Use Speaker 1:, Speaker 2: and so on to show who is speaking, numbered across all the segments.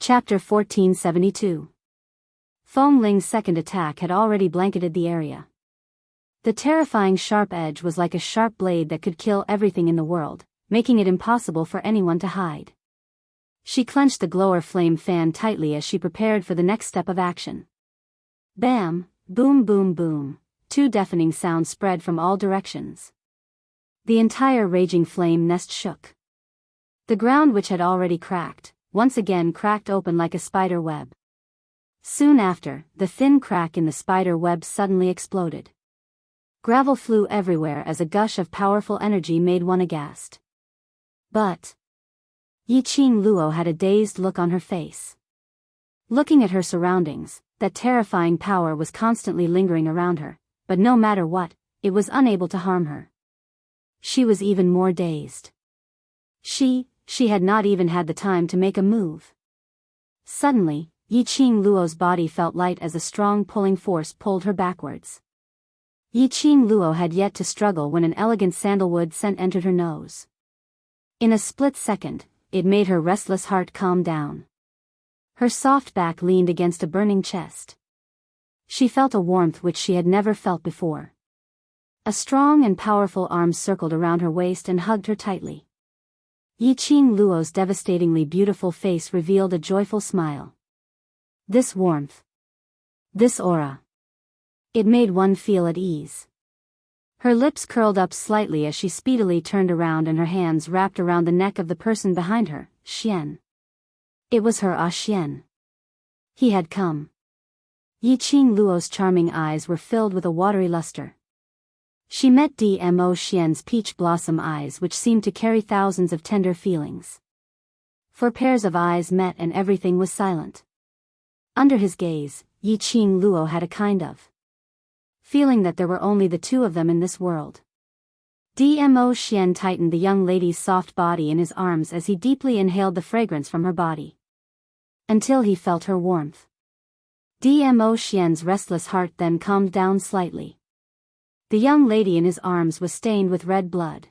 Speaker 1: Chapter 1472. Feng Ling's second attack had already blanketed the area. The terrifying sharp edge was like a sharp blade that could kill everything in the world, making it impossible for anyone to hide. She clenched the glower flame fan tightly as she prepared for the next step of action. Bam, boom boom boom, two deafening sounds spread from all directions. The entire raging flame nest shook. The ground, which had already cracked, once again cracked open like a spider web. Soon after, the thin crack in the spider web suddenly exploded. Gravel flew everywhere as a gush of powerful energy made one aghast. But Yiqing Luo had a dazed look on her face. Looking at her surroundings, that terrifying power was constantly lingering around her, but no matter what, it was unable to harm her. She was even more dazed. She had not even had the time to make a move. Suddenly, Yiqing Luo's body felt light as a strong pulling force pulled her backwards. Yiqing Luo had yet to struggle when an elegant sandalwood scent entered her nose. In a split second, it made her restless heart calm down. Her soft back leaned against a burning chest. She felt a warmth which she had never felt before. A strong and powerful arm circled around her waist and hugged her tightly. Yiqing Luo's devastatingly beautiful face revealed a joyful smile. This warmth. This aura. It made one feel at ease. Her lips curled up slightly as she speedily turned around and her hands wrapped around the neck of the person behind her, Xian. It was her Xian. He had come. Yiqing Luo's charming eyes were filled with a watery luster. She met Dmo Xian's peach blossom eyes, which seemed to carry thousands of tender feelings. Four pairs of eyes met and everything was silent. Under his gaze, Yiqing Luo had a kind of feeling that there were only the two of them in this world. Dmo Xian tightened the young lady's soft body in his arms as he deeply inhaled the fragrance from her body, until he felt her warmth. Dmo Xian's restless heart then calmed down slightly. The young lady in his arms was stained with red blood.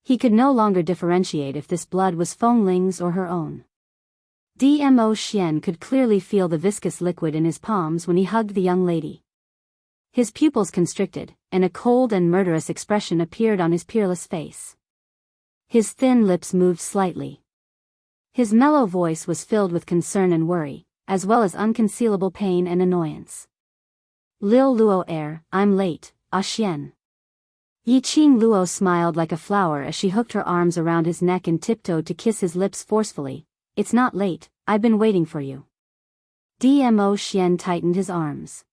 Speaker 1: He could no longer differentiate if this blood was Feng Ling's or her own. Dmo Xian could clearly feel the viscous liquid in his palms when he hugged the young lady. His pupils constricted, and a cold and murderous expression appeared on his peerless face. His thin lips moved slightly. His mellow voice was filled with concern and worry, as well as unconcealable pain and annoyance. Lil Luo I'm late, Xian. Yiqing Luo smiled like a flower as she hooked her arms around his neck and tiptoed to kiss his lips forcefully. It's not late, I've been waiting for you. Dmo Xian tightened his arms.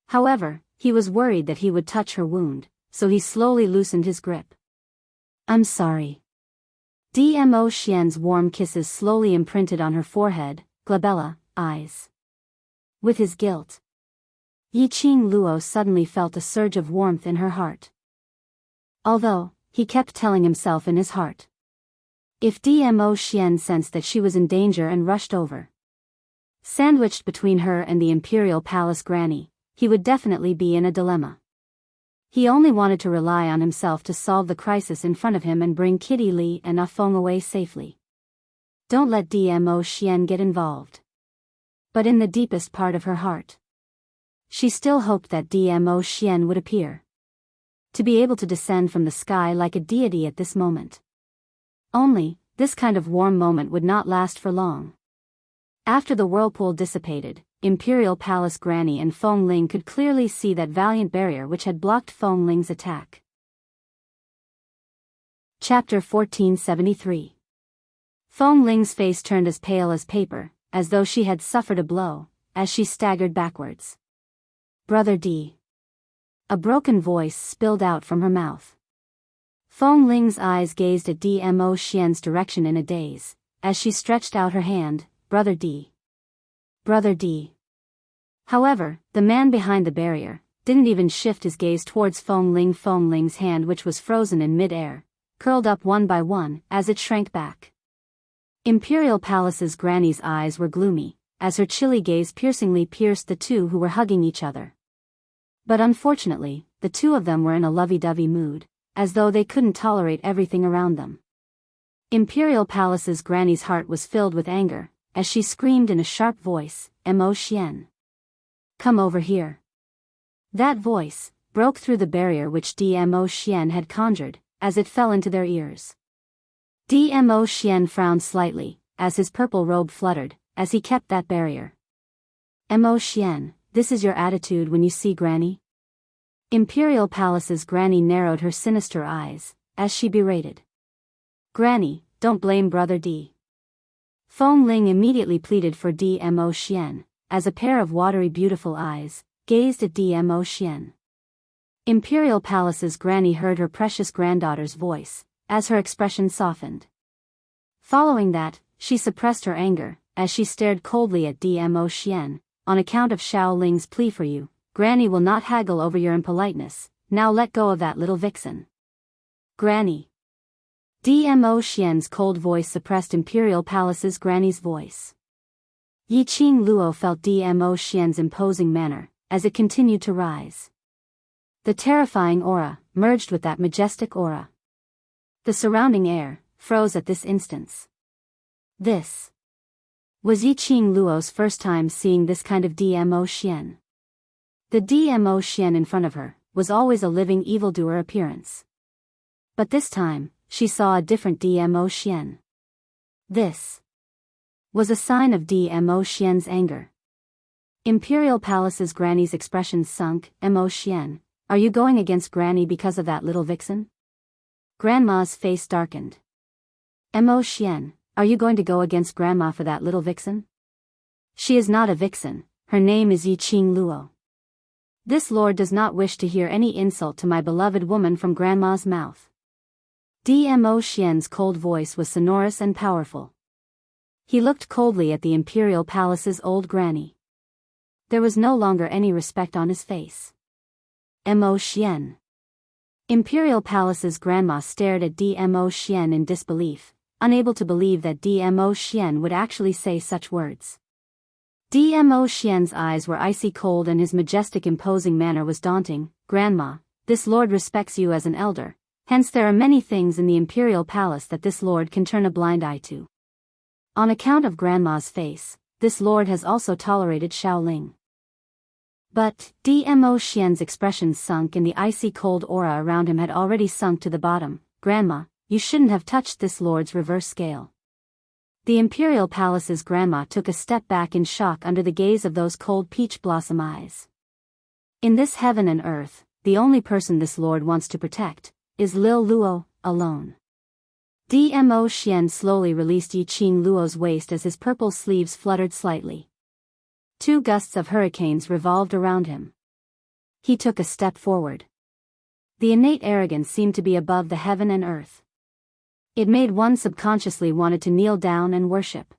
Speaker 1: However, he was worried that he would touch her wound, so he slowly loosened his grip. I'm sorry. Dmo Xian's warm kisses slowly imprinted on her forehead, glabella, eyes. With his guilt, Yiqing Luo suddenly felt a surge of warmth in her heart. Although, he kept telling himself in his heart, if Dmo Xian sensed that she was in danger and rushed over, sandwiched between her and the Imperial Palace granny, he would definitely be in a dilemma. He only wanted to rely on himself to solve the crisis in front of him and bring Kitty Li and Feng away safely. Don't let Dmo Xian get involved. But in the deepest part of her heart, she still hoped that Dmo Xian would appear. To be able to descend from the sky like a deity at this moment. Only, this kind of warm moment would not last for long. After the whirlpool dissipated, Imperial Palace Granny and Feng Ling could clearly see that valiant barrier which had blocked Feng Ling's attack. Chapter 1473. Feng Ling's face turned as pale as paper, as though she had suffered a blow, as she staggered backwards. Brother D. A broken voice spilled out from her mouth. Feng Ling's eyes gazed at Dmo Xian's direction in a daze, as she stretched out her hand, Brother D. Brother D. However, the man behind the barrier didn't even shift his gaze towards Feng Ling. Feng Ling's hand, which was frozen in mid-air, curled up one by one as it shrank back. Imperial Palace's granny's eyes were gloomy, as her chilly gaze piercingly pierced the two who were hugging each other. But unfortunately, the two of them were in a lovey-dovey mood, as though they couldn't tolerate everything around them. Imperial Palace's granny's heart was filled with anger, as she screamed in a sharp voice, "Mo Xian! Come over here!" That voice broke through the barrier which Mo Xian had conjured, as it fell into their ears. Mo Xian frowned slightly, as his purple robe fluttered, as he kept that barrier. "Mo Xian, this is your attitude when you see Granny?" Imperial Palace's Granny narrowed her sinister eyes, as she berated. "Granny, don't blame Brother D." Feng Ling immediately pleaded for Mo Xian, as a pair of watery beautiful eyes gazed at Mo Xian. Imperial Palace's Granny heard her precious granddaughter's voice, as her expression softened. Following that, she suppressed her anger, as she stared coldly at Mo Xian. "On account of Xiao Ling's plea for you, Granny will not haggle over your impoliteness. Now let go of that little vixen." "Granny." Mo Xian's cold voice suppressed Imperial Palace's Granny's voice. Yi Qing Luo felt Mo Xian's imposing manner, as it continued to rise. The terrifying aura merged with that majestic aura. The surrounding air froze at this instance. This was Yi Qing Luo's first time seeing this kind of Mo Xian. The Mo Xian in front of her was always a living evildoer appearance. But this time, she saw a different Mo Xian. This was a sign of Mo Xian's anger. Imperial Palace's Granny's expression sunk. "Mo Xian, are you going against Granny because of that little vixen?" Grandma's face darkened. "Mo Xian, are you going to go against Grandma for that little vixen?" "She is not a vixen, her name is Yi Qing Luo. This lord does not wish to hear any insult to my beloved woman from Grandma's mouth." Mo Xian's cold voice was sonorous and powerful. He looked coldly at the Imperial Palace's old granny. There was no longer any respect on his face. "Mo Xian." Imperial Palace's grandma stared at Mo Xian in disbelief, unable to believe that Mo Xian would actually say such words. Mo Xian's eyes were icy cold and his majestic imposing manner was daunting. "Grandma, this lord respects you as an elder, hence there are many things in the imperial palace that this lord can turn a blind eye to. On account of grandma's face, this lord has also tolerated Shaoling." But Mo Xian's expression sunk and the icy cold aura around him had already sunk to the bottom. "Grandma, you shouldn't have touched this lord's reverse scale." The imperial palace's grandma took a step back in shock under the gaze of those cold peach blossom eyes. In this heaven and earth, the only person this lord wants to protect is Lil Luo, alone. Mo Xian slowly released Yi Qing Luo's waist as his purple sleeves fluttered slightly. 2 gusts of hurricanes revolved around him. He took a step forward. The innate arrogance seemed to be above the heaven and earth. It made one subconsciously wanted to kneel down and worship.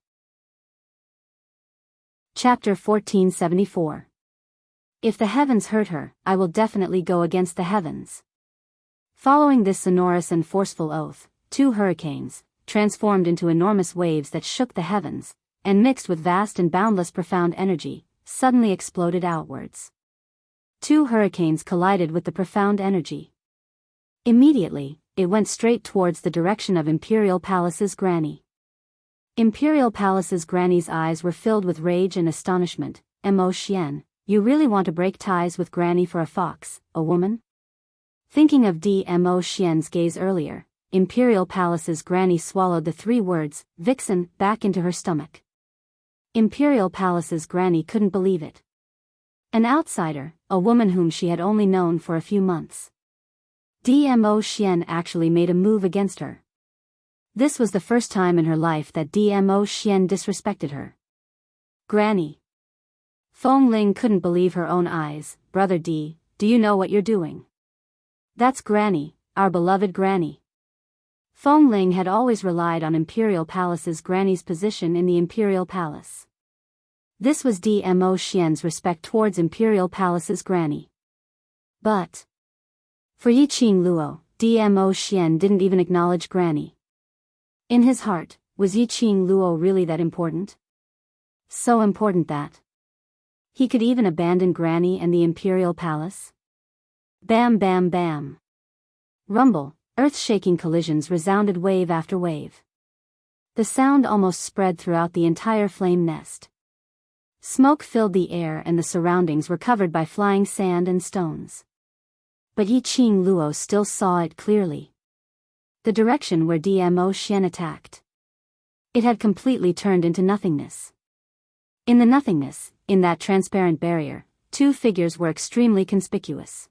Speaker 1: Chapter 1474. If the heavens hurt her, I will definitely go against the heavens. Following this sonorous and forceful oath, 2 hurricanes, transformed into enormous waves that shook the heavens, and mixed with vast and boundless profound energy, suddenly exploded outwards. 2 hurricanes collided with the profound energy. Immediately, it went straight towards the direction of Imperial Palace's granny. Imperial Palace's granny's eyes were filled with rage and astonishment. "Mo Xian, you really want to break ties with granny for a fox, a woman?" Thinking of Mo Xian's gaze earlier, Imperial Palace's granny swallowed the 3 words, "vixen," back into her stomach. Imperial Palace's granny couldn't believe it. An outsider, a woman whom she had only known for a few months. Mo Xian actually made a move against her. This was the first time in her life that Mo Xian disrespected her. "Granny." Feng Ling couldn't believe her own eyes. "Brother D, do you know what you're doing?" "That's Granny, our beloved Granny." Feng Ling had always relied on Imperial Palace's granny's position in the Imperial Palace. This was Mo Xian's respect towards Imperial Palace's granny. But for Yi Qing Luo, Mo Xian didn't even acknowledge granny. In his heart, was Yi Qing Luo really that important? So important that he could even abandon granny and the Imperial Palace? Bam bam bam. Rumble, earth-shaking collisions resounded wave after wave. The sound almost spread throughout the entire flame nest. Smoke filled the air and the surroundings were covered by flying sand and stones. But Yi Qing Luo still saw it clearly. The direction where Dmo Xian attacked. It had completely turned into nothingness. In the nothingness, in that transparent barrier, two figures were extremely conspicuous.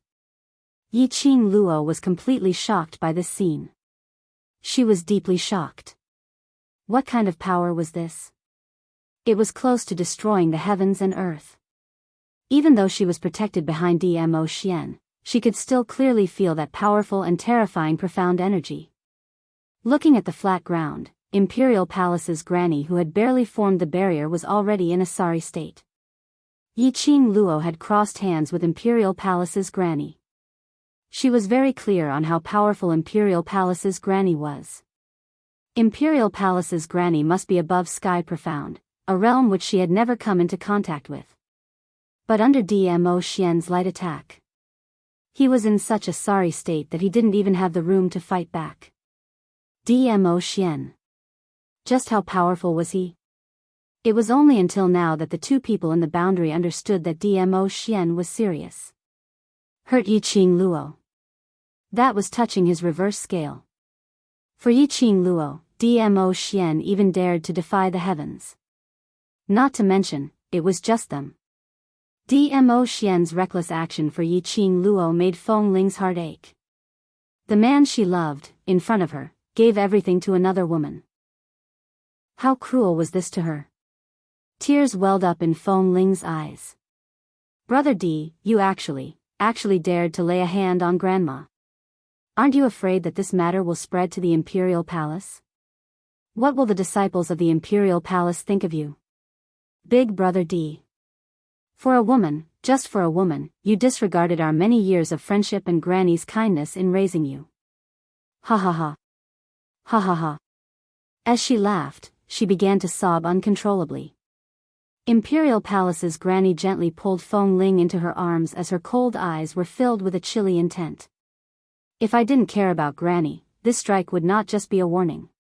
Speaker 1: Yi Qing Luo was completely shocked by this scene. She was deeply shocked. What kind of power was this? It was close to destroying the heavens and earth. Even though she was protected behind Dmo Xian, she could still clearly feel that powerful and terrifying profound energy. Looking at the flat ground, Imperial Palace's granny who had barely formed the barrier was already in a sorry state. Yi Qing Luo had crossed hands with Imperial Palace's granny. She was very clear on how powerful Imperial Palace's granny was. Imperial Palace's granny must be above sky profound, a realm which she had never come into contact with. But under Dmo Xian's light attack, he was in such a sorry state that he didn't even have the room to fight back. Dmo Xian. Just how powerful was he? It was only until now that the two people in the boundary understood that Dmo Xian was serious. Hurt Yi Qing Luo. That was touching his reverse scale. For Yi Qing Luo, Dmo Xian even dared to defy the heavens. Not to mention, it was just them. Dmo Xian's reckless action for Yi Qing Luo made Feng Ling's heart ache. The man she loved, in front of her, gave everything to another woman. How cruel was this to her? Tears welled up in Feng Ling's eyes. Brother D, you actually dared to lay a hand on Grandma. Aren't you afraid that this matter will spread to the Imperial Palace? What will the disciples of the Imperial Palace think of you? Big Brother D. For a woman, just for a woman, you disregarded our many years of friendship and Granny's kindness in raising you. Ha ha ha. Ha ha ha. As she laughed, she began to sob uncontrollably. Imperial Palace's granny gently pulled Feng Ling into her arms as her cold eyes were filled with a chilly intent. If I didn't care about Granny, this strike would not just be a warning.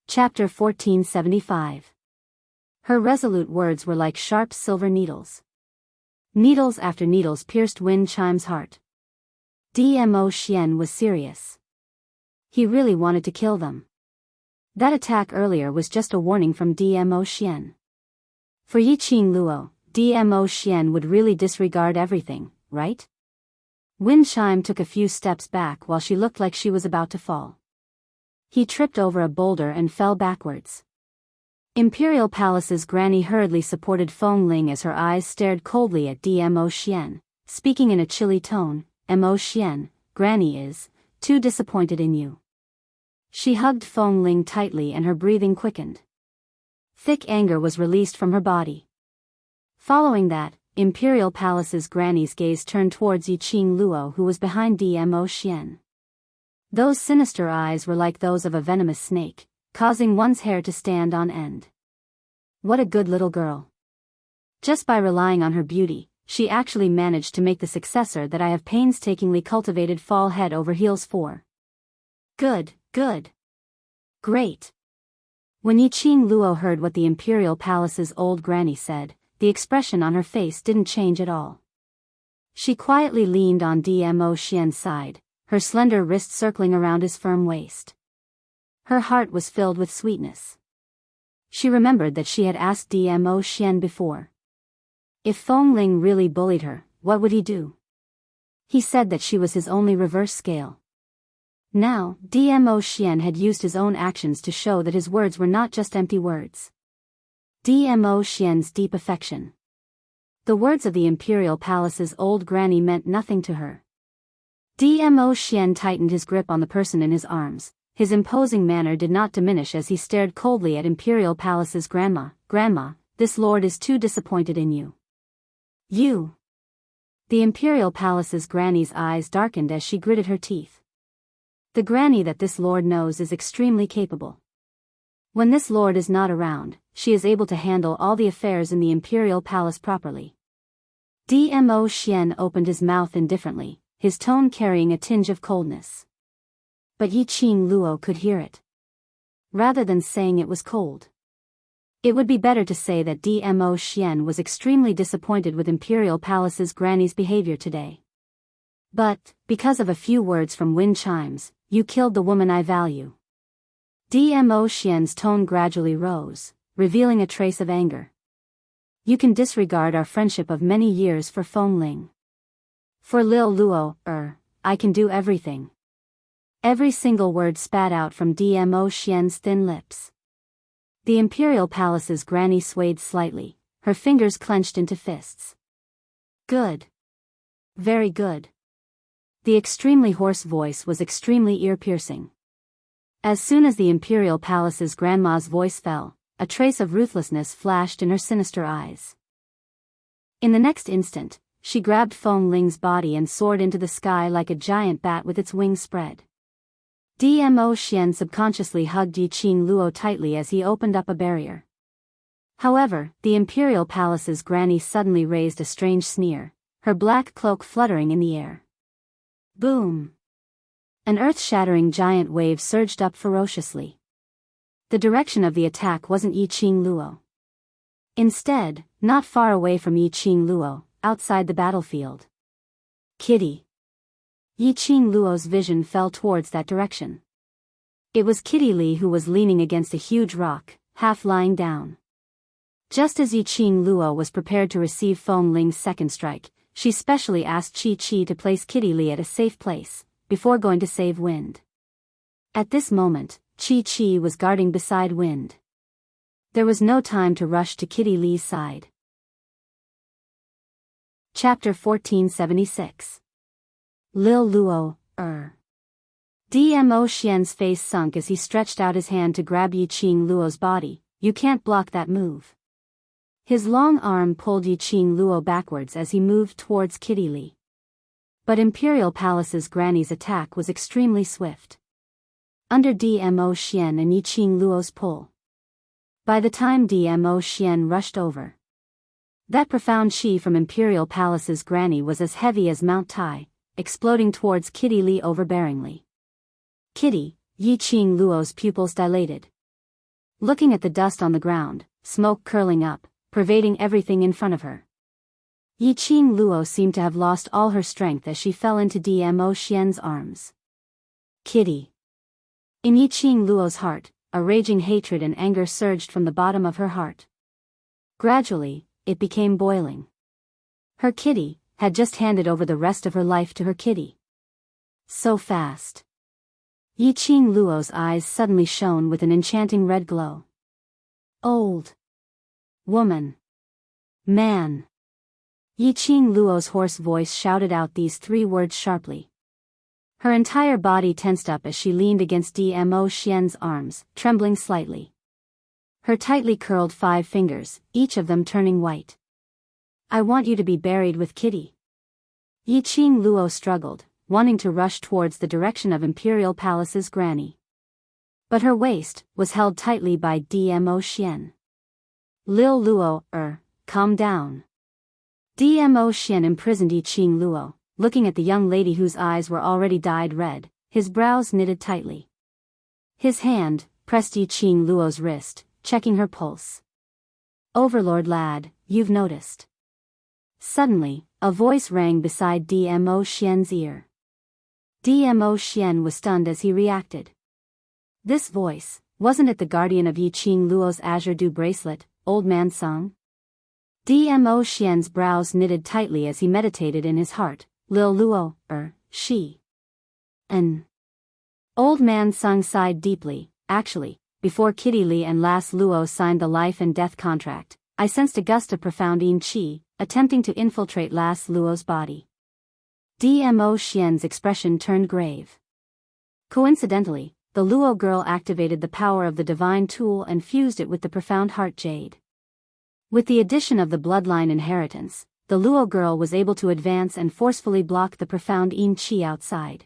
Speaker 1: Chapter 1475. Her resolute words were like sharp silver needles. Needles after needles pierced Wind Chime's heart. Dmo Xian was serious. He really wanted to kill them. That attack earlier was just a warning from Dmo Xian. For Yi Qing Luo, Dmo Xian would really disregard everything, right? Wind Chime took a few steps back while she looked like she was about to fall. He tripped over a boulder and fell backwards. Imperial Palace's granny hurriedly supported Feng Ling as her eyes stared coldly at Dmo Xian, speaking in a chilly tone. Mo Xian, Granny is too disappointed in you. She hugged Feng Ling tightly and her breathing quickened. Thick anger was released from her body. Following that, Imperial Palace's granny's gaze turned towards Yi Qing Luo who was behind Dmo Xian. Those sinister eyes were like those of a venomous snake, causing one's hair to stand on end. What a good little girl. Just by relying on her beauty, she actually managed to make the successor that I have painstakingly cultivated fall head over heels for. Good. Great. When Yi Qing Luo heard what the Imperial Palace's old granny said, the expression on her face didn't change at all. She quietly leaned on Dmo Xian's side, her slender wrist circling around his firm waist. Her heart was filled with sweetness. She remembered that she had asked Dmo Xian before. If Feng Ling really bullied her, what would he do? He said that she was his only reverse scale. Now, Dmo Xian had used his own actions to show that his words were not just empty words. Dmo Xian's deep affection. The words of the Imperial Palace's old granny meant nothing to her. Dmo Xian tightened his grip on the person in his arms. His imposing manner did not diminish as he stared coldly at Imperial Palace's grandma. Grandma, this lord is too disappointed in you. You. The Imperial Palace's granny's eyes darkened as she gritted her teeth. The granny that this lord knows is extremely capable. When this lord is not around, she is able to handle all the affairs in the Imperial Palace properly. Dmo Xian opened his mouth indifferently, his tone carrying a tinge of coldness. But Yi Qing Luo could hear it. rather than saying it was cold. It would be better to say that Dmo Xian was extremely disappointed with Imperial Palace's granny's behavior today. But, because of a few words from wind chimes, you killed the woman I value. Dmo Xian's tone gradually rose, revealing a trace of anger. You can disregard our friendship of many years for Feng Ling. For Lil Luo, I can do everything. Every single word spat out from Dmo Xian's thin lips. The Imperial Palace's granny swayed slightly, her fingers clenched into fists. Good. Very good. The extremely hoarse voice was extremely ear-piercing. As soon as the Imperial Palace's grandma's voice fell, a trace of ruthlessness flashed in her sinister eyes. In the next instant, she grabbed Feng Ling's body and soared into the sky like a giant bat with its wings spread. Dmo Xian subconsciously hugged Yiqing Luo tightly as he opened up a barrier. However, the Imperial Palace's granny suddenly raised a strange sneer, her black cloak fluttering in the air. Boom! An earth-shattering giant wave surged up ferociously. The direction of the attack wasn't Yiqing Luo. Instead, not far away from Yiqing Luo, outside the battlefield. Kitty. Yiqing Luo's vision fell towards that direction. It was Kitty Li who was leaning against a huge rock, half lying down. Just as Yiqing Luo was prepared to receive Feng Ling's second strike, she specially asked Chi Chi to place Kitty Li at a safe place, before going to save Wind. At this moment, Chi Chi was guarding beside Wind. There was no time to rush to Kitty Li's side. Chapter 1476. Lil Luo, Dmo Xian's face sunk as he stretched out his hand to grab Yiqing Luo's body. You can't block that move. His long arm pulled Yiqing Luo backwards as he moved towards Kitty Li. But Imperial Palace's granny's attack was extremely swift. Under Dmo Xian and Yiqing Luo's pull. By the time Dmo Xian rushed over, that profound chi from Imperial Palace's granny was as heavy as Mount Tai, exploding towards Kitty Li overbearingly. Kitty, Yiqing Luo's pupils dilated. Looking at the dust on the ground, smoke curling up, pervading everything in front of her. Yiqing Luo seemed to have lost all her strength as she fell into Dmo Xian's arms. Kitty. In Yiqing Luo's heart, a raging hatred and anger surged from the bottom of her heart. Gradually, it became boiling. Her kitty had just handed over the rest of her life to her kitty. So fast. Yiqing Luo's eyes suddenly shone with an enchanting red glow. Old. Woman. Man. Yiqing Luo's hoarse voice shouted out these three words sharply. Her entire body tensed up as she leaned against Dmo Xian's arms, trembling slightly. Her tightly curled 5 fingers, each of them turning white. I want you to be buried with Kitty. Yiqing Luo struggled, wanting to rush towards the direction of Imperial Palace's granny. But her waist was held tightly by Dmo Xian. Lil Luo, calm down. Dmo Xian imprisoned Yiqing Luo, looking at the young lady whose eyes were already dyed red, his brows knitted tightly. His hand pressed Yiqing Luo's wrist, checking her pulse. Overlord lad, you've noticed. Suddenly, a voice rang beside Dmo Xian's ear. Dmo Xian was stunned as he reacted. This voice, wasn't it the guardian of Yiqing Luo's Azure Dew bracelet, Old Man Sung? Dmo Xian's brows knitted tightly as he meditated in his heart. Lil Luo, she. Old Man Sung sighed deeply. Actually, before Kitty Li and Las Luo signed the life and death contract, I sensed a gust of profound yin qi, attempting to infiltrate Las Luo's body. Dmo Xian's expression turned grave. Coincidentally, the Luo girl activated the power of the divine tool and fused it with the profound heart jade. With the addition of the bloodline inheritance, the Luo girl was able to advance and forcefully block the profound yin qi outside.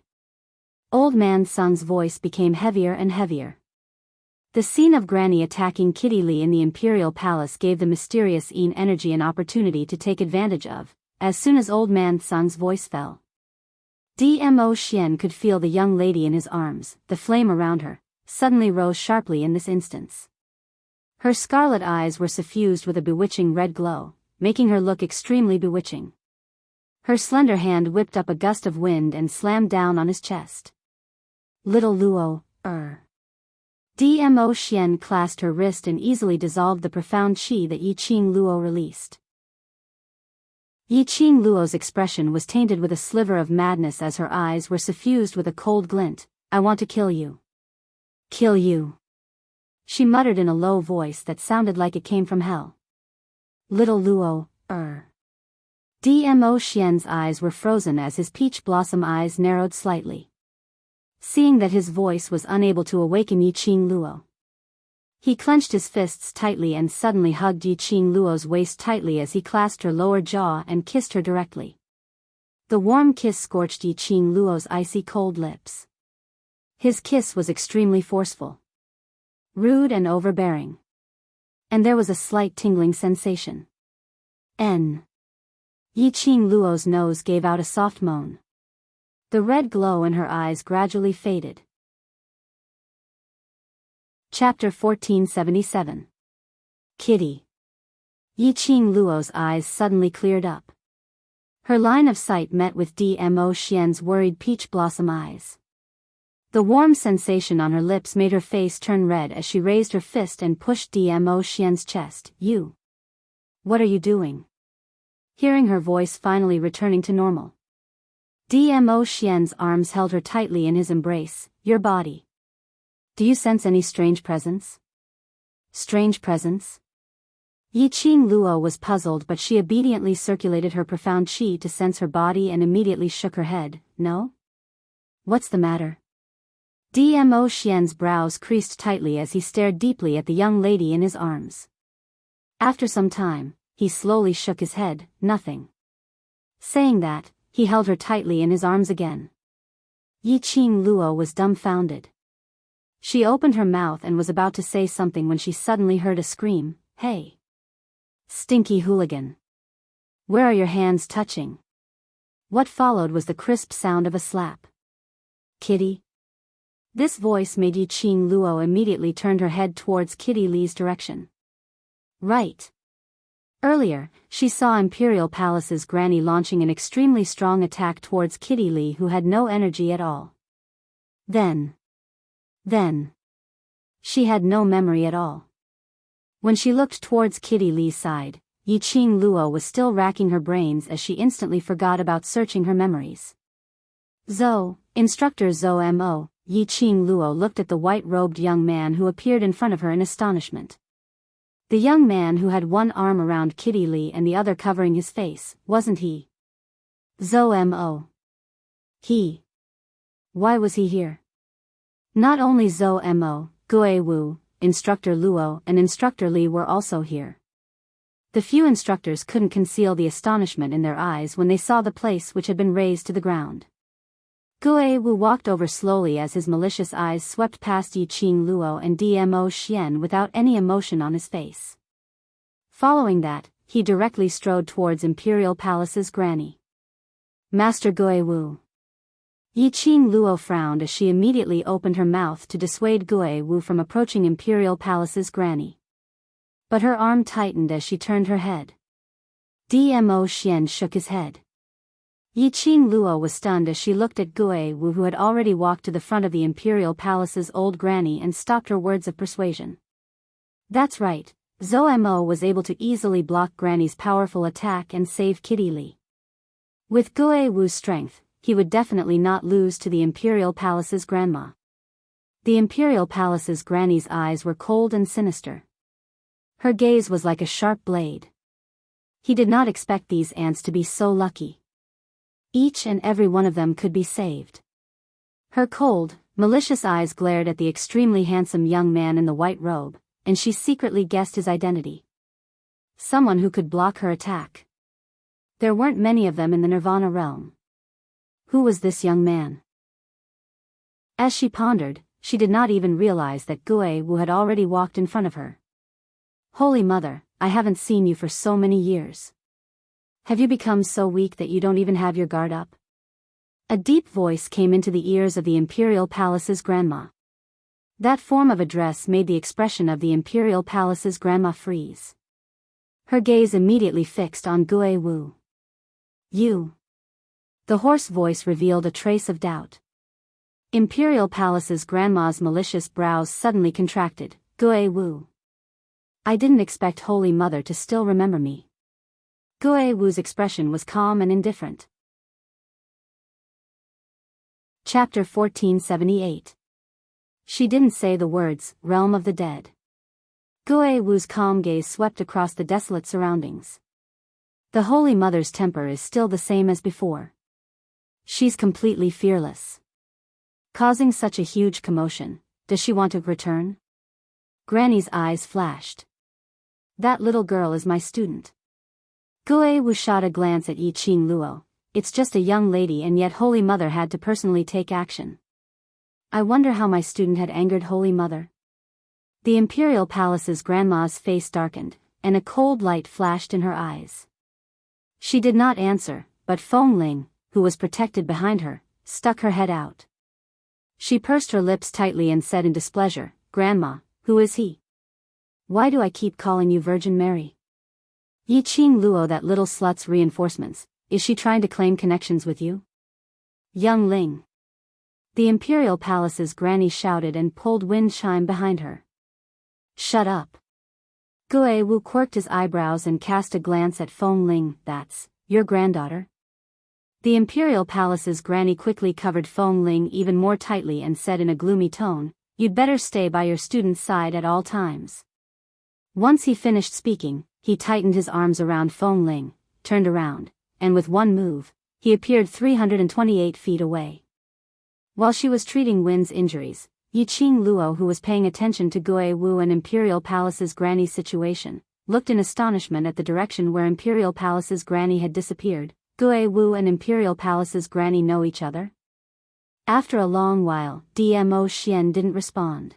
Speaker 1: Old Man Sung's voice became heavier and heavier. The scene of Granny attacking Kitty Li in the Imperial Palace gave the mysterious yin energy an opportunity to take advantage of, as soon as Old Man Sung's voice fell. Dmo Xian could feel the young lady in his arms, the flame around her, suddenly rose sharply in this instance. Her scarlet eyes were suffused with a bewitching red glow, making her look extremely bewitching. Her slender hand whipped up a gust of wind and slammed down on his chest. Little Luo, Dmo Xian clasped her wrist and easily dissolved the profound qi that Yiqing Luo released. Yiqing Luo's expression was tainted with a sliver of madness as her eyes were suffused with a cold glint. I want to kill you. Kill you. She muttered in a low voice that sounded like it came from hell. Little Luo, Dmo Xian's eyes were frozen as his peach blossom eyes narrowed slightly. Seeing that his voice was unable to awaken Yiqing Luo, he clenched his fists tightly and suddenly hugged Yiqing Luo's waist tightly as he clasped her lower jaw and kissed her directly. The warm kiss scorched Yiqing Luo's icy cold lips. His kiss was extremely forceful, rude and overbearing. And there was a slight tingling sensation. Yiqing Luo's nose gave out a soft moan. The red glow in her eyes gradually faded. Chapter 1477. Kitty. Yiqing Luo's eyes suddenly cleared up. Her line of sight met with Dmo Xian's worried peach blossom eyes. The warm sensation on her lips made her face turn red as she raised her fist and pushed Dmo Xian's chest. You. What are you doing? Hearing her voice finally returning to normal, Dmo Xian's arms held her tightly in his embrace. Your body. Do you sense any strange presence? Strange presence? Yiqing Luo was puzzled, but she obediently circulated her profound qi to sense her body and immediately shook her head. No? What's the matter? Dmo Xian's brows creased tightly as he stared deeply at the young lady in his arms. After some time, he slowly shook his head. Nothing. Saying that, he held her tightly in his arms again. Yiqing Luo was dumbfounded. She opened her mouth and was about to say something when she suddenly heard a scream. Hey! Stinky hooligan! Where are your hands touching? What followed was the crisp sound of a slap. Kitty? This voice made Yiqing Luo immediately turn her head towards Kitty Li's direction. Right. Earlier, she saw Imperial Palace's granny launching an extremely strong attack towards Kitty Li, who had no energy at all. Then, she had no memory at all. When she looked towards Kitty Li's side, Yiqing Luo was still racking her brains as she instantly forgot about searching her memories. Instructor Mo, Yiqing Luo looked at the white-robed young man who appeared in front of her in astonishment. The young man who had one arm around Kitty Li and the other covering his face, wasn't he? Mo. He. Why was he here? Not only Mo, Gue Wu, Instructor Luo and Instructor Li were also here. The few instructors couldn't conceal the astonishment in their eyes when they saw the place which had been razed to the ground. Gue Wu walked over slowly as his malicious eyes swept past Yiqing Luo and Dmo Xian without any emotion on his face. Following that, he directly strode towards Imperial Palace's granny. Master Gue Wu. Yiqing Luo frowned as she immediately opened her mouth to dissuade Gue Wu from approaching Imperial Palace's granny. But her arm tightened as she turned her head. Dmo Xian shook his head. Yiqing Luo was stunned as she looked at Gue Wu, who had already walked to the front of the Imperial Palace's old granny and stopped her words of persuasion. That's right, Mo was able to easily block Granny's powerful attack and save Kitty Li. With Gue Wu's strength, he would definitely not lose to the Imperial Palace's grandma. The Imperial Palace's granny's eyes were cold and sinister. Her gaze was like a sharp blade. He did not expect these ants to be so lucky. Each and every one of them could be saved. Her cold, malicious eyes glared at the extremely handsome young man in the white robe, and she secretly guessed his identity. Someone who could block her attack. There weren't many of them in the Nirvana realm. Who was this young man? As she pondered, she did not even realize that Gue Wu had already walked in front of her. Holy Mother, I haven't seen you for so many years. Have you become so weak that you don't even have your guard up? A deep voice came into the ears of the Imperial Palace's grandma. That form of address made the expression of the imperial palace's grandma freeze. Her gaze immediately fixed on Gue Wu. You. The hoarse voice revealed a trace of doubt. Imperial Palace's grandma's malicious brows suddenly contracted. Gue Wu. I didn't expect Holy Mother to still remember me. Gue Wu's expression was calm and indifferent. Chapter 1478. She didn't say the words, realm of the dead. Gue Wu's calm gaze swept across the desolate surroundings. The Holy Mother's temper is still the same as before. She's completely fearless. Causing such a huge commotion, does she want to return? Granny's eyes flashed. That little girl is my student. Gue Wu shot a glance at Yi Qing Luo. It's just a young lady, and yet Holy Mother had to personally take action. I wonder how my student had angered Holy Mother. The Imperial Palace's grandma's face darkened, and a cold light flashed in her eyes. She did not answer, but Feng Ling, who was protected behind her, stuck her head out. She pursed her lips tightly and said in displeasure, Grandma, who is he? Why do I keep calling you Virgin Mary? Yi Qing Luo, that little slut's reinforcements, is she trying to claim connections with you? Young Ling. The Imperial Palace's granny shouted and pulled wind chime behind her. Shut up. Gue Wu quirked his eyebrows and cast a glance at Feng Ling. That's your granddaughter? The Imperial Palace's granny quickly covered Feng Ling even more tightly and said in a gloomy tone, You'd better stay by your student's side at all times. Once he finished speaking, he tightened his arms around Feng Ling, turned around, and with one move, he appeared 328 feet away. While she was treating Win's injuries, Yi Qing Luo, who was paying attention to Gue Wu and Imperial Palace's granny's situation, looked in astonishment at the direction where Imperial Palace's granny had disappeared. Gue Wu and Imperial Palace's granny know each other? After a long while, Dmo Xian didn't respond.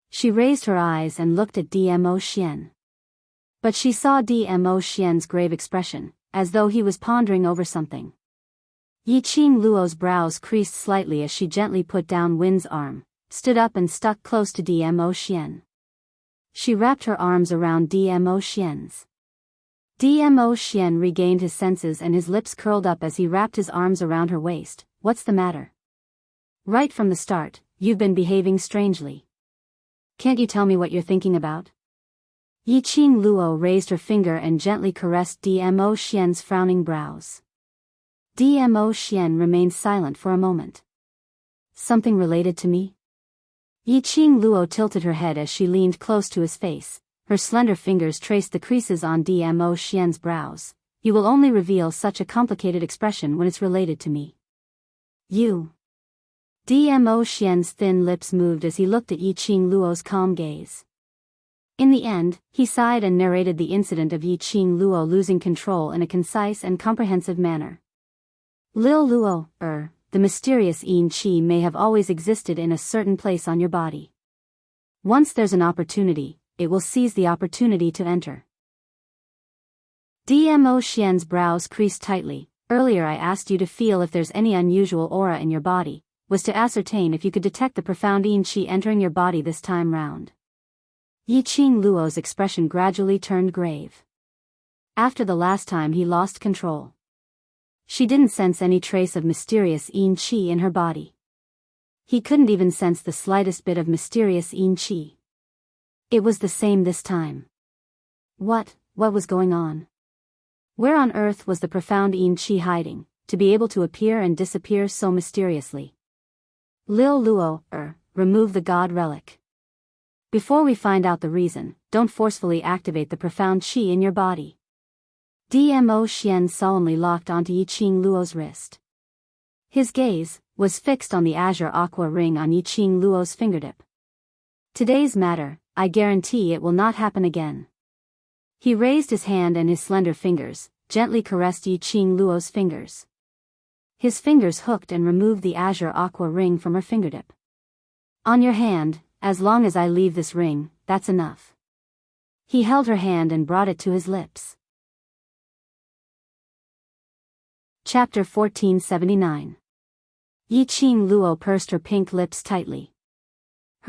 Speaker 1: She raised her eyes and looked at Dmo Xian. But she saw Dmo Xian's grave expression, as though he was pondering over something. Yi Qing Luo's brows creased slightly as she gently put down Win's arm, stood up and stuck close to Dmo Xian. She wrapped her arms around Dmo Xian's. Dmo Xian regained his senses and his lips curled up as he wrapped his arms around her waist. What's the matter? Right from the start, you've been behaving strangely. Can't you tell me what you're thinking about? Yi Qing Luo raised her finger and gently caressed Dmo Xian's frowning brows. Dmo Xian remained silent for a moment. Something related to me? Yi Qing Luo tilted her head as she leaned close to his face. Her slender fingers traced the creases on Dmo Xian's brows. You will only reveal such a complicated expression when it's related to me. You. Dmo Xian's thin lips moved as he looked at Yi Qing Luo's calm gaze. In the end, he sighed and narrated the incident of Yi Qing Luo losing control in a concise and comprehensive manner. Lil Luo, the mysterious Yin Qi may have always existed in a certain place on your body. Once there's an opportunity, it will seize the opportunity to enter. Dmo Xian's brows creased tightly. Earlier I asked you to feel if there's any unusual aura in your body, was to ascertain if you could detect the profound Yin Qi entering your body this time round. Yi Qing Luo's expression gradually turned grave. After the last time he lost control. She didn't sense any trace of mysterious Yin Qi in her body. He couldn't even sense the slightest bit of mysterious Yin Qi. It was the same this time. What was going on? Where on earth was the profound Yin Qi hiding, to be able to appear and disappear so mysteriously? Lil Luo, remove the god relic. Before we find out the reason, don't forcefully activate the profound Qi in your body. Dmo Xian solemnly locked onto Yi Qing Luo's wrist. His gaze was fixed on the azure aqua ring on Yi Qing Luo's fingertip. Today's matter, I guarantee it will not happen again. He raised his hand and his slender fingers, gently caressed Yi Qing Luo's fingers. His fingers hooked and removed the azure aqua ring from her fingertip. On your hand, as long as I leave this ring, that's enough. He held her hand and brought it to his lips. Chapter 1479. Yi Qing Luo pursed her pink lips tightly.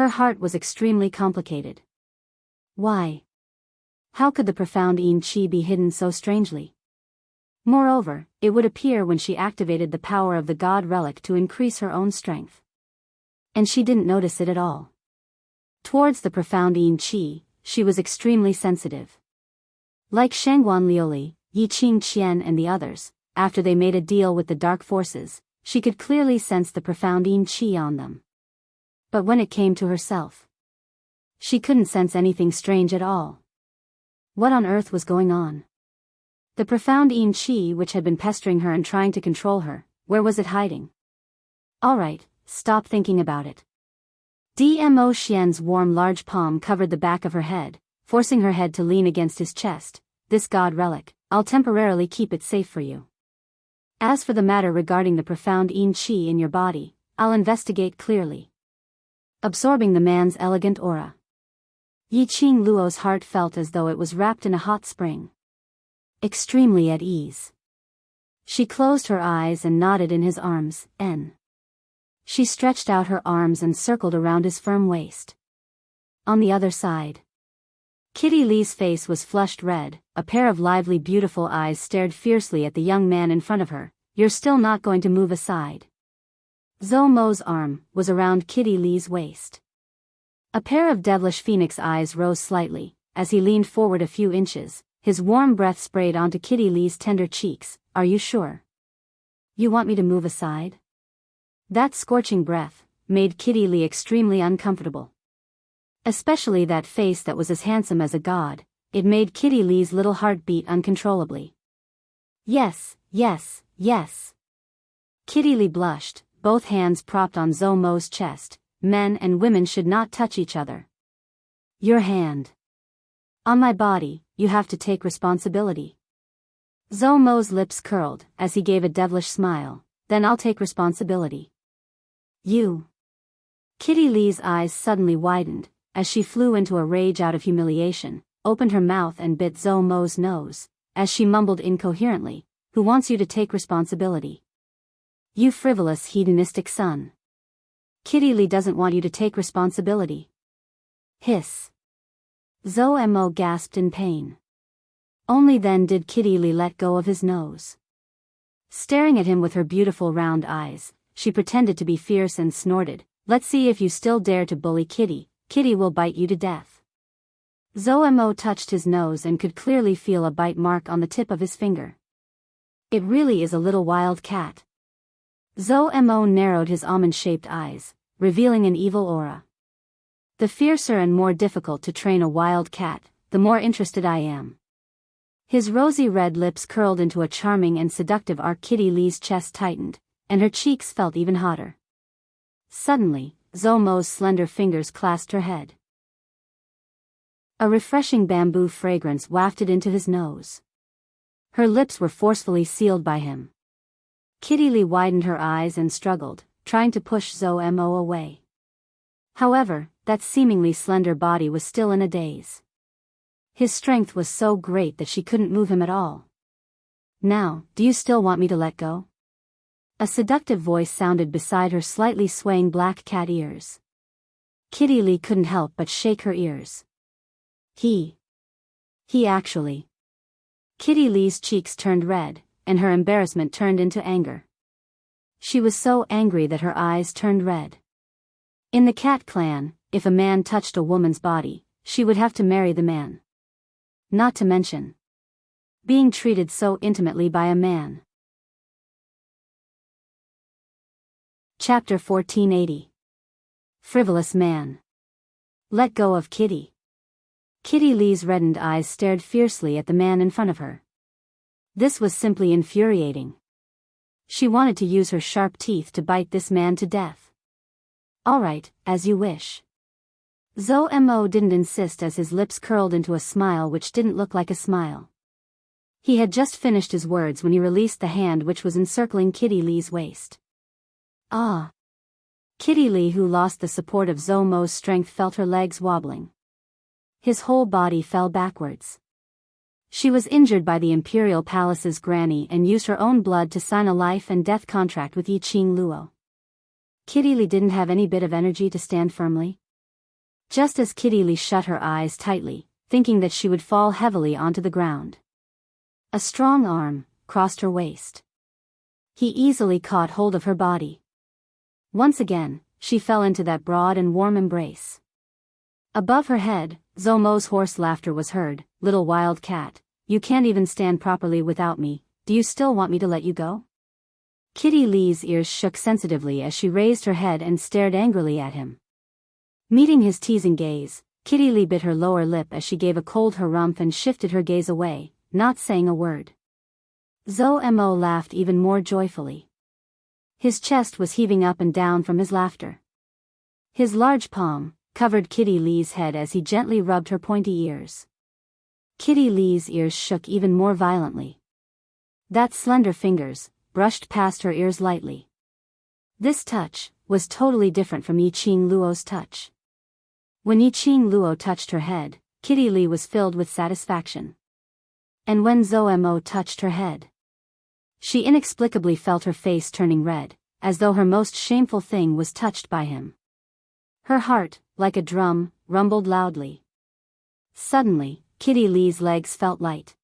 Speaker 1: Her heart was extremely complicated. Why? How could the profound yin chi be hidden so strangely? Moreover, it would appear when she activated the power of the god relic to increase her own strength. And she didn't notice it at all. Towards the profound yin chi, she was extremely sensitive. Like Shangguan Liuli, Yi Qing Qian and the others, after they made a deal with the dark forces, she could clearly sense the profound yin chi on them. But when it came to herself, she couldn't sense anything strange at all. What on earth was going on? The profound yin chi which had been pestering her and trying to control her, where was it hiding? Alright, stop thinking about it. Dmo Xian's warm large palm covered the back of her head, forcing her head to lean against his chest. This god relic, I'll temporarily keep it safe for you. As for the matter regarding the profound yin chi in your body, I'll investigate clearly. Absorbing the man's elegant aura, Yi Qing Luo's heart felt as though it was wrapped in a hot spring. Extremely at ease. She closed her eyes and nodded in his arms, She stretched out her arms and circled around his firm waist. On the other side, Kitty Lee's face was flushed red, a pair of lively beautiful eyes stared fiercely at the young man in front of her. You're still not going to move aside. Zhou Mo's arm was around Kitty Lee's waist. A pair of devilish phoenix eyes rose slightly, as he leaned forward a few inches, his warm breath sprayed onto Kitty Lee's tender cheeks. Are you sure? You want me to move aside? That scorching breath made Kitty Lee extremely uncomfortable. Especially that face that was as handsome as a god, it made Kitty Lee's little heart beat uncontrollably. Yes, yes, yes. Kitty Lee blushed, both hands propped on Zhou Mo's chest. Men and women should not touch each other. Your hand. On my body, you have to take responsibility. Zhou Mo's lips curled as he gave a devilish smile. Then I'll take responsibility. You. Kitty Lee's eyes suddenly widened, as she flew into a rage out of humiliation, opened her mouth and bit Zhou Mo's nose, as she mumbled incoherently, who wants you to take responsibility? You frivolous hedonistic son. Kitty Lee doesn't want you to take responsibility. Hiss. Zhou Mo gasped in pain. Only then did Kitty Lee let go of his nose. Staring at him with her beautiful round eyes, she pretended to be fierce and snorted, let's see if you still dare to bully Kitty. Kitty will bite you to death. Zhou Mo touched his nose and could clearly feel a bite mark on the tip of his finger. It really is a little wild cat. Zhou Mo narrowed his almond-shaped eyes, revealing an evil aura. The fiercer and more difficult to train a wild cat, the more interested I am. His rosy red lips curled into a charming and seductive arc. Kitty Lee's chest tightened, and her cheeks felt even hotter. Suddenly, Zhou Mo's slender fingers clasped her head. A refreshing bamboo fragrance wafted into his nose. Her lips were forcefully sealed by him. Kitty Lee widened her eyes and struggled, trying to push Zhou Mo away. However, that seemingly slender body was still in a daze. His strength was so great that she couldn't move him at all. Now, do you still want me to let go? A seductive voice sounded beside her slightly swaying black cat ears. Kitty Lee couldn't help but shake her ears. He actually. Kitty Lee's cheeks turned red, and her embarrassment turned into anger. She was so angry that her eyes turned red. In the cat clan, if a man touched a woman's body, she would have to marry the man. Not to mention being treated so intimately by a man. Chapter 1480. Frivolous Man. Let go of Kitty. Kitty Lee's reddened eyes stared fiercely at the man in front of her. This was simply infuriating. She wanted to use her sharp teeth to bite this man to death. Alright, as you wish. Zhou Mo didn't insist as his lips curled into a smile which didn't look like a smile. He had just finished his words when he released the hand which was encircling Kitty Lee's waist. Ah! Kitty Lee, who lost the support of Zhou Mo's strength, felt her legs wobbling. His whole body fell backwards. She was injured by the Imperial Palace's granny and used her own blood to sign a life and death contract with Yi Qing Luo. Kitty Lee didn't have any bit of energy to stand firmly. just as Kitty Lee shut her eyes tightly, thinking that she would fall heavily onto the ground. A strong arm crossed her waist. He easily caught hold of her body. Once again, she fell into that broad and warm embrace. Above her head, Zomo's hoarse laughter was heard. "Little wild cat, you can't even stand properly without me, do you still want me to let you go?" Kitty Lee's ears shook sensitively as she raised her head and stared angrily at him. Meeting his teasing gaze, Kitty Lee bit her lower lip as she gave a cold harumph and shifted her gaze away, not saying a word. Zomo laughed even more joyfully. His chest was heaving up and down from his laughter. His large palm covered Kitty Lee's head as he gently rubbed her pointy ears. Kitty Lee's ears shook even more violently. That slender fingers brushed past her ears lightly. This touch was totally different from Yiqing Luo's touch. When Yiqing Luo touched her head, Kitty Lee was filled with satisfaction. And when Zomo touched her head, she inexplicably felt her face turning red, as though her most shameful thing was touched by him. Her heart, like a drum, rumbled loudly. Suddenly, Kitty Lee's legs felt light.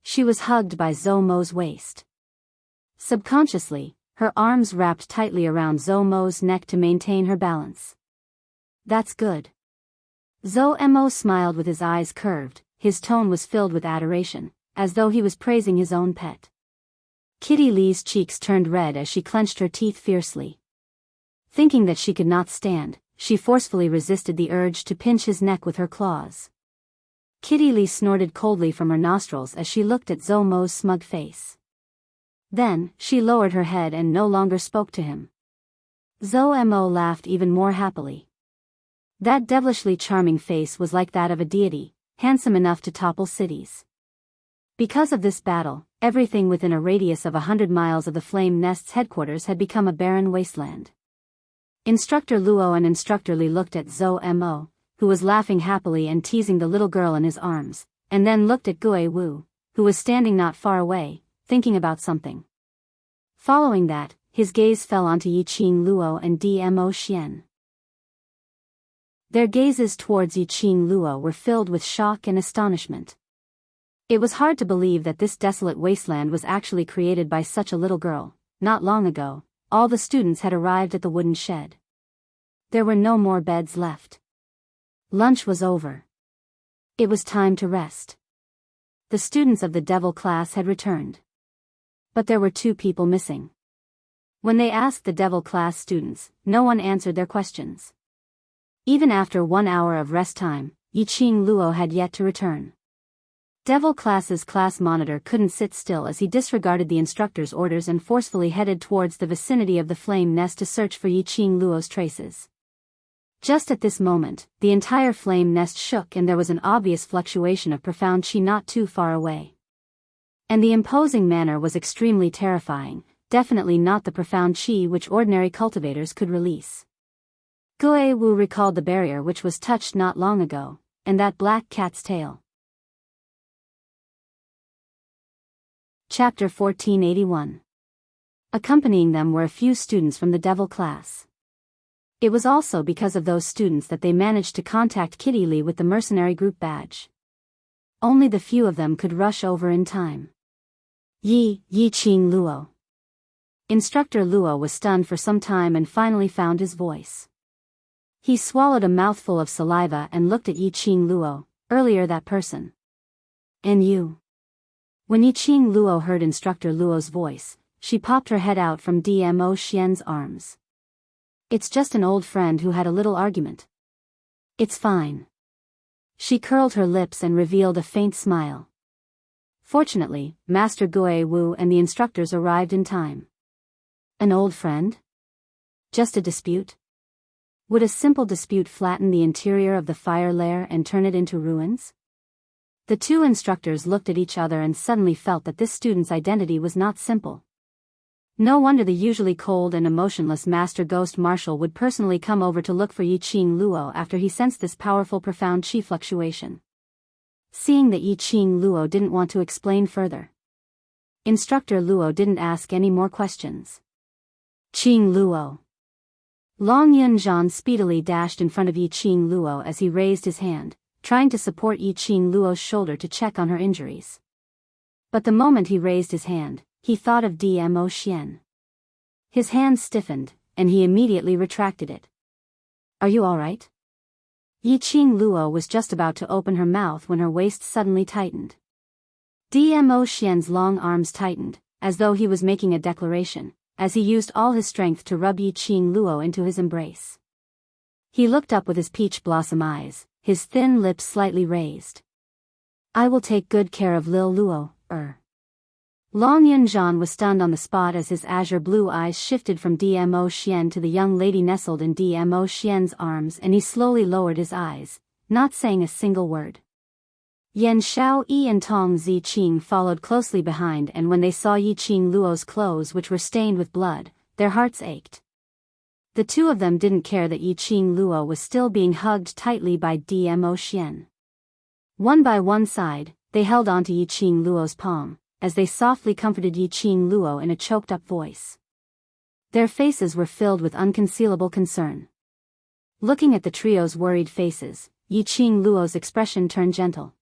Speaker 1: She was hugged by Zomo's waist. Subconsciously, her arms wrapped tightly around Zomo's neck to maintain her balance. "That's good." Zomo smiled with his eyes curved, his tone was filled with adoration, as though he was praising his own pet. Kitty Lee's cheeks turned red as she clenched her teeth fiercely. Thinking that she could not stand, she forcefully resisted the urge to pinch his neck with her claws. Kitty Lee snorted coldly from her nostrils as she looked at Zomo's smug face. Then, she lowered her head and no longer spoke to him. Zomo laughed even more happily. That devilishly charming face was like that of a deity, handsome enough to topple cities. Because of this battle, everything within a radius of 100 miles of the Flame Nest's headquarters had become a barren wasteland. Instructor Luo and Instructor Li looked at Zomo, who was laughing happily and teasing the little girl in his arms, and then looked at Gue Wu, who was standing not far away, thinking about something. Following that, his gaze fell onto Yiqing Luo and Dmo Xian. Their gazes towards Yiqing Luo were filled with shock and astonishment. It was hard to believe that this desolate wasteland was actually created by such a little girl. Not long ago, all the students had arrived at the wooden shed. There were no more beds left. Lunch was over. It was time to rest. The students of the devil class had returned. But there were 2 people missing. When they asked the devil class students, no one answered their questions. Even after 1 hour of rest time, Yiqing Luo had yet to return. Devil class's class monitor couldn't sit still as he disregarded the instructor's orders and forcefully headed towards the vicinity of the Flame Nest to search for Yiqing Luo's traces. Just at this moment, the entire Flame Nest shook and there was an obvious fluctuation of profound qi not too far away. And the imposing manner was extremely terrifying, definitely not the profound qi which ordinary cultivators could release. Gue Wu recalled the barrier which was touched not long ago, and that black cat's tail. Chapter 1481. Accompanying them were a few students from the devil class. It was also because of those students that they managed to contact Kitty Lee with the mercenary group badge. Only the few of them could rush over in time. Yiqing Luo. Instructor Luo was stunned for some time and finally found his voice. He swallowed a mouthful of saliva and looked at Yiqing Luo. "Earlier that person. And you." When Yiqing Luo heard Instructor Luo's voice, she popped her head out from Dmo Xian's arms. "It's just an old friend who had a little argument. It's fine." She curled her lips and revealed a faint smile. Fortunately, Master Gue Wu and the instructors arrived in time. An old friend? Just a dispute? Would a simple dispute flatten the interior of the fire lair and turn it into ruins? The 2 instructors looked at each other and suddenly felt that this student's identity was not simple. No wonder the usually cold and emotionless Master Ghost Marshal would personally come over to look for Yiqing Luo after he sensed this powerful profound qi fluctuation. Seeing that Yiqing Luo didn't want to explain further, Instructor Luo didn't ask any more questions. "Qing Luo. Long Yunjian speedily dashed in front of Yi Qing Luo as he raised his hand, trying to support Yi Qing Luo's shoulder to check on her injuries. But the moment he raised his hand, he thought of Dmo Xian. His hand stiffened, and he immediately retracted it. "Are you all right?" Yi Qing Luo was just about to open her mouth when her waist suddenly tightened. Dmo Xian's long arms tightened, as though he was making a declaration, as he used all his strength to rub Yi Qing Luo into his embrace. He looked up with his peach blossom eyes, his thin lips slightly raised. "I will take good care of Lil Luo, Long Yunjian was stunned on the spot as his azure blue eyes shifted from Dmo Xian to the young lady nestled in Dmo Xian's arms, and he slowly lowered his eyes, not saying a single word. Yan Xiaoyi and Tong Ziqing followed closely behind, and when they saw Yi Qing Luo's clothes which were stained with blood, their hearts ached. The two of them didn't care that Yi Qing Luo was still being hugged tightly by Dmo Xian. One by one side, they held onto Yi Qing Luo's palm, as they softly comforted Yi Qing Luo in a choked-up voice. Their faces were filled with unconcealable concern. Looking at the trio's worried faces, Yi Qing Luo's expression turned gentle.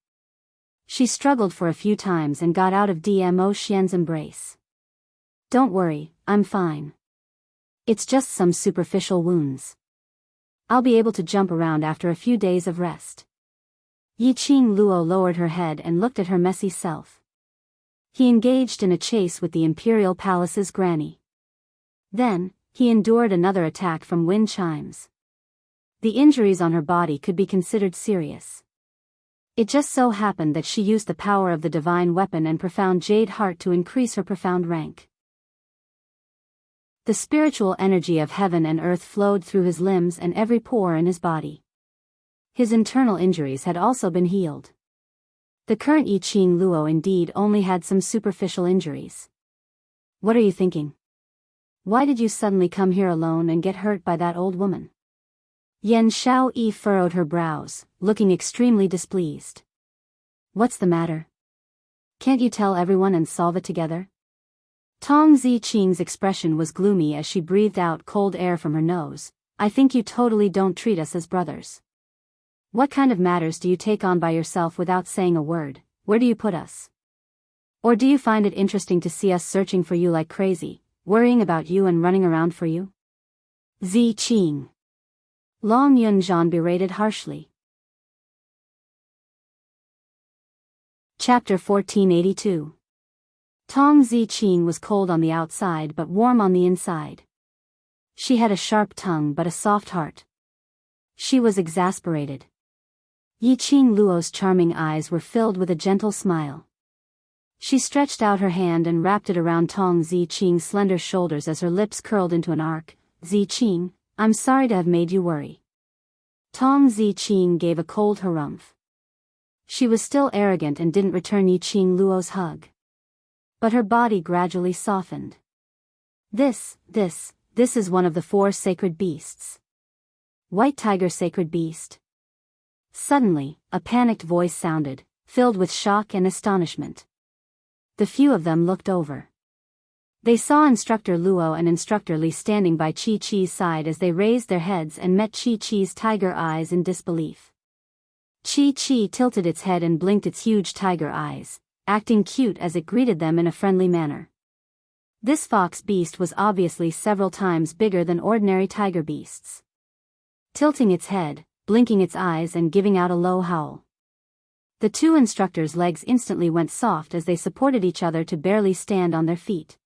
Speaker 1: She struggled for a few times and got out of Dmo Xian's embrace. "Don't worry, I'm fine. It's just some superficial wounds. I'll be able to jump around after a few days of rest." Yi Qing Luo lowered her head and looked at her messy self. He engaged in a chase with the Imperial Palace's granny. Then, he endured another attack from wind chimes. The injuries on her body could be considered serious. It just so happened that she used the power of the divine weapon and profound jade heart to increase her profound rank. The spiritual energy of heaven and earth flowed through his limbs and every pore in his body. His internal injuries had also been healed. The current Yi Qing Luo indeed only had some superficial injuries. "What are you thinking? Why did you suddenly come here alone and get hurt by that old woman?" Yan Xiaoyi furrowed her brows, looking extremely displeased. "What's the matter? Can't you tell everyone and solve it together?" Tong Ziqing's expression was gloomy as she breathed out cold air from her nose. "I think you totally don't treat us as brothers. What kind of matters do you take on by yourself without saying a word? Where do you put us? Or do you find it interesting to see us searching for you like crazy, worrying about you and running around for you?" Ziqing. Long Yunjian berated harshly. Chapter 1482. Tong Ziqing was cold on the outside but warm on the inside. She had a sharp tongue but a soft heart. She was exasperated. Yi Qing Luo's charming eyes were filled with a gentle smile. She stretched out her hand and wrapped it around Tong Ziqing's slender shoulders as her lips curled into an arc. "Ziqing, I'm sorry to have made you worry." Tong Ziqing gave a cold harumph. She was still arrogant and didn't return Yi Qing Luo's hug. But her body gradually softened. This is one of the 4 sacred beasts. White tiger sacred beast. Suddenly, a panicked voice sounded, filled with shock and astonishment. The few of them looked over. They saw Instructor Luo and Instructor Li standing by Chi-Chi's side as they raised their heads and met Chi-Chi's tiger eyes in disbelief. Chi-Chi tilted its head and blinked its huge tiger eyes, acting cute as it greeted them in a friendly manner. This fox beast was obviously several times bigger than ordinary tiger beasts. Tilting its head, blinking its eyes and giving out a low howl. The two instructors' legs instantly went soft as they supported each other to barely stand on their feet.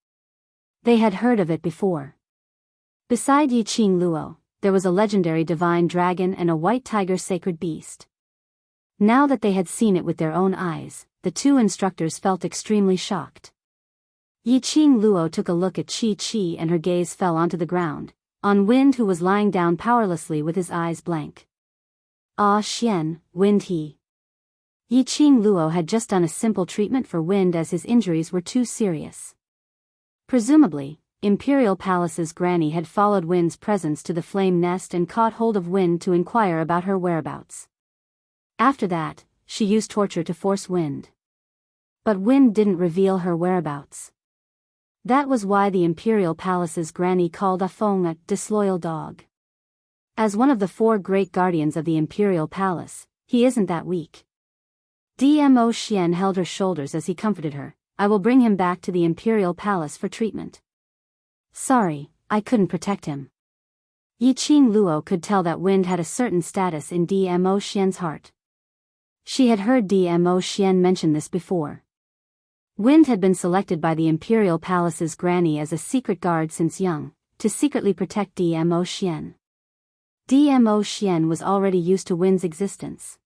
Speaker 1: They had heard of it before. Beside Yi Qing Luo, there was a legendary divine dragon and a white tiger sacred beast. Now that they had seen it with their own eyes, the two instructors felt extremely shocked. Yi Qing Luo took a look at Chi-Chi and her gaze fell onto the ground, on Wind, who was lying down powerlessly with his eyes blank. "Ah Xian, Wind he." Yi Qing Luo had just done a simple treatment for Wind as his injuries were too serious. Presumably, Imperial Palace's granny had followed Wind's presence to the flame nest and caught hold of Wind to inquire about her whereabouts. After that, she used torture to force Wind. But Wind didn't reveal her whereabouts. That was why the Imperial Palace's granny called Afong a disloyal dog. As one of the 4 great guardians of the imperial palace, he isn't that weak. Dmo Xian held her shoulders as he comforted her. I will bring him back to the imperial palace for treatment. Sorry, I couldn't protect him. Yiqing Luo could tell that Wind had a certain status in Dmo Xian's heart. She had heard Dmo Xian mention this before. Wind had been selected by the imperial palace's granny as a secret guard since young, to secretly protect Dmo Xian. Dmo Xian was already used to Wind's existence.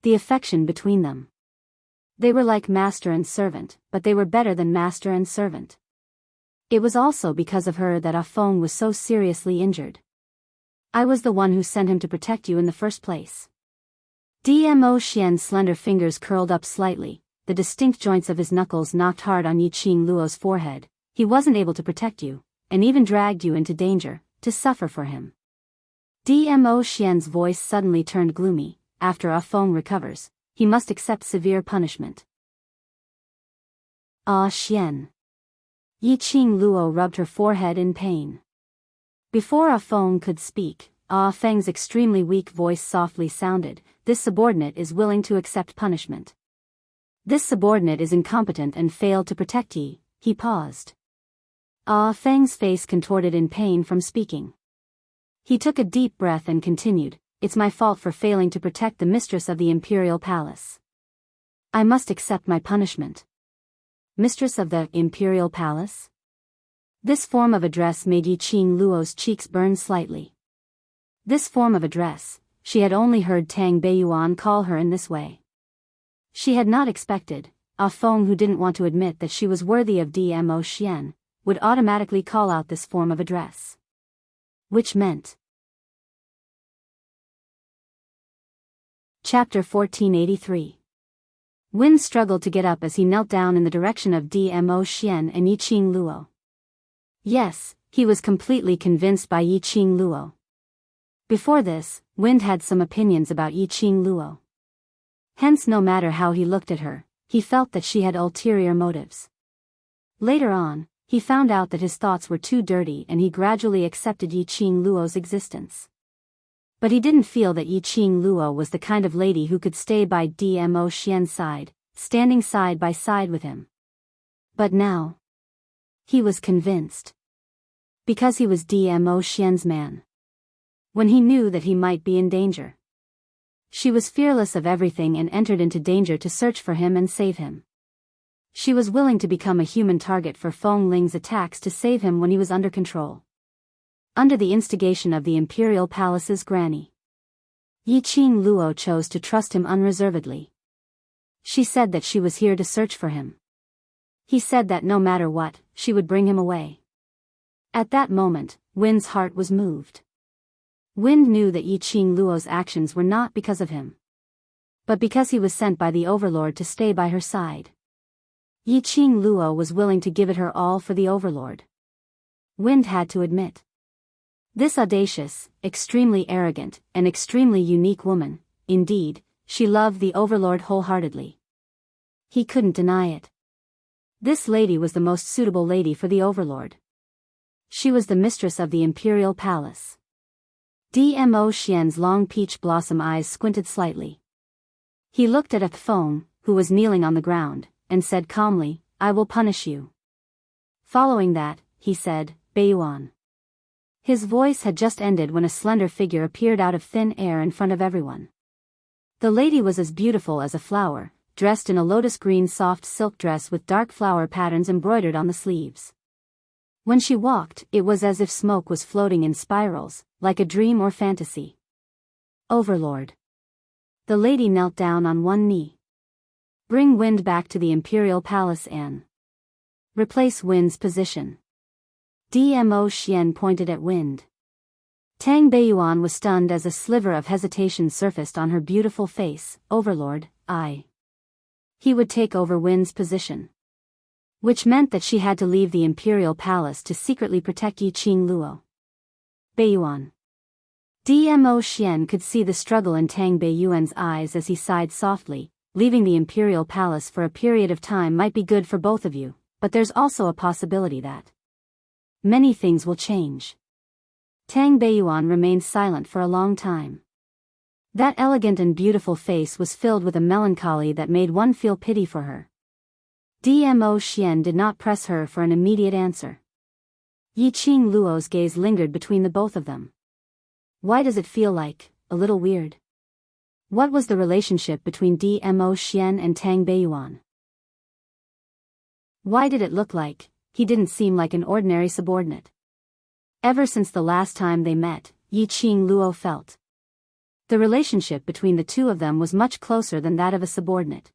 Speaker 1: The affection between them. They were like master and servant, but they were better than master and servant. It was also because of her that Ah Feng was so seriously injured. I was the one who sent him to protect you in the first place. Dmo Xian's slender fingers curled up slightly, the distinct joints of his knuckles knocked hard on Yiqing Luo's forehead. He wasn't able to protect you, and even dragged you into danger, to suffer for him. Dmo Xian's voice suddenly turned gloomy. After Ah Feng recovers, he must accept severe punishment. Ah Xian. Yiqing Luo rubbed her forehead in pain. Before Ah Feng could speak, Ah Feng's extremely weak voice softly sounded. This subordinate is willing to accept punishment. This subordinate is incompetent and failed to protect ye. He paused. Ah Feng's face contorted in pain from speaking. He took a deep breath and continued. It's my fault for failing to protect the mistress of the imperial palace. I must accept my punishment. Mistress of the imperial palace? This form of address made Yiqing Luo's cheeks burn slightly. This form of address, she had only heard Tang Beiyuan call her in this way. She had not expected, Ah Feng, who didn't want to admit that she was worthy of Dmo Xian, would automatically call out this form of address. Which meant. Chapter 1483. Wind struggled to get up as he knelt down in the direction of Dmo Xian and Yiqing Luo. Yes, he was completely convinced by Yiqing Luo. Before this, Wind had some opinions about Yiqing Luo. Hence, no matter how he looked at her, he felt that she had ulterior motives. Later on, he found out that his thoughts were too dirty and he gradually accepted Yiqing Luo's existence. But he didn't feel that Yiqing Luo was the kind of lady who could stay by Dmo Xian's side, standing side by side with him. But now, he was convinced. Because he was Dmo Xian's man. When he knew that he might be in danger. She was fearless of everything and entered into danger to search for him and save him. She was willing to become a human target for Feng Ling's attacks to save him when he was under control. Under the instigation of the imperial palace's granny. Yiqing Luo chose to trust him unreservedly. She said that she was here to search for him. He said that no matter what, she would bring him away. At that moment, Wind's heart was moved. Wind knew that Yiqing Luo's actions were not because of him. But because he was sent by the overlord to stay by her side. Yiqing Luo was willing to give it her all for the overlord. Wind had to admit. This audacious, extremely arrogant, and extremely unique woman, indeed, she loved the overlord wholeheartedly. He couldn't deny it. This lady was the most suitable lady for the overlord. She was the mistress of the imperial palace. Dmo Xian's long peach blossom eyes squinted slightly. He looked at Ah Feng, who was kneeling on the ground, and said calmly, I will punish you. Following that, he said, Beiyuan. His voice had just ended when a slender figure appeared out of thin air in front of everyone. The lady was as beautiful as a flower, dressed in a lotus green soft silk dress with dark flower patterns embroidered on the sleeves. When she walked, it was as if smoke was floating in spirals, like a dream or fantasy. Overlord. The lady knelt down on one knee. Bring Wind back to the imperial palace and replace Wind's position. Dmo Xian pointed at Wind. Tang Beiyuan was stunned as a sliver of hesitation surfaced on her beautiful face. Overlord, he would take over Wind's position. Which meant that she had to leave the imperial palace to secretly protect Yiqing Luo. Beiyuan. Dmo Xian could see the struggle in Tang Beiyuan's eyes as he sighed softly. Leaving the imperial palace for a period of time might be good for both of you, but there's also a possibility that many things will change. Tang Beiyuan remained silent for a long time. That elegant and beautiful face was filled with a melancholy that made one feel pity for her. Dmo Xian did not press her for an immediate answer. Yiqing Luo's gaze lingered between the both of them. Why does it feel like, a little weird? What was the relationship between Dmo Xian and Tang Beiyuan? Why did it look like, he didn't seem like an ordinary subordinate? Ever since the last time they met, Yiqing Luo felt the relationship between the two of them was much closer than that of a subordinate.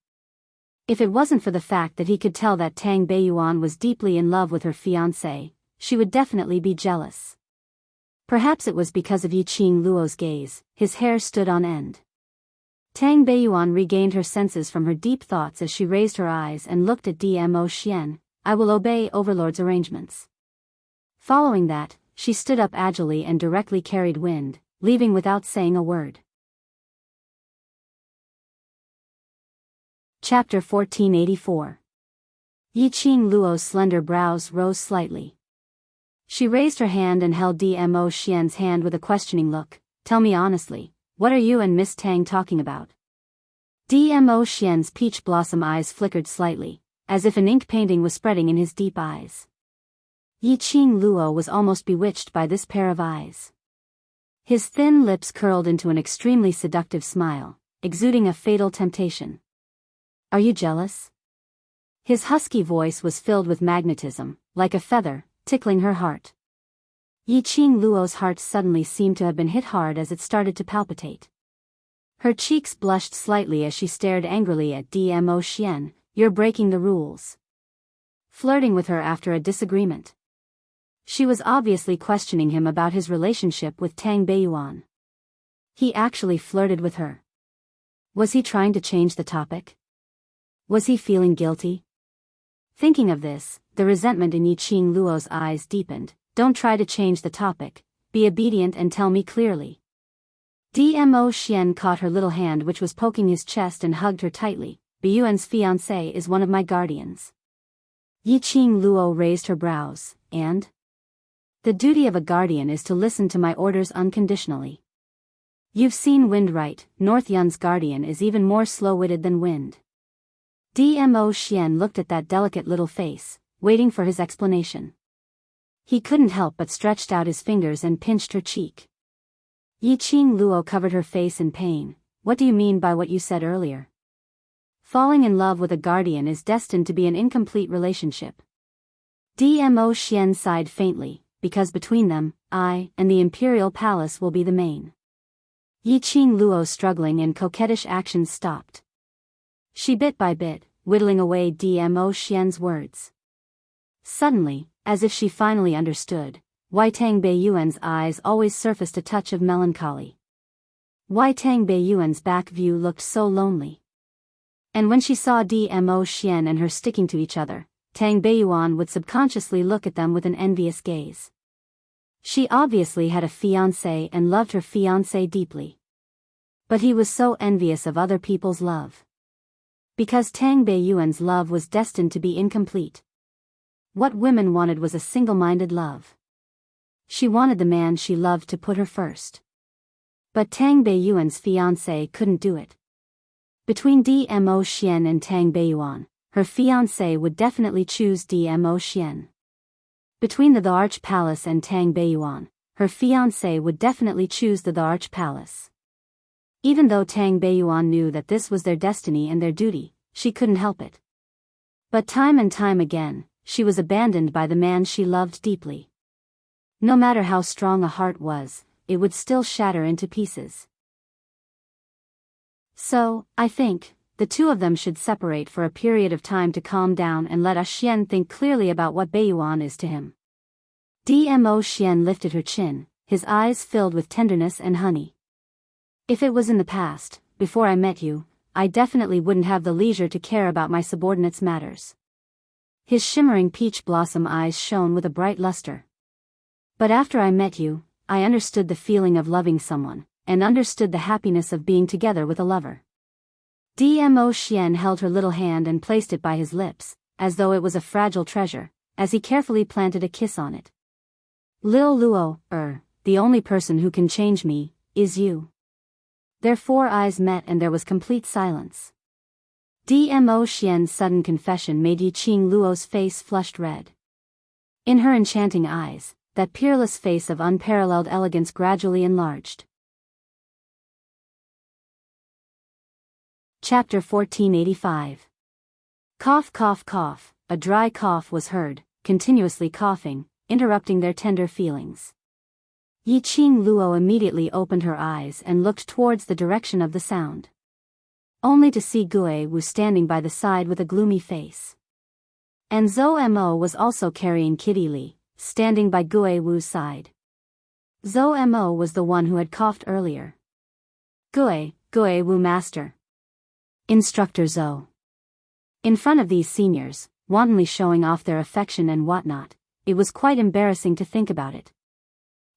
Speaker 1: If it wasn't for the fact that he could tell that Tang Beiyuan was deeply in love with her fiancé, she would definitely be jealous. Perhaps it was because of Yiqing Luo's gaze, his hair stood on end. Tang Beiyuan regained her senses from her deep thoughts as she raised her eyes and looked at Dmo Xian. I will obey Overlord's arrangements. Following that, she stood up agilely and directly carried wind, leaving without saying a word. Chapter 1484. Yiqing Luo's slender brows rose slightly. She raised her hand and held Dmo Xian's hand with a questioning look. Tell me honestly, what are you and Miss Tang talking about? Dmo Xian's peach blossom eyes flickered slightly, as if an ink painting was spreading in his deep eyes. Yiqing Luo was almost bewitched by this pair of eyes. His thin lips curled into an extremely seductive smile, exuding a fatal temptation. Are you jealous? His husky voice was filled with magnetism, like a feather, tickling her heart. Yiqing Luo's heart suddenly seemed to have been hit hard as it started to palpitate. Her cheeks blushed slightly as she stared angrily at Dmo Xian. You're breaking the rules. Flirting with her after a disagreement. She was obviously questioning him about his relationship with Tang Beiyuan. He actually flirted with her. Was he trying to change the topic? Was he feeling guilty? Thinking of this, the resentment in Yiqing Luo's eyes deepened. Don't try to change the topic, be obedient and tell me clearly. Dmo Xian caught her little hand which was poking his chest and hugged her tightly. Beiyuan's fiancé is one of my guardians. Yiqing Luo raised her brows, and? The duty of a guardian is to listen to my orders unconditionally. You've seen Wind right, North Yun's guardian is even more slow-witted than Wind. Dmo Xian looked at that delicate little face, waiting for his explanation. He couldn't help but stretched out his fingers and pinched her cheek. Yiqing Luo covered her face in pain. What do you mean by what you said earlier? Falling in love with a guardian is destined to be an incomplete relationship. Dmo Xian sighed faintly, because between them, I and the Imperial Palace will be the main. Yiqing Luo's struggling and coquettish actions stopped. She bit by bit, whittling away Dmo Xian's words. Suddenly, as if she finally understood, why Tang Beiyuan's eyes always surfaced a touch of melancholy. Why Tang Beiyuan's back view looked so lonely. And when she saw Dmo Xian and her sticking to each other, Tang Beiyuan would subconsciously look at them with an envious gaze. She obviously had a fiancé and loved her fiancé deeply. But he was so envious of other people's love. Because Tang Beiyuan's love was destined to be incomplete. What women wanted was a single-minded love. She wanted the man she loved to put her first. But Tang Beiyuan's fiancé couldn't do it. Between Dmo Xian and Tang Beiyuan, her fiancé would definitely choose Dmo Xian. Between the Arch Palace and Tang Beiyuan, her fiancé would definitely choose the Arch Palace. Even though Tang Beiyuan knew that this was their destiny and their duty, she couldn't help it. But time and time again, she was abandoned by the man she loved deeply. No matter how strong a heart was, it would still shatter into pieces. So, I think, the two of them should separate for a period of time to calm down and let Xian think clearly about what Beiyuan is to him. Dmo Xian lifted her chin, his eyes filled with tenderness and honey. If it was in the past, before I met you, I definitely wouldn't have the leisure to care about my subordinates' matters. His shimmering peach blossom eyes shone with a bright luster. But after I met you, I understood the feeling of loving someone, and understood the happiness of being together with a lover. Dmo Xian held her little hand and placed it by his lips, as though it was a fragile treasure, as he carefully planted a kiss on it. Lil Luo, the only person who can change me, is you. Their four eyes met and there was complete silence. Dmo Xian's sudden confession made Yiqing Luo's face flushed red. In her enchanting eyes, that peerless face of unparalleled elegance gradually enlarged. Chapter 1485. Cough, cough, cough. A dry cough was heard, continuously coughing, interrupting their tender feelings. Yiqing Luo immediately opened her eyes and looked towards the direction of the sound. Only to see Gue Wu standing by the side with a gloomy face. And Zhou Mo was also carrying Kitty Li, standing by Gue Wu's side. Zhou Mo was the one who had coughed earlier. Gue Wu Master. Instructor Zhou. In front of these seniors, wantonly showing off their affection and whatnot, it was quite embarrassing to think about it.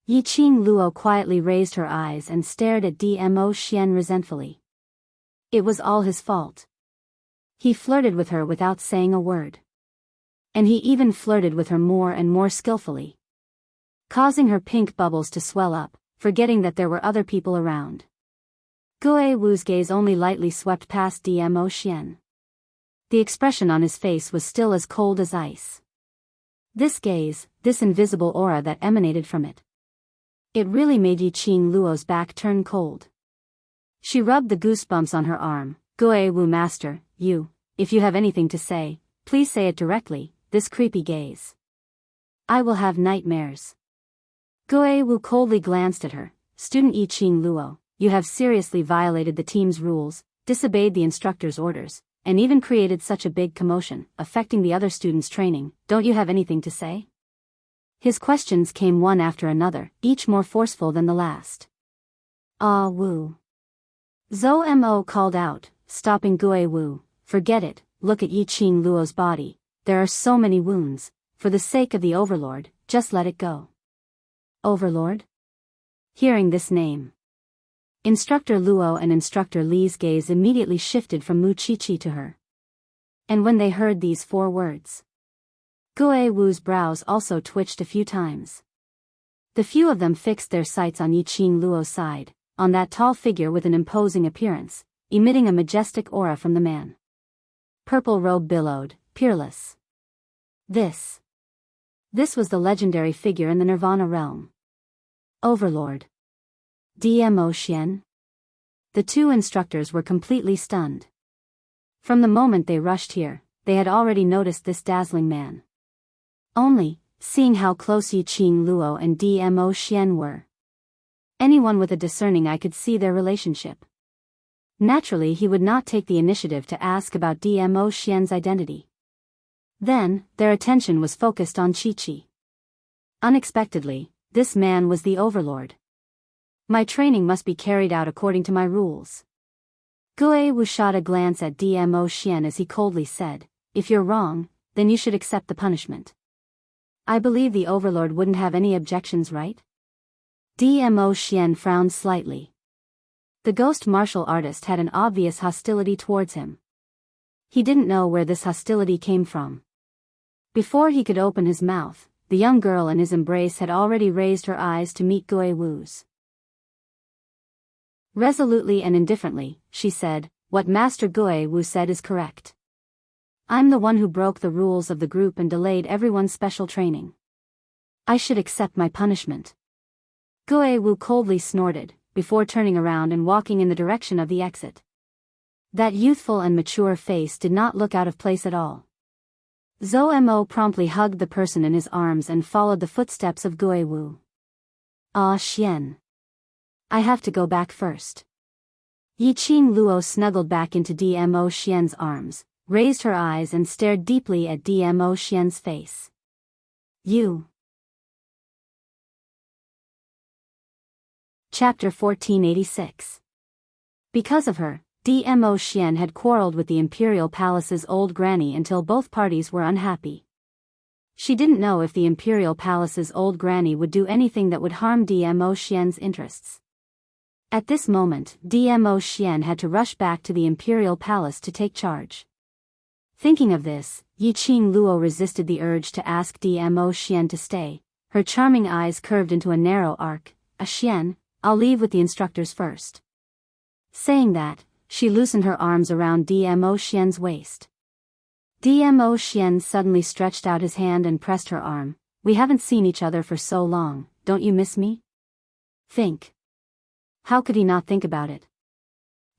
Speaker 1: Yiqing Luo quietly raised her eyes and stared at Dmo Xian resentfully. It was all his fault. He flirted with her without saying a word. And he even flirted with her more and more skillfully, causing her pink bubbles to swell up, forgetting that there were other people around. Gue Wu's gaze only lightly swept past Dmo Xian. The expression on his face was still as cold as ice. This gaze, this invisible aura that emanated from it. It really made Yiqing Luo's back turn cold. She rubbed the goosebumps on her arm. Gue Wu Master, if you have anything to say, please say it directly, this creepy gaze. I will have nightmares. Gue Wu coldly glanced at her. Student Yiqing Luo, you have seriously violated the team's rules, disobeyed the instructor's orders, and even created such a big commotion, affecting the other students' training. Don't you have anything to say? His questions came one after another, each more forceful than the last. Ah Wu. Zhou Mo called out, stopping Gue Wu. Forget it, look at Yiqing Luo's body. There are so many wounds. For the sake of the Overlord, just let it go. Overlord? Hearing this name, Instructor Luo and Instructor Li's gaze immediately shifted from Mu Qiqi to her. And when they heard these four words, Gue Wu's brows also twitched a few times. The few of them fixed their sights on Yiqing Luo's side, on that tall figure with an imposing appearance, emitting a majestic aura from the man. Purple robe billowed, peerless. This was the legendary figure in the Nirvana realm. Overlord. Dmo Xian? The two instructors were completely stunned. From the moment they rushed here, they had already noticed this dazzling man. Only, seeing how close Yiqing Luo and Dmo Xian were, anyone with a discerning eye could see their relationship. Naturally, he would not take the initiative to ask about Dmo Xian's identity. Then, their attention was focused on Qiqi. Unexpectedly, this man was the Overlord. My training must be carried out according to my rules. Gue Wu shot a glance at Dmo Xian as he coldly said, if you're wrong, then you should accept the punishment. I believe the Overlord wouldn't have any objections, right? Dmo Xian frowned slightly. The ghost martial artist had an obvious hostility towards him. He didn't know where this hostility came from. Before he could open his mouth, the young girl in his embrace had already raised her eyes to meet Gue Wu's. Resolutely and indifferently, she said, what Master Gue Wu said is correct. I'm the one who broke the rules of the group and delayed everyone's special training. I should accept my punishment. Gue Wu coldly snorted, before turning around and walking in the direction of the exit. That youthful and mature face did not look out of place at all. Zhou Mo promptly hugged the person in his arms and followed the footsteps of Gue Wu. Ah Xian. I have to go back first. Yiqing Luo snuggled back into Dmo Xian's arms, raised her eyes and stared deeply at Dmo Xian's face. You. Chapter 1486. Because of her, Dmo Xian had quarreled with the Imperial Palace's old granny until both parties were unhappy. She didn't know if the Imperial Palace's old granny would do anything that would harm Dmo Xian's interests. At this moment, Dmo Xian had to rush back to the Imperial Palace to take charge. Thinking of this, Yiqing Luo resisted the urge to ask Dmo Xian to stay. Her charming eyes curved into a narrow arc, a Xian, I'll leave with the instructors first. Saying that, she loosened her arms around Dmo Xian's waist. Dmo Xian suddenly stretched out his hand and pressed her arm. We haven't seen each other for so long, don't you miss me? Think. How could he not think about it?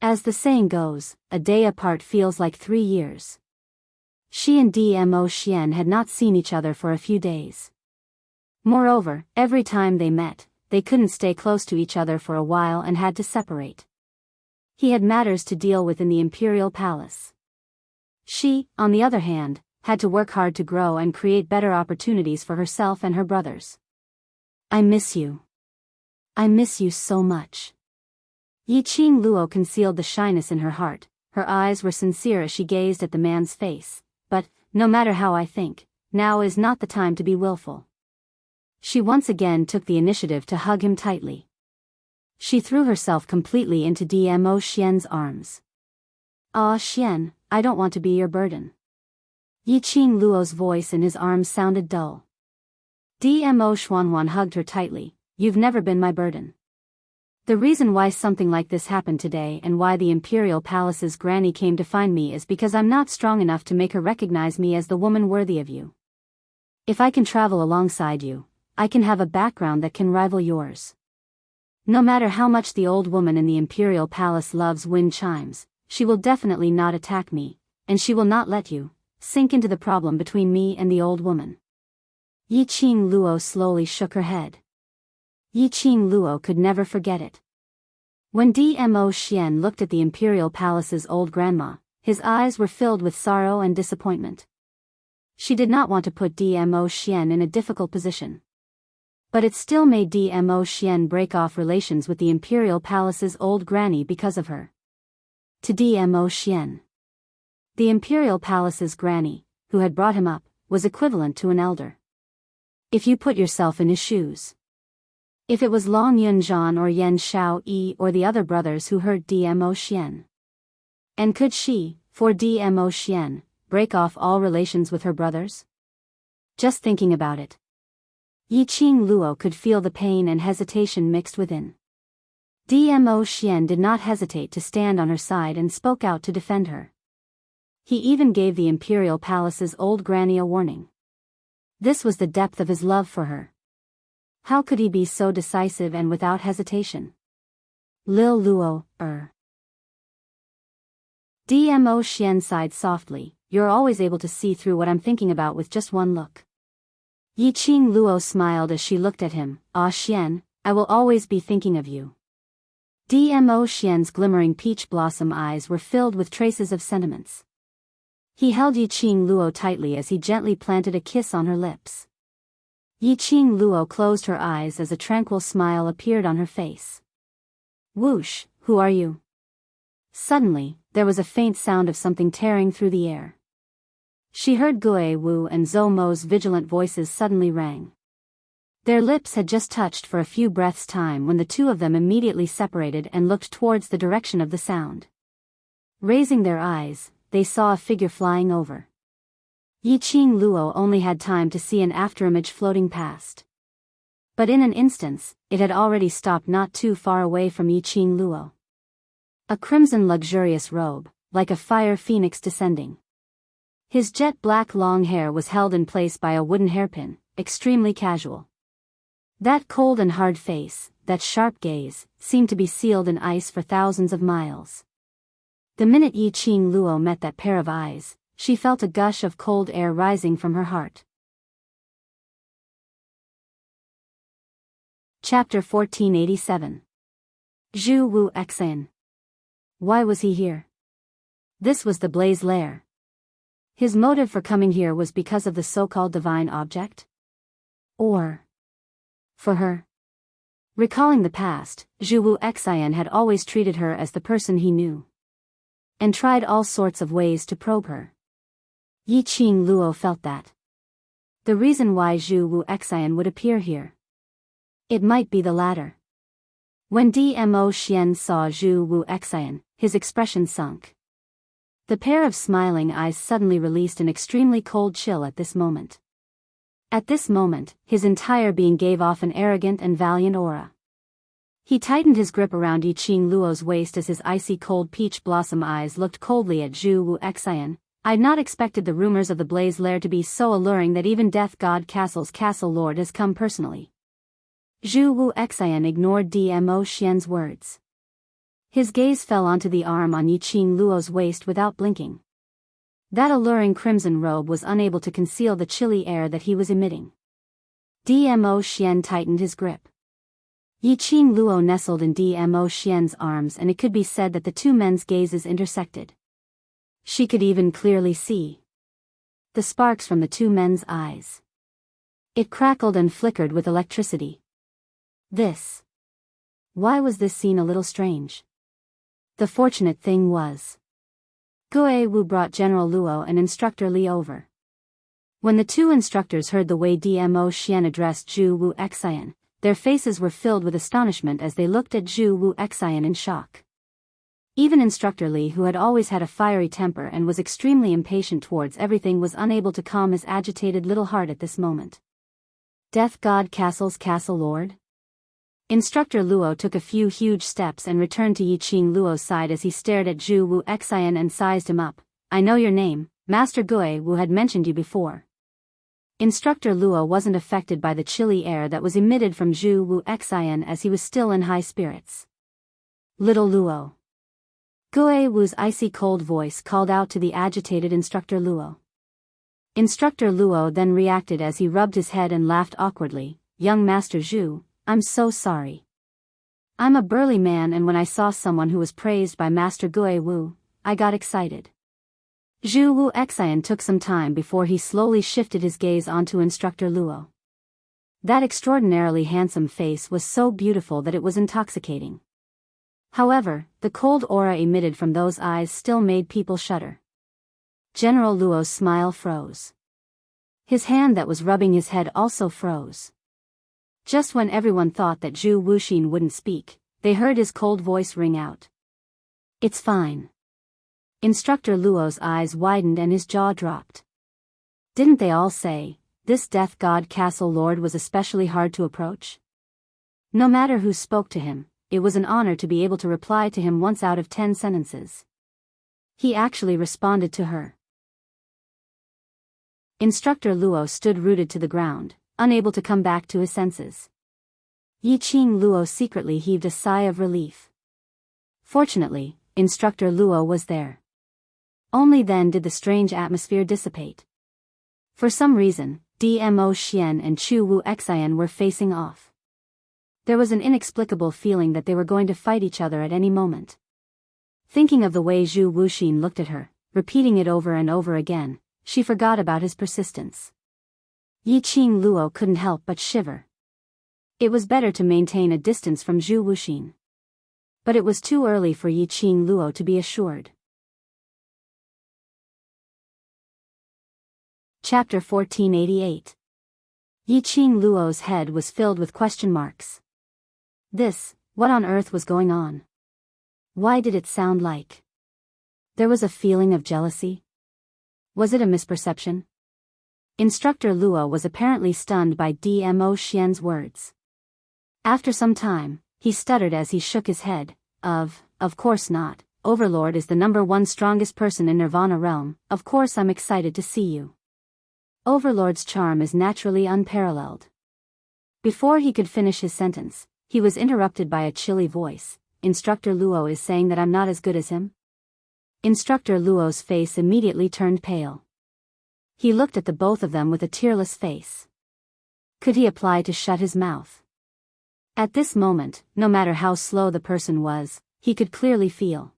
Speaker 1: As the saying goes, a day apart feels like 3 years. She and Dmo Xian had not seen each other for a few days. Moreover, every time they met, they couldn't stay close to each other for a while and had to separate. He had matters to deal with in the imperial palace. She, on the other hand, had to work hard to grow and create better opportunities for herself and her brothers. I miss you. I miss you so much. Yiqing Luo concealed the shyness in her heart. Her eyes were sincere as she gazed at the man's face. But, no matter how I think, now is not the time to be willful. She once again took the initiative to hug him tightly. She threw herself completely into Dmo Xian's arms. Ah, Xian, I don't want to be your burden. Yiqing Luo's voice in his arms sounded dull. Dmo Xuanhuan hugged her tightly. You've never been my burden. The reason why something like this happened today and why the Imperial Palace's granny came to find me is because I'm not strong enough to make her recognize me as the woman worthy of you. If I can travel alongside you, I can have a background that can rival yours. No matter how much the old woman in the Imperial Palace loves wind chimes, she will definitely not attack me, and she will not let you sink into the problem between me and the old woman. Yiqing Luo slowly shook her head. Yiqing Luo could never forget it. When Dmo Xian looked at the Imperial Palace's old grandma, his eyes were filled with sorrow and disappointment. She did not want to put Dmo Xian in a difficult position. But it still made Dmo Xian break off relations with the Imperial Palace's old granny because of her. To Dmo Xian, the Imperial Palace's granny, who had brought him up, was equivalent to an elder. If you put yourself in his shoes. If it was Long Yunzhan or Yan Shao Yi or the other brothers who hurt Dmo Xian. And could she, for Dmo Xian, break off all relations with her brothers? Just thinking about it. Yiqing Luo could feel the pain and hesitation mixed within. Dmo Xian did not hesitate to stand on her side and spoke out to defend her. He even gave the Imperial Palace's old granny a warning. This was the depth of his love for her. How could he be so decisive and without hesitation? Lil Luo, Dmo Xian sighed softly. You're always able to see through what I'm thinking about with just one look. Yiqing Luo smiled as she looked at him. Ah Xian, I will always be thinking of you. Dmo Xian's glimmering peach blossom eyes were filled with traces of sentiments. He held Yiqing Luo tightly as he gently planted a kiss on her lips. Yiqing Luo closed her eyes as a tranquil smile appeared on her face. Whoosh, who are you? Suddenly, there was a faint sound of something tearing through the air. She heard Gui Wu and Zhou Mo's vigilant voices suddenly rang. Their lips had just touched for a few breaths' time when the two of them immediately separated and looked towards the direction of the sound. Raising their eyes, they saw a figure flying over. Yiqing Luo only had time to see an afterimage floating past. But in an instant, it had already stopped not too far away from Yiqing Luo. A crimson luxurious robe, like a fire phoenix descending. His jet-black long hair was held in place by a wooden hairpin, extremely casual. That cold and hard face, that sharp gaze, seemed to be sealed in ice for thousands of miles. The minute Yiqing Luo met that pair of eyes, she felt a gush of cold air rising from her heart. Chapter 1487. Zhu Wu Exan. Why was he here? This was the Blaze Lair. His motive for coming here was because of the so-called divine object? Or for her? Recalling the past, Zhu Wu Exan had always treated her as the person he knew. And tried all sorts of ways to probe her. Yiqing Luo felt that. The reason why Zhu Wu Exan would appear here. It might be the latter. When Dmo Xian saw Zhu Wu Exan, his expression sunk. The pair of smiling eyes suddenly released an extremely cold chill at this moment. At this moment, his entire being gave off an arrogant and valiant aura. He tightened his grip around Yiqing Luo's waist as his icy cold peach blossom eyes looked coldly at Zhu Wu Xian. I'd not expected the rumors of the Blaze Lair to be so alluring that even Death God Castle's castle lord has come personally. Zhu Wu Xian ignored Dmo Xian's words. His gaze fell onto the arm on Yiqing Luo's waist without blinking. That alluring crimson robe was unable to conceal the chilly air that he was emitting. Dmo Xian tightened his grip. Yiqing Luo nestled in Dmo Xian's arms, and it could be said that the two men's gazes intersected. She could even clearly see the sparks from the two men's eyes. It crackled and flickered with electricity. Why was this scene a little strange? The fortunate thing was, Gue Wu brought General Luo and Instructor Li over. When the two instructors heard the way Dmo Xian addressed Zhu Wu Xian, their faces were filled with astonishment as they looked at Zhu Wu Xian in shock. Even Instructor Li, who had always had a fiery temper and was extremely impatient towards everything, was unable to calm his agitated little heart at this moment. Death God Castle's castle lord? Instructor Luo took a few huge steps and returned to Yiqing Luo's side as he stared at Zhu Wu Xian and sized him up. I know your name, Master Gue Wu had mentioned you before. Instructor Luo wasn't affected by the chilly air that was emitted from Zhu Wu Xian as he was still in high spirits. Little Luo. Gue Wu's icy cold voice called out to the agitated Instructor Luo. Instructor Luo then reacted as he rubbed his head and laughed awkwardly. Young Master Zhu, I'm so sorry. I'm a burly man, and when I saw someone who was praised by Master Gue Wu, I got excited. Zhu Wu Xian took some time before he slowly shifted his gaze onto Instructor Luo. That extraordinarily handsome face was so beautiful that it was intoxicating. However, the cold aura emitted from those eyes still made people shudder. General Luo's smile froze. His hand that was rubbing his head also froze. Just when everyone thought that Zhu Wuxin wouldn't speak, they heard his cold voice ring out. It's fine. Instructor Luo's eyes widened and his jaw dropped. Didn't they all say, this Death God Castle Lord was especially hard to approach? No matter who spoke to him, it was an honor to be able to reply to him once out of 10 sentences. He actually responded to her. Instructor Luo stood rooted to the ground, unable to come back to his senses. Yiqing Luo secretly heaved a sigh of relief. Fortunately, Instructor Luo was there. Only then did the strange atmosphere dissipate. For some reason, Dmo Xian and Zhu Wu Xian were facing off. There was an inexplicable feeling that they were going to fight each other at any moment. Thinking of the way Zhu Wuxin looked at her, repeating it over and over again, she forgot about his persistence. Yiqing Luo couldn't help but shiver. It was better to maintain a distance from Zhu Wuxin. But it was too early for Yiqing Luo to be assured. Chapter 1488. Yiqing Luo's head was filled with question marks. What on earth was going on? Why did it sound like there was a feeling of jealousy? Was it a misperception? Instructor Luo was apparently stunned by Dmo Xian's words. After some time, he stuttered as he shook his head. Of course not. Overlord is the #1 strongest person in Nirvana realm. Of course I'm excited to see you. Overlord's charm is naturally unparalleled. Before he could finish his sentence, he was interrupted by a chilly voice. Instructor Luo is saying that I'm not as good as him? Instructor Luo's face immediately turned pale. He looked at the both of them with a tearless face. Could he apply to shut his mouth? At this moment, no matter how slow the person was, he could clearly feel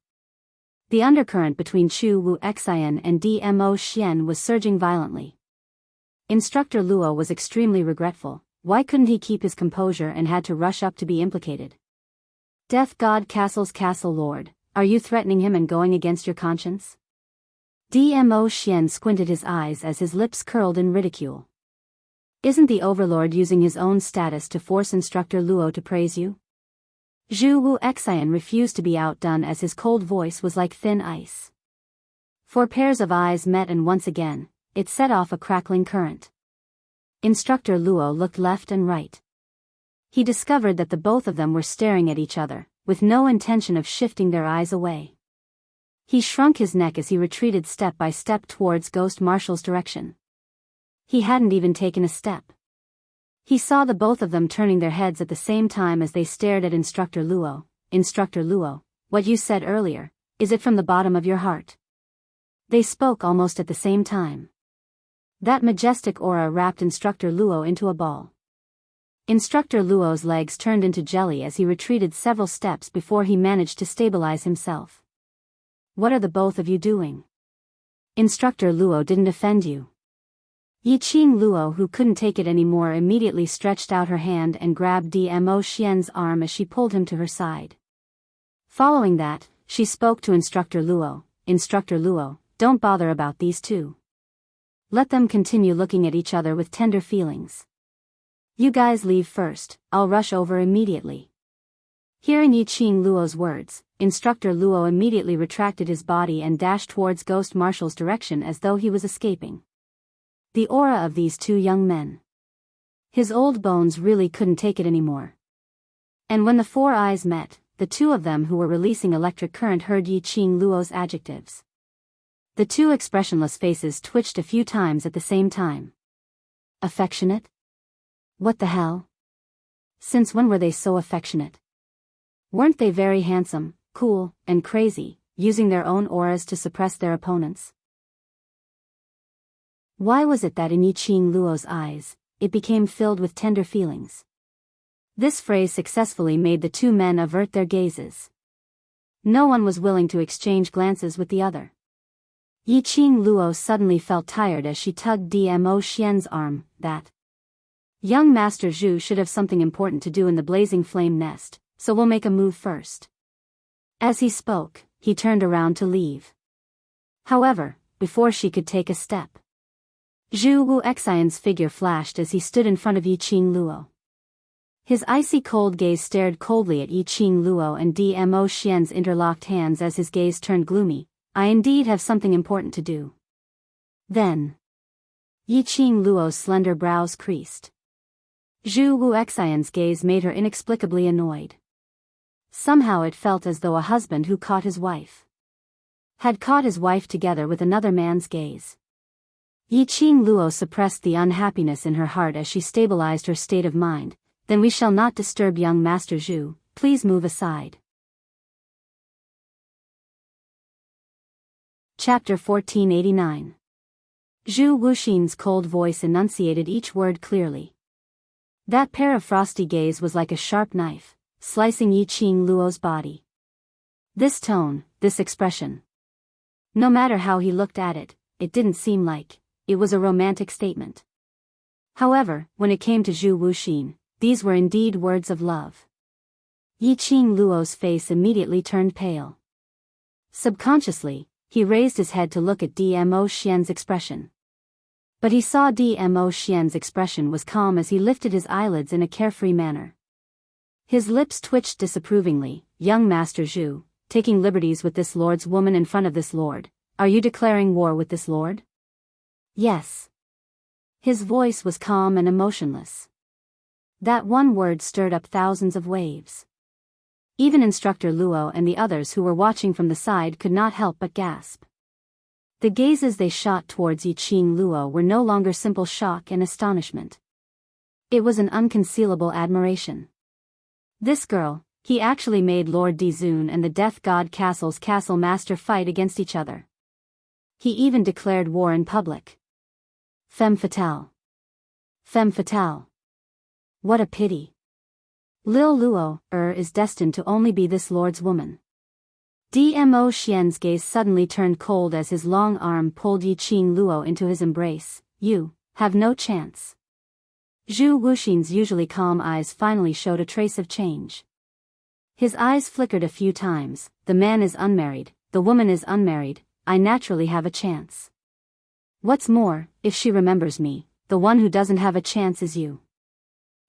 Speaker 1: the undercurrent between Zhu Wu Xian and Dmo Xian was surging violently. Instructor Luo was extremely regretful. Why couldn't he keep his composure and had to rush up to be implicated? Death God Castle's castle lord, are you threatening him and going against your conscience? Dmo Xian squinted his eyes as his lips curled in ridicule. Isn't the Overlord using his own status to force Instructor Luo to praise you? Zhu Wu Xian refused to be outdone as his cold voice was like thin ice. 4 pairs of eyes met and once again, it set off a crackling current. Instructor Luo looked left and right. He discovered that the both of them were staring at each other, with no intention of shifting their eyes away. He shrunk his neck as he retreated step by step towards Ghost Marshall's direction. He hadn't even taken a step. He saw the both of them turning their heads at the same time as they stared at Instructor Luo. Instructor Luo, what you said earlier, is it from the bottom of your heart? They spoke almost at the same time. That majestic aura wrapped Instructor Luo into a ball. Instructor Luo's legs turned into jelly as he retreated several steps before he managed to stabilize himself. What are the both of you doing? Instructor Luo didn't offend you. Yiqing Luo, who couldn't take it anymore, immediately stretched out her hand and grabbed Dmo Xian's arm as she pulled him to her side. Following that, she spoke to Instructor Luo. Instructor Luo, don't bother about these two. Let them continue looking at each other with tender feelings. You guys leave first, I'll rush over immediately. Hearing Yiqing Luo's words, Instructor Luo immediately retracted his body and dashed towards Ghost Marshall's direction as though he was escaping. The aura of these two young men. His old bones really couldn't take it anymore. And when the four eyes met, the two of them who were releasing electric current heard Yiqing Luo's adjectives. The two expressionless faces twitched a few times at the same time. Affectionate? What the hell? Since when were they so affectionate? Weren't they very handsome, cool, and crazy, using their own auras to suppress their opponents? Why was it that in Yiqing Luo's eyes, it became filled with tender feelings? This phrase successfully made the two men avert their gazes. No one was willing to exchange glances with the other. Yiqing Luo suddenly felt tired as she tugged Dmo Xian's arm. That young Master Zhu should have something important to do in the blazing flame nest, so we'll make a move first. As he spoke, he turned around to leave. However, before she could take a step, Zhu Wuxian's figure flashed as he stood in front of Yiqing Luo. His icy cold gaze stared coldly at Yiqing Luo and Dmo Xian's interlocked hands as his gaze turned gloomy. I indeed have something important to do. Then, Yiqing Luo's slender brows creased. Zhu Wuxian's gaze made her inexplicably annoyed. Somehow it felt as though a husband who caught his wife had caught his wife together with another man's gaze. Yiqing Luo suppressed the unhappiness in her heart as she stabilized her state of mind. Then we shall not disturb young Master Zhu, please move aside. Chapter 1489. Zhu Wuxian's cold voice enunciated each word clearly. That pair of frosty gaze was like a sharp knife, slicing Yiqing Luo's body. This tone, this expression. No matter how he looked at it, it didn't seem like it was a romantic statement. However, when it came to Zhu Wuxian, these were indeed words of love. Yiqing Luo's face immediately turned pale. Subconsciously, he raised his head to look at Dmo Xian's expression. But he saw Dmo Xian's expression was calm as he lifted his eyelids in a carefree manner. His lips twitched disapprovingly. Young Master Zhu, taking liberties with this lord's woman in front of this lord, are you declaring war with this lord? Yes. His voice was calm and emotionless. That one word stirred up thousands of waves. Even Instructor Luo and the others who were watching from the side could not help but gasp. The gazes they shot towards Yiqing Luo were no longer simple shock and astonishment. It was an unconcealable admiration. This girl, he actually made Lord Dizun and the Death God Castle's castle master fight against each other. He even declared war in public. Femme fatale. Femme fatale. What a pity. Lil Luo, is destined to only be this lord's woman. Dmo Xian's gaze suddenly turned cold as his long arm pulled Yiqing Luo into his embrace. You have no chance. Zhu Wuxian's usually calm eyes finally showed a trace of change. His eyes flickered a few times. The man is unmarried, the woman is unmarried, I naturally have a chance. What's more, if she remembers me, the one who doesn't have a chance is you.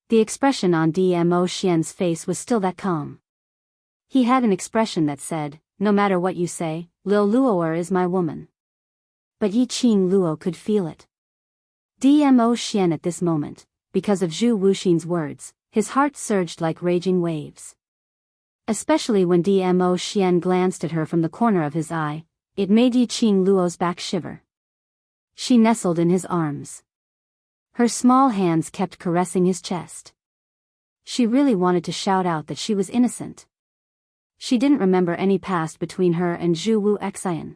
Speaker 1: The expression on Dmo Xian's face was still that calm. He had an expression that said, no matter what you say, Lil Luo is my woman. But Yiqing Luo could feel it. Dmo Xian at this moment, because of Zhu Wuxian's words, his heart surged like raging waves. Especially when Dmo Xian glanced at her from the corner of his eye, it made Yiqing Luo's back shiver. She nestled in his arms. Her small hands kept caressing his chest. She really wanted to shout out that she was innocent. She didn't remember any past between her and Zhu Wu Xian.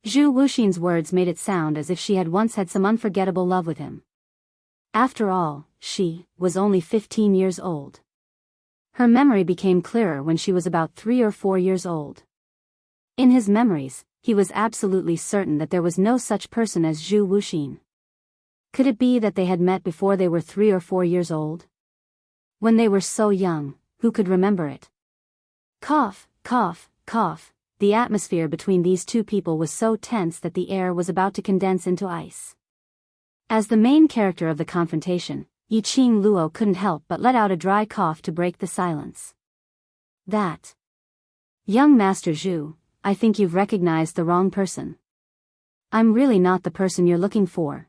Speaker 1: Zhu Wuxin's words made it sound as if she had once had some unforgettable love with him. After all, she was only 15 years old. Her memory became clearer when she was about 3 or 4 years old. In his memories, he was absolutely certain that there was no such person as Zhu Wuxin. Could it be that they had met before they were 3 or 4 years old? When they were so young, who could remember it? Cough, cough, cough. The atmosphere between these two people was so tense that the air was about to condense into ice. As the main character of the confrontation, Yiqing Luo couldn't help but let out a dry cough to break the silence. That. Young Master Zhu, I think you've recognized the wrong person. I'm really not the person you're looking for.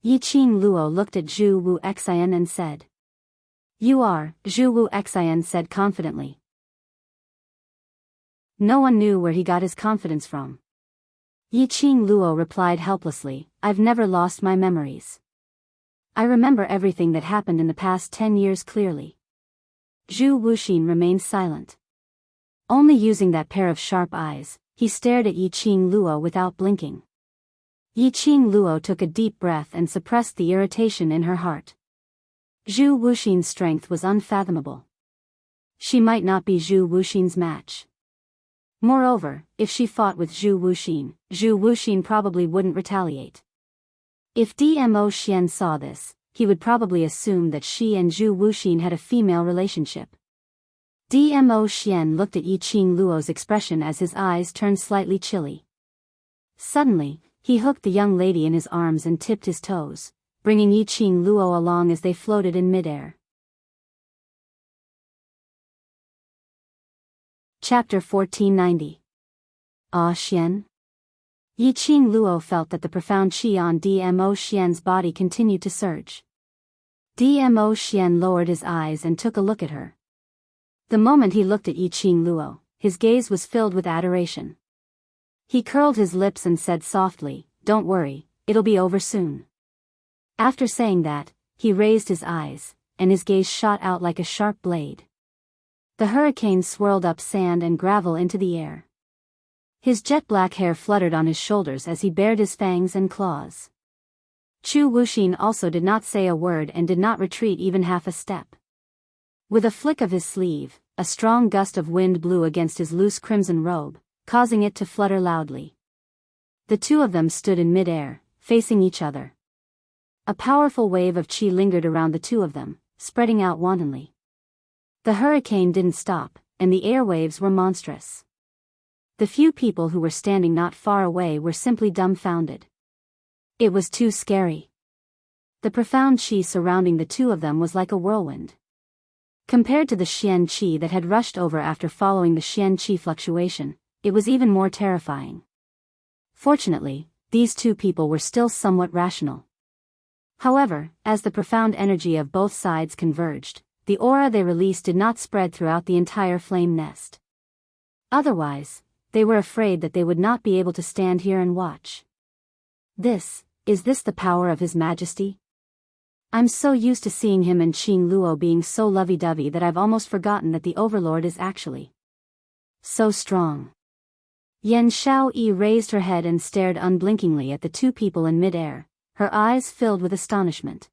Speaker 1: Yiqing Luo looked at Zhu Wu Xian and said. You are, Zhu Wu Xian said confidently. No one knew where he got his confidence from. Yiqing Luo replied helplessly, I've never lost my memories. I remember everything that happened in the past 10 years clearly. Zhu Wuxin remained silent. Only using that pair of sharp eyes, he stared at Yiqing Luo without blinking. Yiqing Luo took a deep breath and suppressed the irritation in her heart. Zhu Wuxin's strength was unfathomable. She might not be Zhu Wuxin's match. Moreover, if she fought with Zhu Wuxin probably wouldn't retaliate. If Dmo Xian saw this, he would probably assume that she and Zhu Wuxin had a female relationship. Dmo Xian looked at Yiqing Luo's expression as his eyes turned slightly chilly. Suddenly, he hooked the young lady in his arms and tipped his toes, bringing Yiqing Luo along as they floated in midair. Chapter 1490. Ah Xian? Yiqing Luo felt that the profound qi on Dmo Xian's body continued to surge. Dmo Xian lowered his eyes and took a look at her. The moment he looked at Yiqing Luo, his gaze was filled with adoration. He curled his lips and said softly, Don't worry, it'll be over soon. After saying that, he raised his eyes, and his gaze shot out like a sharp blade. The hurricane swirled up sand and gravel into the air. His jet-black hair fluttered on his shoulders as he bared his fangs and claws. Zhu Wuxin also did not say a word and did not retreat even half a step. With a flick of his sleeve, a strong gust of wind blew against his loose crimson robe, causing it to flutter loudly. The two of them stood in mid-air, facing each other. A powerful wave of qi lingered around the two of them, spreading out wantonly. The hurricane didn't stop, and the airwaves were monstrous. The few people who were standing not far away were simply dumbfounded. It was too scary. The profound qi surrounding the two of them was like a whirlwind. Compared to the Xian qi that had rushed over after following the Xian qi fluctuation, it was even more terrifying. Fortunately, these two people were still somewhat rational. However, as the profound energy of both sides converged, the aura they released did not spread throughout the entire flame nest. Otherwise, they were afraid that they would not be able to stand here and watch. Is this the power of His Majesty? I'm so used to seeing him and Qing Luo being so lovey-dovey that I've almost forgotten that the Overlord is actually so strong. Yan Xiaoyi raised her head and stared unblinkingly at the two people in mid-air, her eyes filled with astonishment.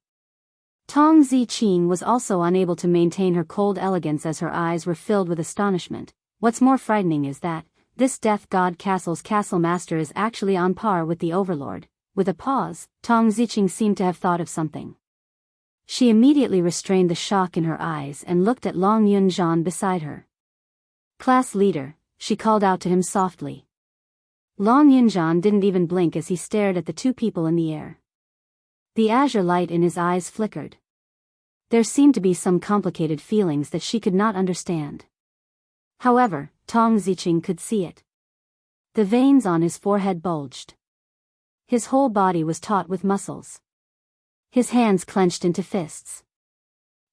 Speaker 1: Tong Ziqing was also unable to maintain her cold elegance as her eyes were filled with astonishment. What's more frightening is that this Death God Castle's castle master is actually on par with the Overlord. With a pause, Tong Ziqing seemed to have thought of something. She immediately restrained the shock in her eyes and looked at Long Yunzhan beside her. Class leader, she called out to him softly. Long Yunzhan didn't even blink as he stared at the two people in the air. The azure light in his eyes flickered. There seemed to be some complicated feelings that she could not understand. However, Tong Ziqing could see it. The veins on his forehead bulged. His whole body was taut with muscles. His hands clenched into fists.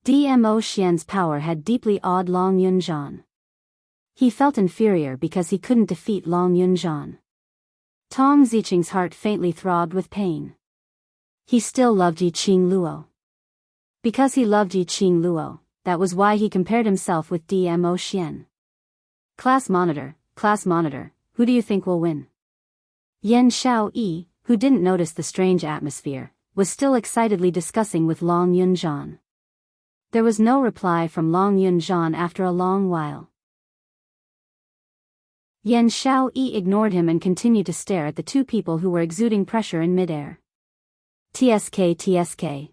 Speaker 1: Dmo Xian's power had deeply awed Long Yunzhan. He felt inferior because he couldn't defeat Long Yunzhan. Tong Ziqing's heart faintly throbbed with pain. He still loved Yi Qing Luo. Because he loved Yi Qing Luo, that was why he compared himself with Dmo Xian. Class monitor, who do you think will win? Yan Xiaoyi, who didn't notice the strange atmosphere, was still excitedly discussing with Long Yunzhan. There was no reply from Long Yunzhan after a long while. Yan Xiaoyi ignored him and continued to stare at the two people who were exuding pressure in midair. TSK.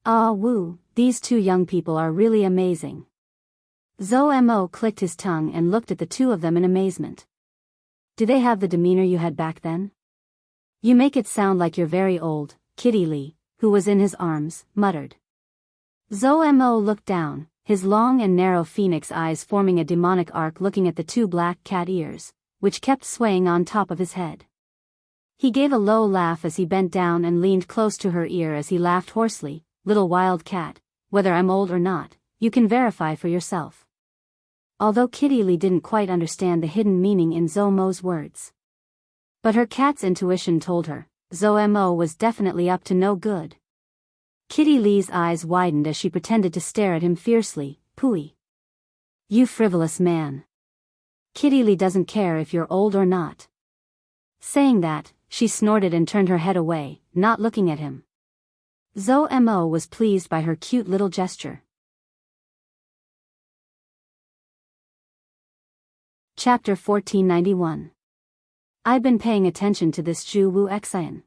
Speaker 1: Ah woo, these two young people are really amazing. Zhou Mo clicked his tongue and looked at the two of them in amazement. Do they have the demeanor you had back then? You make it sound like you're very old, Kitty Li, who was in his arms, muttered. Zhou Mo looked down, his long and narrow phoenix eyes forming a demonic arc looking at the two black cat ears, which kept swaying on top of his head. He gave a low laugh as he bent down and leaned close to her ear as he laughed hoarsely, "Little wild cat, whether I'm old or not, you can verify for yourself." Although Kitty Li didn't quite understand the hidden meaning in Zhou Mo's words. But her cat's intuition told her, Zhou Mo was definitely up to no good. Kitty Li's eyes widened as she pretended to stare at him fiercely. "Pooey. You frivolous man. Kitty Li doesn't care if you're old or not." Saying that, she snorted and turned her head away, not looking at him. Zhou Mo was pleased by her cute little gesture. Chapter 1491. I've been paying attention to this Zhu Wu Xian.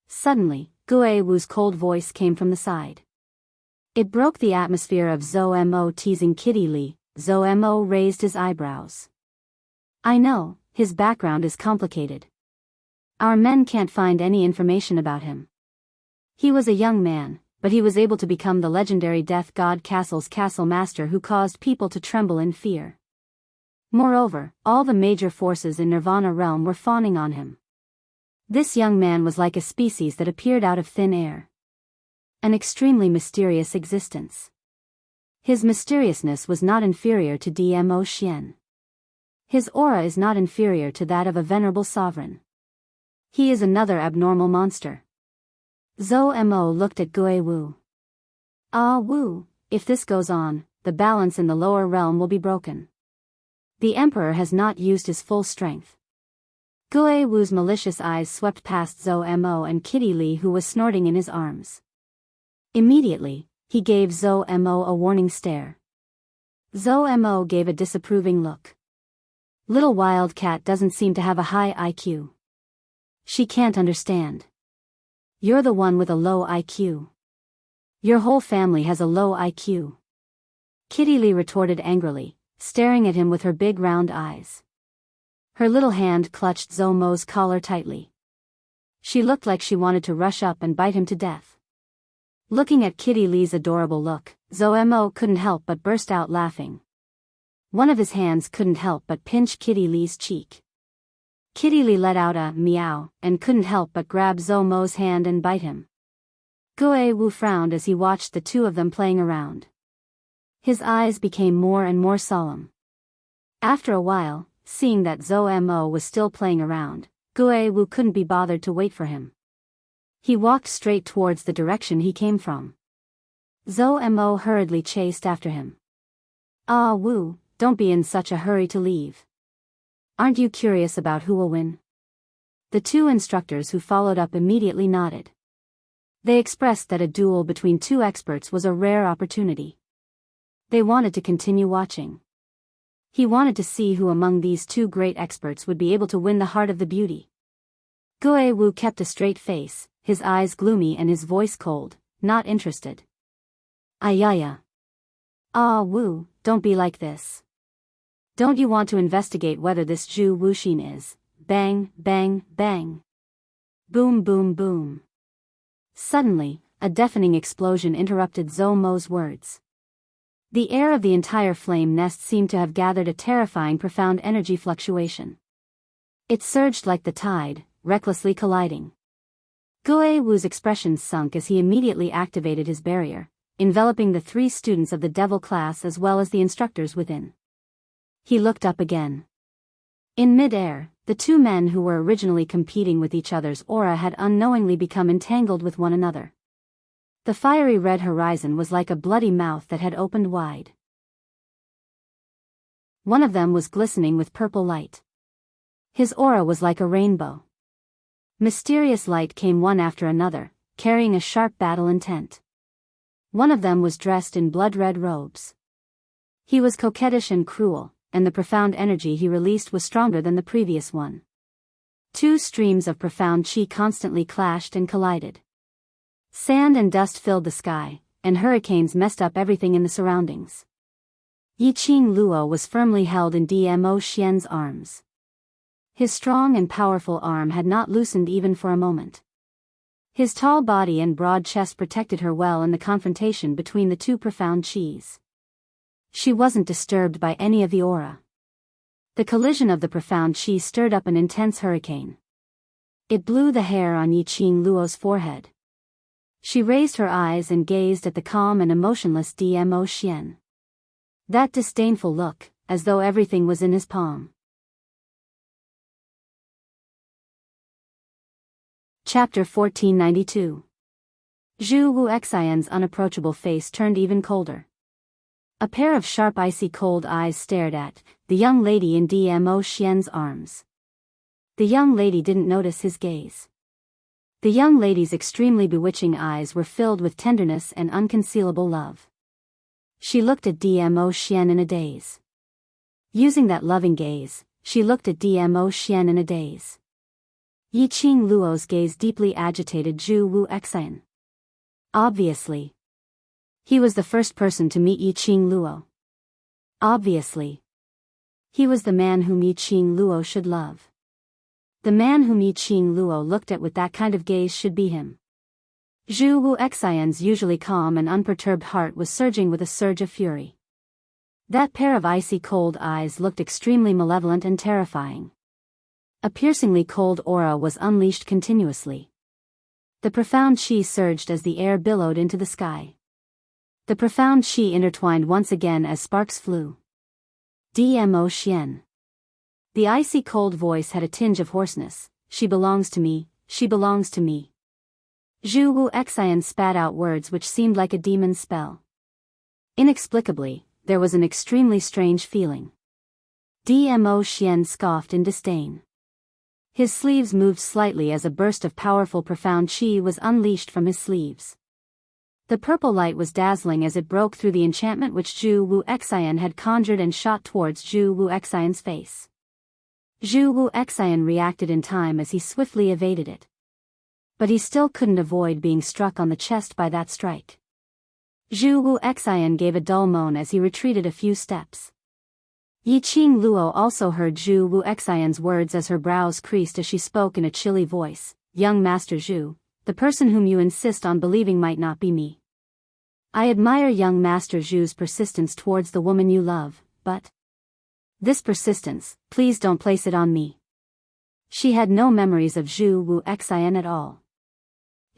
Speaker 1: Suddenly, Gue Wu's cold voice came from the side. It broke the atmosphere of Zhou Mo teasing Kitty Li. Zhou Mo raised his eyebrows. I know, his background is complicated. Our men can't find any information about him. He was a young man, but he was able to become the legendary Death God Castle's castle master who caused people to tremble in fear. Moreover, all the major forces in Nirvana realm were fawning on him. This young man was like a species that appeared out of thin air. An extremely mysterious existence. His mysteriousness was not inferior to Dmo Xian. His aura is not inferior to that of a venerable sovereign. He is another abnormal monster. Zhou Mo looked at Gue Wu. Ah Wu, if this goes on, the balance in the lower realm will be broken. The Emperor has not used his full strength. Gue Wu's malicious eyes swept past Zhou Mo and Kitty Li who was snorting in his arms. Immediately, he gave Zhou Mo a warning stare. Zhou Mo gave a disapproving look. Little wildcat doesn't seem to have a high IQ. She can't understand. You're the one with a low IQ. Your whole family has a low IQ. Kitty Li retorted angrily, staring at him with her big round eyes. Her little hand clutched Zhou Mo's collar tightly. She looked like she wanted to rush up and bite him to death. Looking at Kitty Li's adorable look, Zhou Mo couldn't help but burst out laughing. One of his hands couldn't help but pinch Kitty Li's cheek. Kitty Li let out a meow and couldn't help but grab Zhou Mo's hand and bite him. Gue Wu frowned as he watched the two of them playing around. His eyes became more and more solemn. After a while, seeing that Zhou Mo was still playing around, Gue Wu couldn't be bothered to wait for him. He walked straight towards the direction he came from. Zhou Mo hurriedly chased after him. Ah Wu, don't be in such a hurry to leave. Aren't you curious about who will win? The two instructors who followed up immediately nodded. They expressed that a duel between two experts was a rare opportunity. They wanted to continue watching. He wanted to see who among these two great experts would be able to win the heart of the beauty. Gue Wu kept a straight face, his eyes gloomy and his voice cold, not interested. Ayaya. Ah Wu, don't be like this. Don't you want to investigate whether this Zhu Wuxin is? Bang, bang, bang. Boom, boom, boom. Suddenly, a deafening explosion interrupted Zhou Mo's words. The air of the entire flame nest seemed to have gathered a terrifying profound energy fluctuation. It surged like the tide, recklessly colliding. Gue Wu's expression sunk as he immediately activated his barrier, enveloping the 3 students of the devil class as well as the instructors within. He looked up again. In mid-air, the 2 men who were originally competing with each other's aura had unknowingly become entangled with one another. The fiery red horizon was like a bloody mouth that had opened wide. One of them was glistening with purple light. His aura was like a rainbow. Mysterious light came one after another, carrying a sharp battle intent. One of them was dressed in blood-red robes. He was coquettish and cruel, and the profound energy he released was stronger than the previous one. 2 streams of profound chi constantly clashed and collided. Sand and dust filled the sky, and hurricanes messed up everything in the surroundings. Yiqing Luo was firmly held in Dmo Xian's arms. His strong and powerful arm had not loosened even for a moment. His tall body and broad chest protected her well in the confrontation between the 2 profound qis. She wasn't disturbed by any of the aura. The collision of the profound qi stirred up an intense hurricane. It blew the hair on Yiqing Luo's forehead. She raised her eyes and gazed at the calm and emotionless Dmo Xian. That disdainful look, as though everything was in his palm. Chapter 1492. Zhu Wuxian's unapproachable face turned even colder. A pair of sharp icy cold eyes stared at the young lady in Dmo Xian's arms. The young lady didn't notice his gaze. The young lady's extremely bewitching eyes were filled with tenderness and unconcealable love. She looked at Dmo Xian in a daze. Using that loving gaze, she looked at Dmo Xian in a daze. Yiqing Luo's gaze deeply agitated Zhu Wuxian. Obviously. He was the first person to meet Yiqing Luo. Obviously. He was the man whom Yiqing Luo should love. The man whom Yiqing Luo looked at with that kind of gaze should be him. Zhu Wuxian's usually calm and unperturbed heart was surging with a surge of fury. That pair of icy cold eyes looked extremely malevolent and terrifying. A piercingly cold aura was unleashed continuously. The profound qi surged as the air billowed into the sky. The profound qi intertwined once again as sparks flew. Dmo Xian. The icy cold voice had a tinge of hoarseness. She belongs to me, she belongs to me. Zhu Wuxian spat out words which seemed like a demon's spell. Inexplicably, there was an extremely strange feeling. Dmo Xian scoffed in disdain. His sleeves moved slightly as a burst of powerful profound qi was unleashed from his sleeves. The purple light was dazzling as it broke through the enchantment which Zhu Wuxian had conjured and shot towards Zhu Wuxian's face. Zhu Wuxian reacted in time as he swiftly evaded it. But he still couldn't avoid being struck on the chest by that strike. Zhu Wuxian gave a dull moan as he retreated a few steps. Yiqing Luo also heard Zhu Wuxian's words as her brows creased as she spoke in a chilly voice. Young Master Zhu, the person whom you insist on believing might not be me. I admire young Master Zhu's persistence towards the woman you love, but this persistence, please don't place it on me. She had no memories of Zhu Wuxian at all.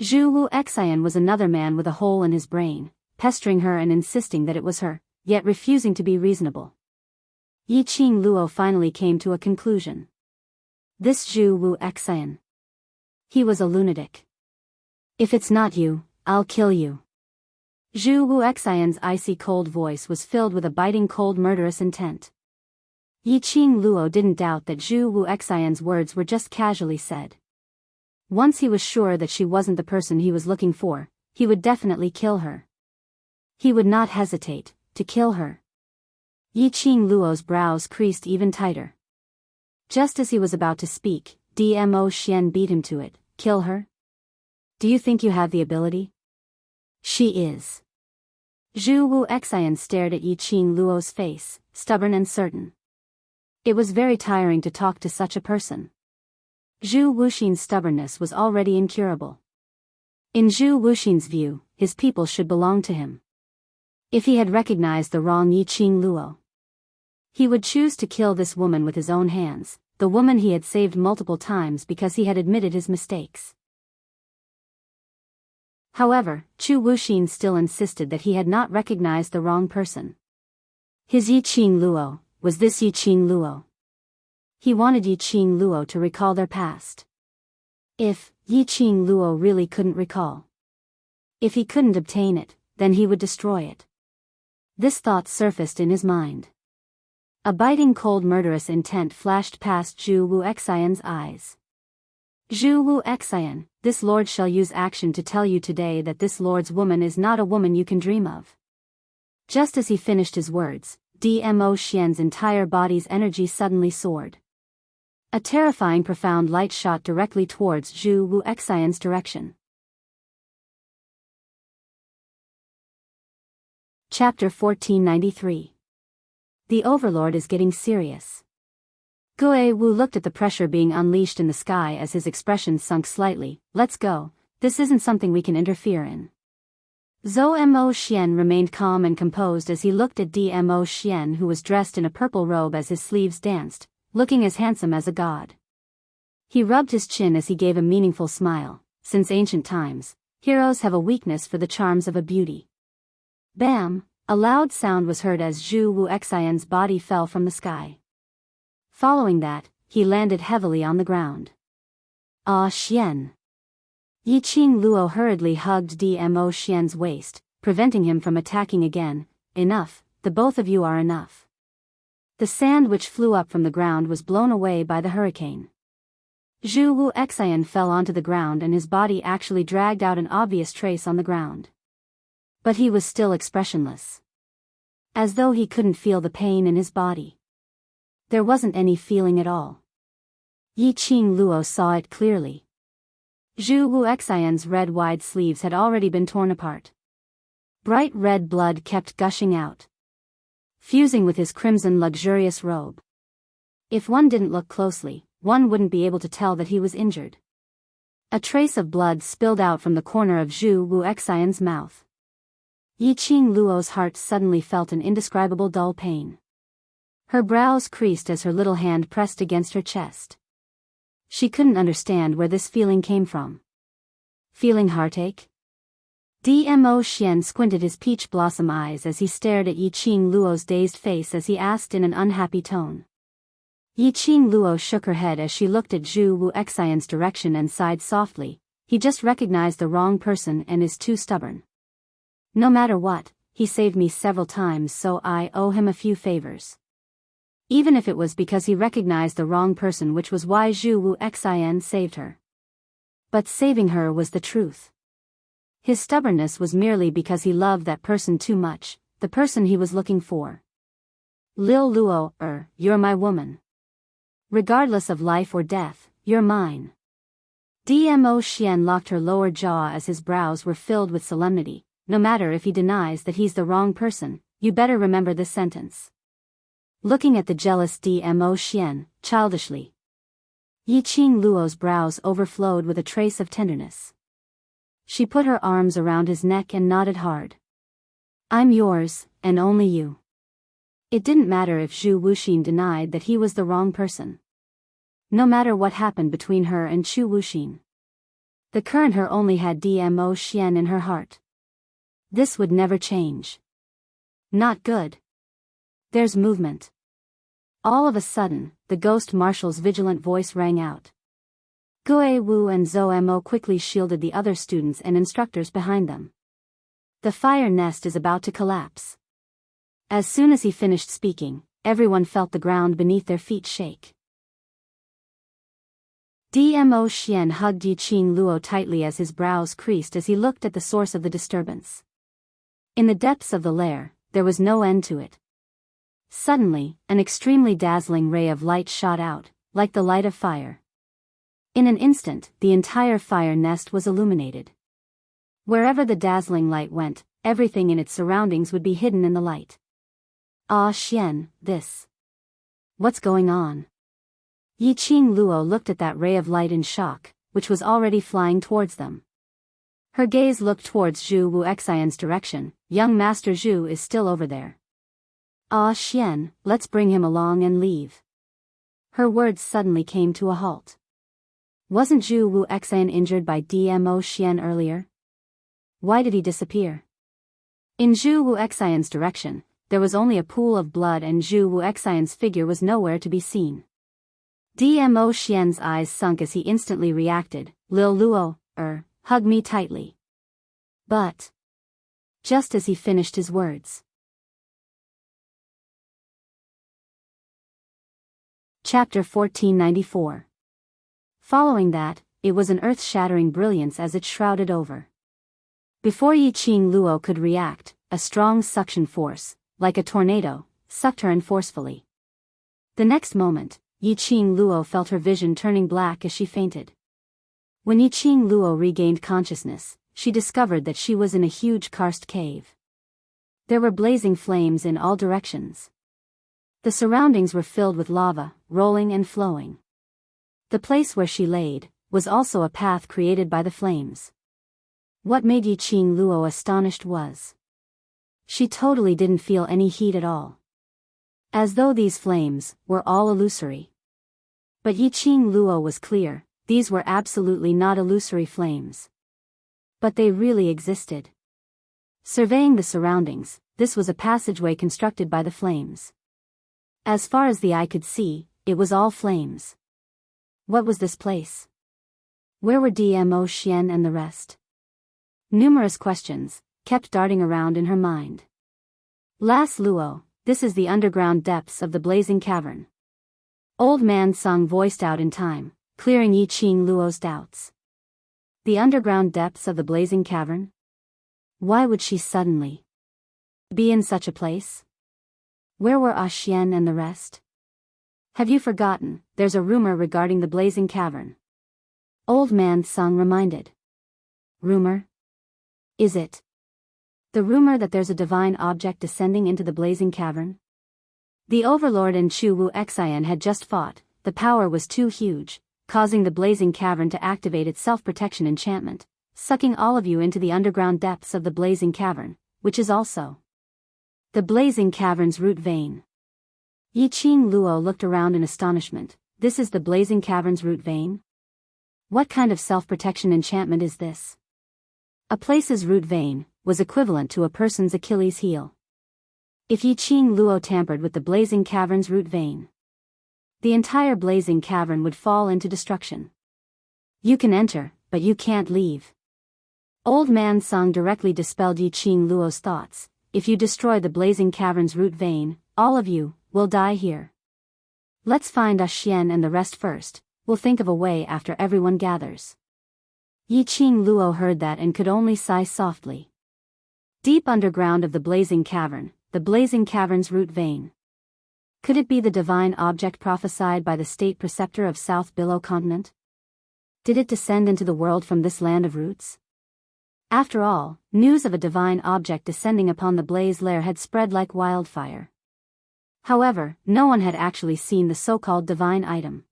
Speaker 1: Zhu Wuxian was another man with a hole in his brain, pestering her and insisting that it was her, yet refusing to be reasonable. Yiqing Luo finally came to a conclusion. This Zhu Wuxian. He was a lunatic. If it's not you, I'll kill you. Zhu Wuxian's icy cold voice was filled with a biting cold murderous intent. Yiqing Luo didn't doubt that Zhu Wuxian's words were just casually said. Once he was sure that she wasn't the person he was looking for, he would definitely kill her. He would not hesitate to kill her. Yiqing Luo's brows creased even tighter. Just as he was about to speak, Dmo Xian beat him to it. Kill her? Do you think you have the ability? She is. Zhu Wuxian stared at Yiqing Luo's face, stubborn and certain. It was very tiring to talk to such a person. Zhu Wuxian's stubbornness was already incurable. In Zhu Wuxian's view, his people should belong to him. If he had recognized the wrong Yiqing Luo, he would choose to kill this woman with his own hands, the woman he had saved multiple times because he had admitted his mistakes. However, Chu Wuxin still insisted that he had not recognized the wrong person. His Yiqing Luo, was this Yiqing Luo? He wanted Yiqing Luo to recall their past. If Yiqing Luo really couldn't recall, if he couldn't obtain it, then he would destroy it. This thought surfaced in his mind. A biting cold murderous intent flashed past Zhu Wuxian's eyes. Zhu Wuxian, this lord shall use action to tell you today that this lord's woman is not a woman you can dream of. Just as he finished his words, Dmo Xian's entire body's energy suddenly soared. A terrifying profound light shot directly towards Zhu Wuxian's direction. Chapter 1493. The Overlord is getting serious. Gue Wu looked at the pressure being unleashed in the sky as his expression sunk slightly. Let's go, this isn't something we can interfere in. Zhou Mo Xian remained calm and composed as he looked at Dmo Xian, who was dressed in a purple robe as his sleeves danced, looking as handsome as a god. He rubbed his chin as he gave a meaningful smile. Since ancient times, heroes have a weakness for the charms of a beauty. Bam! A loud sound was heard as Zhu Wuxian's body fell from the sky. Following that, he landed heavily on the ground. Ah Xian! Yiqing Luo hurriedly hugged Dmo Xian's waist, preventing him from attacking again. Enough, the both of you are enough. The sand which flew up from the ground was blown away by the hurricane. Zhu Wuxian fell onto the ground and his body actually dragged out an obvious trace on the ground. But he was still expressionless. As though he couldn't feel the pain in his body. There wasn't any feeling at all. Yiqing Luo saw it clearly. Zhu Wuxian's red wide sleeves had already been torn apart. Bright red blood kept gushing out, fusing with his crimson luxurious robe. If one didn't look closely, one wouldn't be able to tell that he was injured. A trace of blood spilled out from the corner of Zhu Wuxian's mouth. Yiqing Luo's heart suddenly felt an indescribable dull pain. Her brows creased as her little hand pressed against her chest. She couldn't understand where this feeling came from. Feeling heartache? Dmo Xian squinted his peach blossom eyes as he stared at Yiqing Luo's dazed face as he asked in an unhappy tone. Yiqing Luo shook her head as she looked at Zhu Wuxian's direction and sighed softly. He just recognized the wrong person and is too stubborn. No matter what, he saved me several times, so I owe him a few favors. Even if it was because he recognized the wrong person, which was why Zhu Wuxian saved her. But saving her was the truth. His stubbornness was merely because he loved that person too much, the person he was looking for. Lil Luo, you're my woman. Regardless of life or death, you're mine. Dmo Xian locked her lower jaw as his brows were filled with solemnity. No matter if he denies that he's the wrong person, you better remember this sentence. Looking at the jealous Dmo Xian, childishly, Yiqing Luo's brows overflowed with a trace of tenderness. She put her arms around his neck and nodded hard. I'm yours, and only you. It didn't matter if Zhu Wuxin denied that he was the wrong person. No matter what happened between her and Chu Wuxin. The current her only had Dmo Xian in her heart. This would never change. Not good. There's movement. All of a sudden, the ghost marshal's vigilant voice rang out. Gue Wu and Zhou Mo quickly shielded the other students and instructors behind them. The fire nest is about to collapse. As soon as he finished speaking, everyone felt the ground beneath their feet shake. Dmo Xian hugged Yiqing Luo tightly as his brows creased as he looked at the source of the disturbance. In the depths of the lair, there was no end to it. Suddenly, an extremely dazzling ray of light shot out, like the light of fire. In an instant, the entire fire nest was illuminated. Wherever the dazzling light went, everything in its surroundings would be hidden in the light. Ah Xian, this. What's going on? Yiqing Luo looked at that ray of light in shock, which was already flying towards them. Her gaze looked towards Zhu Wuxian's direction. Young Master Zhu is still over there. Ah Xian, let's bring him along and leave. Her words suddenly came to a halt. Wasn't Zhu Wuxian injured by Dmo Xian earlier? Why did he disappear? In Zhu Wuxian's direction, there was only a pool of blood and Zhu Wuxian's figure was nowhere to be seen. Dmo Xian's eyes sunk as he instantly reacted, Lil Luo, hug me tightly. But just as he finished his words. Chapter 1494. Following that, it was an earth-shattering brilliance as it shrouded over. Before Yiqing Luo could react, a strong suction force, like a tornado, sucked her in forcefully. The next moment, Yiqing Luo felt her vision turning black as she fainted. When Yiqing Luo regained consciousness, she discovered that she was in a huge karst cave. There were blazing flames in all directions. The surroundings were filled with lava, rolling and flowing. The place where she laid was also a path created by the flames. What made Yiqing Luo astonished was she totally didn't feel any heat at all. As though these flames were all illusory. But Yiqing Luo was clear, these were absolutely not illusory flames. But they really existed. Surveying the surroundings, this was a passageway constructed by the flames. As far as the eye could see, it was all flames. What was this place? Where were Dmo Xian and the rest? Numerous questions kept darting around in her mind. Las Luo, this is the underground depths of the blazing cavern. Old Man Sung voiced out in time, clearing Yiqing Luo's doubts. The underground depths of the blazing cavern? Why would she suddenly be in such a place? Where were Xian and the rest? Have you forgotten, there's a rumor regarding the blazing cavern? Old Man Sung reminded. Rumor? Is it the rumor that there's a divine object descending into the blazing cavern? The Overlord and Chu Wuxian had just fought, the power was too huge, causing the blazing cavern to activate its self-protection enchantment, sucking all of you into the underground depths of the blazing cavern, which is also the blazing cavern's root vein. Yiqing Luo looked around in astonishment. This is the blazing cavern's root vein? What kind of self-protection enchantment is this? A place's root vein was equivalent to a person's Achilles heel. If Yiqing Luo tampered with the blazing cavern's root vein, the entire blazing cavern would fall into destruction. You can enter, but you can't leave. Old Man Sung directly dispelled Yiqing Luo's thoughts. If you destroy the blazing cavern's root vein, all of you will die here. Let's find Xian and the rest first, we'll think of a way after everyone gathers. Yiqing Luo heard that and could only sigh softly. Deep underground of the blazing cavern's root vein. Could it be the divine object prophesied by the state preceptor of South Billow Continent? Did it descend into the world from this land of roots? After all, news of a divine object descending upon the blaze lair had spread like wildfire. However, no one had actually seen the so-called divine item.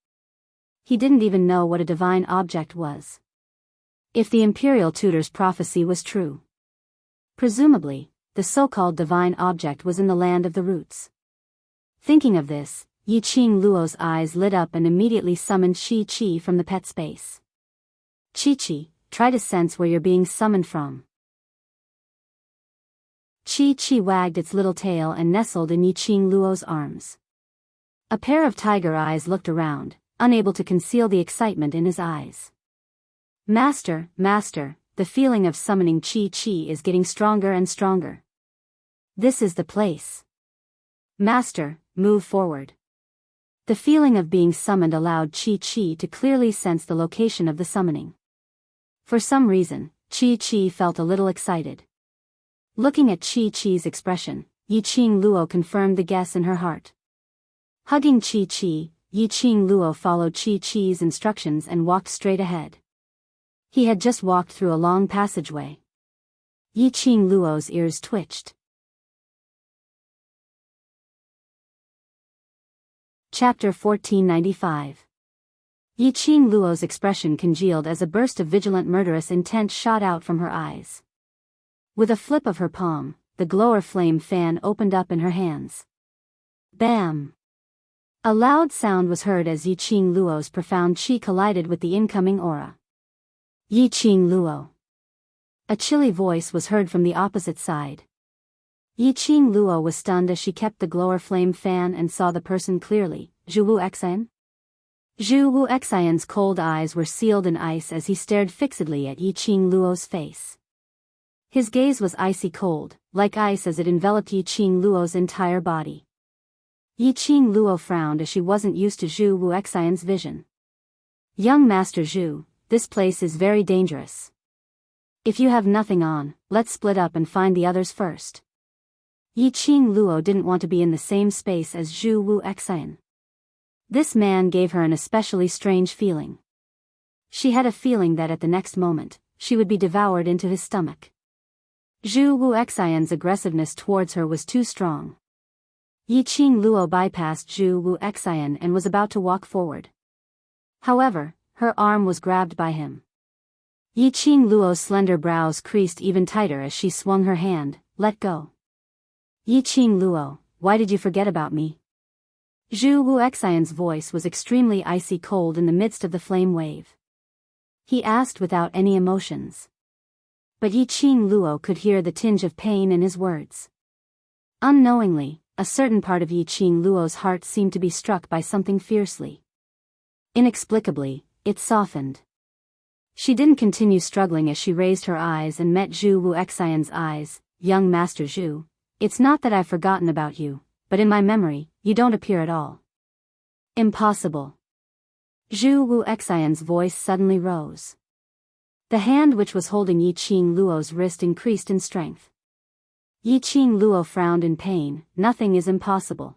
Speaker 1: He didn't even know what a divine object was. If the imperial tutor's prophecy was true, presumably, the so-called divine object was in the land of the roots. Thinking of this, Yiqing Luo's eyes lit up and immediately summoned Chi from the pet space. Chi, try to sense where you're being summoned from. Chi wagged its little tail and nestled in Yiqing Luo's arms. A pair of tiger eyes looked around, unable to conceal the excitement in his eyes. Master, the feeling of summoning Chi is getting stronger and stronger. This is the place. Master, move forward. The feeling of being summoned allowed Chi to clearly sense the location of the summoning. For some reason, Chi felt a little excited. Looking at Chi-Chi's expression, Yiqing Luo confirmed the guess in her heart. Hugging Chi-Chi, Yiqing Luo followed Chi-Chi's instructions and walked straight ahead. He had just walked through a long passageway. Yiqing Luo's ears twitched. Chapter 1495. Yiqing Luo's expression congealed as a burst of vigilant murderous intent shot out from her eyes. With a flip of her palm, the glower flame fan opened up in her hands. Bam! A loud sound was heard as Yiqing Luo's profound chi collided with the incoming aura. Yiqing Luo. A chilly voice was heard from the opposite side. Yiqing Luo was stunned as she kept the glower flame fan and saw the person clearly. Zhu Wu Xian? Zhu Wu Xian's cold eyes were sealed in ice as he stared fixedly at Yiqing Luo's face. His gaze was icy cold, like ice as it enveloped Yiqing Luo's entire body. Yiqing Luo frowned as she wasn't used to Zhu Wu Xian's vision. Young Master Zhu, this place is very dangerous. If you have nothing on, let's split up and find the others first. Yiqing Luo didn't want to be in the same space as Zhu Wu Xian. This man gave her an especially strange feeling. She had a feeling that at the next moment, she would be devoured into his stomach. Zhu Wu Xian's aggressiveness towards her was too strong. Yiqing Luo bypassed Zhu Wu Xian and was about to walk forward. However, her arm was grabbed by him. Yiqing Luo's slender brows creased even tighter as she swung her hand. Let go. Yiqing Luo, why did you forget about me? Zhu Wu Xian's voice was extremely icy cold in the midst of the flame wave. He asked without any emotions. But Yiqing Luo could hear the tinge of pain in his words. Unknowingly, a certain part of Yiqing Luo's heart seemed to be struck by something fiercely. Inexplicably, it softened. She didn't continue struggling as she raised her eyes and met Zhu Wu Xian's eyes. Young Master Zhu, it's not that I've forgotten about you, but in my memory, you don't appear at all. Impossible. Zhu Wu Xian's voice suddenly rose. The hand which was holding Yiqing Luo's wrist increased in strength. Yiqing Luo frowned in pain. Nothing is impossible.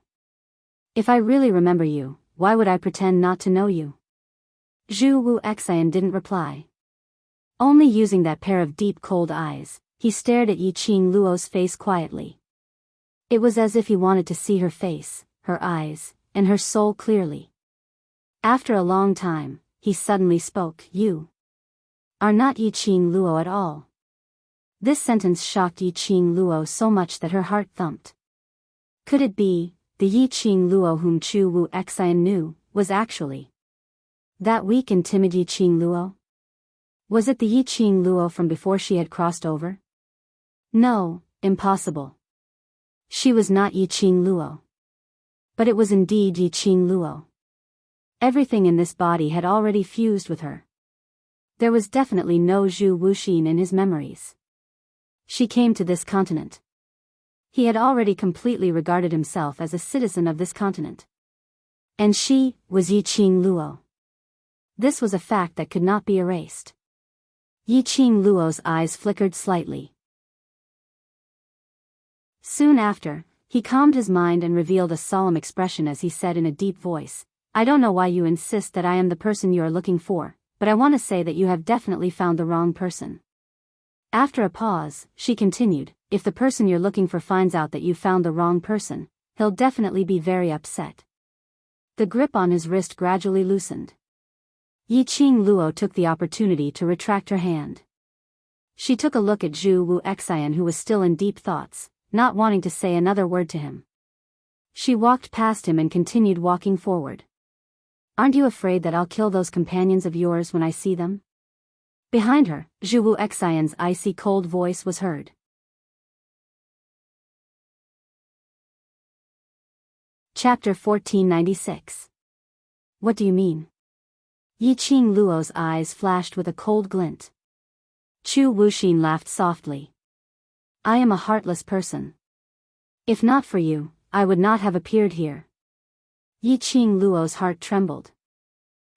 Speaker 1: If I really remember you, why would I pretend not to know you? Zhu Wu Xian didn't reply. Only using that pair of deep cold eyes, he stared at Yiqing Luo's face quietly. It was as if he wanted to see her face, her eyes, and her soul clearly. After a long time, he suddenly spoke. You are not Yiqing Luo at all. This sentence shocked Yiqing Luo so much that her heart thumped. Could it be, the Yiqing Luo whom Zhu Wu Xian knew, was actually that weak and timid Yiqing Luo? Was it the Yiqing Luo from before she had crossed over? No, impossible. She was not Yiqing Luo. But it was indeed Yiqing Luo. Everything in this body had already fused with her. There was definitely no Zhu Wuxin in his memories. She came to this continent. He had already completely regarded himself as a citizen of this continent. And she was Yiqing Luo. This was a fact that could not be erased. Yiqing Luo's eyes flickered slightly. Soon after, he calmed his mind and revealed a solemn expression as he said in a deep voice, I don't know why you insist that I am the person you are looking for, but I want to say that you have definitely found the wrong person. After a pause, she continued, if the person you're looking for finds out that you found the wrong person, he'll definitely be very upset. The grip on his wrist gradually loosened. Yiqing Luo took the opportunity to retract her hand. She took a look at Zhu Wu Xian who was still in deep thoughts, not wanting to say another word to him. She walked past him and continued walking forward. Aren't you afraid that I'll kill those companions of yours when I see them? Behind her, Zhu Wu Xian's icy cold voice was heard. Chapter 1496. What do you mean? Yiqing Luo's eyes flashed with a cold glint. Zhu Wuxin laughed softly. I am a heartless person. If not for you, I would not have appeared here. Yiqing Luo's heart trembled.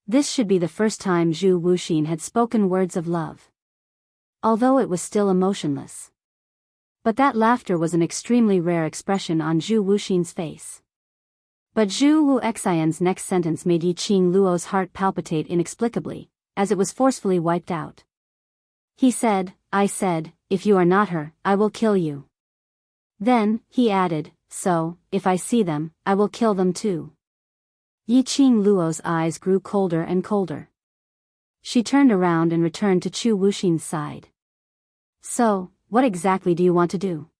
Speaker 1: This should be the first time Zhu Wuxin had spoken words of love. Although it was still emotionless. But that laughter was an extremely rare expression on Zhu Wuxin's face. But Zhu Wu Xian's next sentence made Yiqing Luo's heart palpitate inexplicably, as it was forcefully wiped out. He said, I said, if you are not her, I will kill you. Then, he added, so, if I see them, I will kill them too. Yiqing Luo's eyes grew colder and colder. She turned around and returned to Zhu Wuxin's side. So, what exactly do you want to do?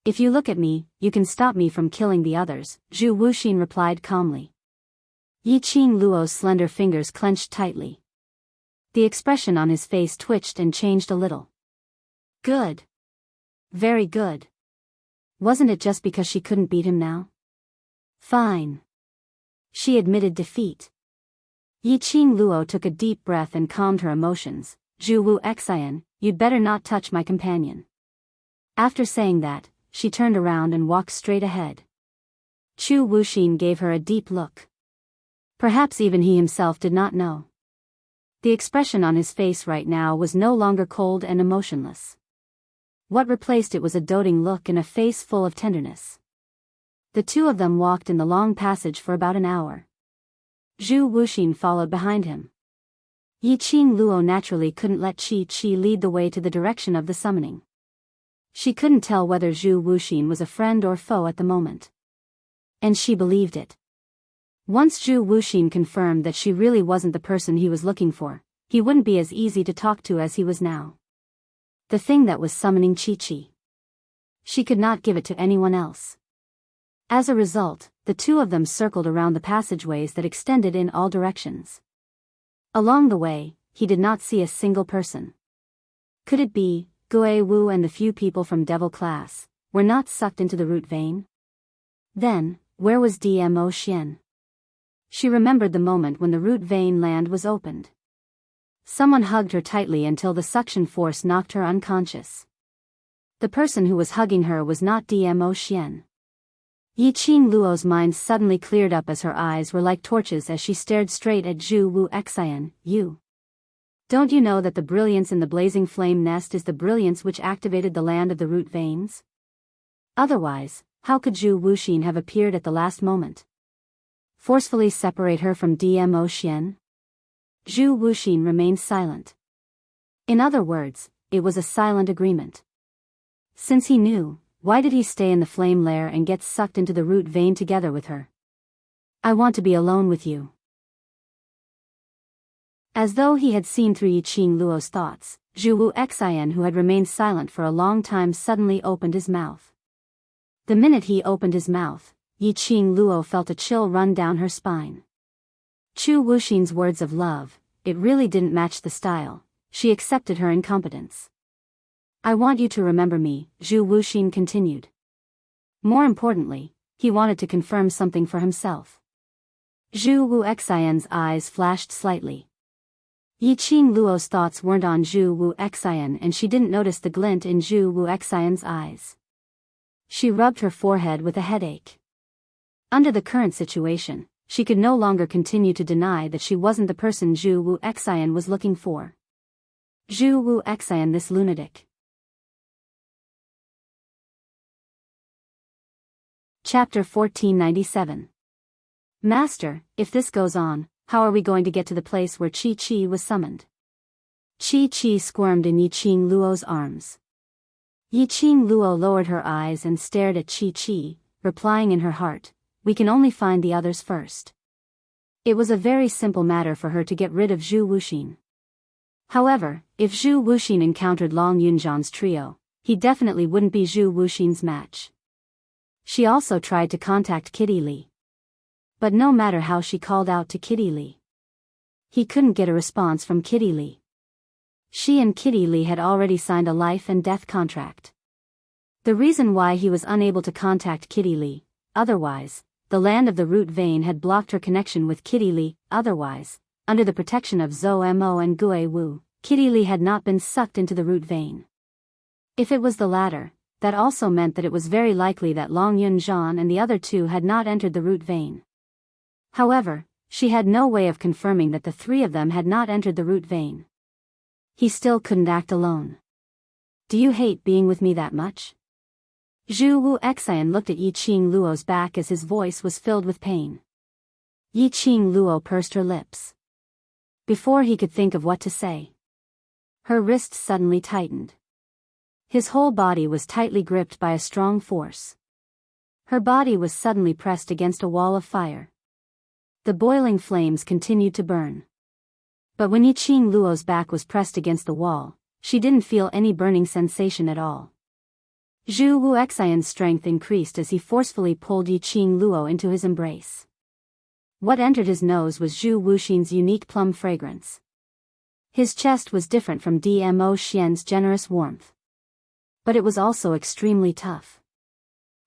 Speaker 1: If you look at me, you can stop me from killing the others, Zhu Wuxin replied calmly. Yiqing Luo's slender fingers clenched tightly. The expression on his face twitched and changed a little. Good. Very good. Wasn't it just because she couldn't beat him now? Fine. She admitted defeat. Yiqing Luo took a deep breath and calmed her emotions. Zhu Wu Xian, you'd better not touch my companion. After saying that, she turned around and walked straight ahead. Chu Wuxin gave her a deep look. Perhaps even he himself did not know. The expression on his face right now was no longer cold and emotionless. What replaced it was a doting look and a face full of tenderness. The two of them walked in the long passage for about an hour. Zhu Wuxin followed behind him. Yiqing Luo naturally couldn't let Qi lead the way to the direction of the summoning. She couldn't tell whether Zhu Wuxin was a friend or foe at the moment. And she believed it. Once Zhu Wuxin confirmed that she really wasn't the person he was looking for, he wouldn't be as easy to talk to as he was now. The thing that was summoning Qi. She could not give it to anyone else. As a result, the two of them circled around the passageways that extended in all directions. Along the way, he did not see a single person. Could it be, Gue Wu and the few people from Devil class were not sucked into the root vein? Then, where was Dmo Xian? She remembered the moment when the root vein land was opened. Someone hugged her tightly until the suction force knocked her unconscious. The person who was hugging her was not Dmo Xian. Yiqing Luo's mind suddenly cleared up as her eyes were like torches as she stared straight at Zhu Wu Xian. You. Don't you know that the brilliance in the blazing flame nest is the brilliance which activated the land of the root veins? Otherwise, how could Zhu Wuxin have appeared at the last moment? Forcefully separate her from Dmo Xian? Zhu Wuxin remained silent. In other words, it was a silent agreement. Since he knew, why did he stay in the flame lair and get sucked into the root vein together with her? I want to be alone with you. As though he had seen through Yiqing Luo's thoughts, Zhu Wu Xian, who had remained silent for a long time, suddenly opened his mouth. The minute he opened his mouth, Yiqing Luo felt a chill run down her spine. Chu Wuxin's words of love, it really didn't match the style. She accepted her incompetence. I want you to remember me, Zhu Wuxin continued. More importantly, he wanted to confirm something for himself. Zhu Wu Xian's eyes flashed slightly. Yiqing Luo's thoughts weren't on Zhu Wu Xian, and she didn't notice the glint in Zhu Wu Xian's eyes. She rubbed her forehead with a headache. Under the current situation, she could no longer continue to deny that she wasn't the person Zhu Wu Xian was looking for. Zhu Wu Xian, this lunatic. Chapter 1497. Master, if this goes on, how are we going to get to the place where Qi was summoned? Qi squirmed in Yiqing Luo's arms. Yiqing Luo lowered her eyes and stared at Qi, replying in her heart, we can only find the others first. It was a very simple matter for her to get rid of Zhu Wuxin. However, if Zhu Wuxin encountered Long Yunzhan's trio, he definitely wouldn't be Zhu Wuxin's match. She also tried to contact Kitty Li. But no matter how she called out to Kitty Li, he couldn't get a response from Kitty Li. She and Kitty Li had already signed a life and death contract. The reason why he was unable to contact Kitty Li, otherwise, the land of the root vein had blocked her connection with Kitty Li, otherwise, under the protection of Zhou Mo and Gue Wu, Kitty Li had not been sucked into the root vein. If it was the latter, that also meant that it was very likely that Long Yunzhan and the other two had not entered the root vein. However, she had no way of confirming that the three of them had not entered the root vein. He still couldn't act alone. Do you hate being with me that much? Zhu Wu Xian looked at Yiqing Luo's back as his voice was filled with pain. Yiqing Luo pursed her lips. Before he could think of what to say, her wrists suddenly tightened. His whole body was tightly gripped by a strong force. Her body was suddenly pressed against a wall of fire. The boiling flames continued to burn. But when Yiqing Luo's back was pressed against the wall, she didn't feel any burning sensation at all. Zhu Wu Xian's strength increased as he forcefully pulled Yiqing Luo into his embrace. What entered his nose was Zhu Wuxin's unique plum fragrance. His chest was different from Dmo Xian's generous warmth. But it was also extremely tough.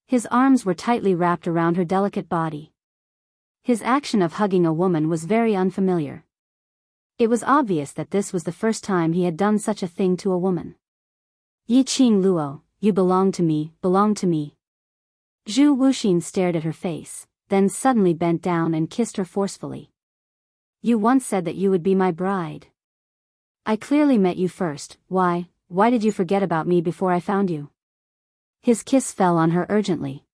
Speaker 1: His arms were tightly wrapped around her delicate body. His action of hugging a woman was very unfamiliar. It was obvious that this was the first time he had done such a thing to a woman. Yi Qing Luo, you belong to me, belong to me. Zhu Wuxin stared at her face, then suddenly bent down and kissed her forcefully. You once said that you would be my bride. I clearly met you first. Why did you forget about me before I found you? His kiss fell on her urgently.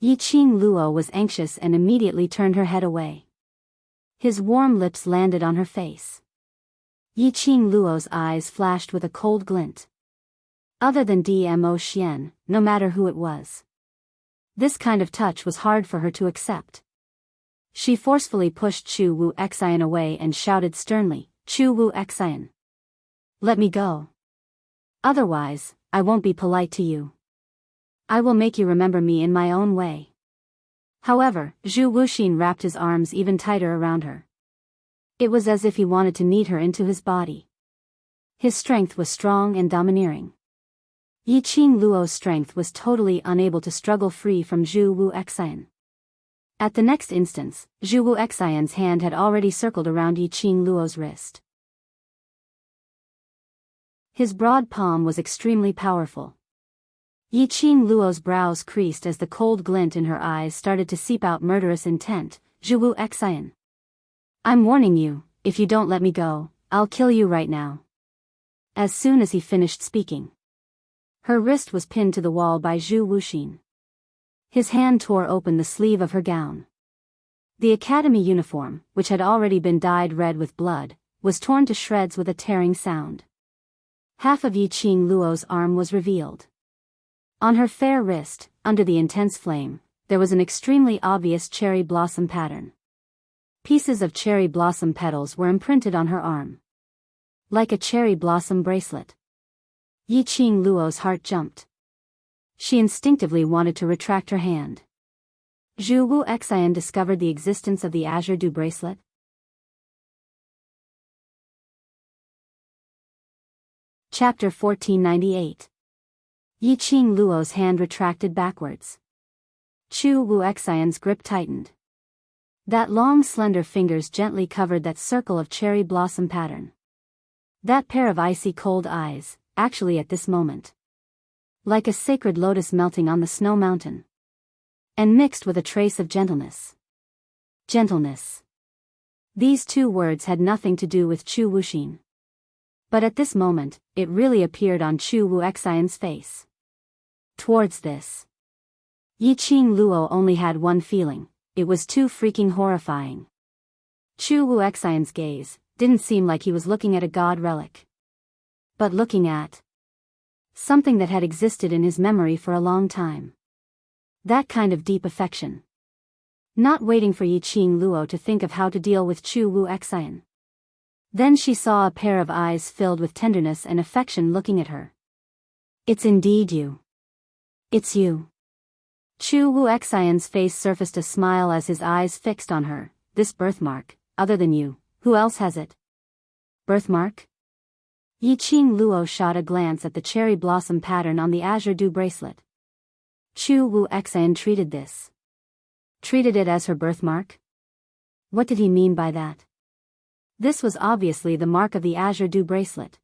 Speaker 1: Yi Qing Luo was anxious and immediately turned her head away. His warm lips landed on her face. Yi Qing Luo's eyes flashed with a cold glint. Other than Dmo Xian, no matter who it was, this kind of touch was hard for her to accept. She forcefully pushed Chu Wu Xian away and shouted sternly, Chu Wu Xian. Let me go. Otherwise, I won't be polite to you. I will make you remember me in my own way. However, Zhu Wuxin wrapped his arms even tighter around her. It was as if he wanted to knead her into his body. His strength was strong and domineering. Yi Qing Luo's strength was totally unable to struggle free from Zhu Wu Xian. At the next instance, Zhu Wu Xian's hand had already circled around Yi Qing Luo's wrist. His broad palm was extremely powerful. Yi Qing Luo's brows creased as the cold glint in her eyes started to seep out murderous intent. Zhu Wu Xian. I'm warning you, if you don't let me go, I'll kill you right now. As soon as he finished speaking, her wrist was pinned to the wall by Zhu Wuxin. His hand tore open the sleeve of her gown. The academy uniform, which had already been dyed red with blood, was torn to shreds with a tearing sound. Half of Yi Qing Luo's arm was revealed. On her fair wrist, under the intense flame, there was an extremely obvious cherry blossom pattern. Pieces of cherry blossom petals were imprinted on her arm, like a cherry blossom bracelet. Yi Qing Luo's heart jumped. She instinctively wanted to retract her hand. Zhu Wu Xian discovered the existence of the Azure Dew bracelet. Chapter 1498. Yi Qing Luo's hand retracted backwards. Chu Wu Xian's grip tightened. That long slender fingers gently covered that circle of cherry blossom pattern. That pair of icy cold eyes, actually at this moment, like a sacred lotus melting on the snow mountain, and mixed with a trace of gentleness. Gentleness. These two words had nothing to do with Chu Wuxin. But at this moment, it really appeared on Chu Wu Xian's face. Towards this, Yi Qing Luo only had one feeling: it was too freaking horrifying. Chu Wu Xian's gaze didn't seem like he was looking at a god relic, but looking at something that had existed in his memory for a long time. That kind of deep affection. Not waiting for Yi Qing Luo to think of how to deal with Chu Wu Xian. Then she saw a pair of eyes filled with tenderness and affection looking at her. It's indeed you. It's you. Chu Wu Xian's face surfaced a smile as his eyes fixed on her. This birthmark, other than you, who else has it? Birthmark? Yi Qing Luo shot a glance at the cherry blossom pattern on the Azure Dew bracelet. Chu Wu Xian treated it as her birthmark? What did he mean by that? This was obviously the mark of the Azure Dew bracelet.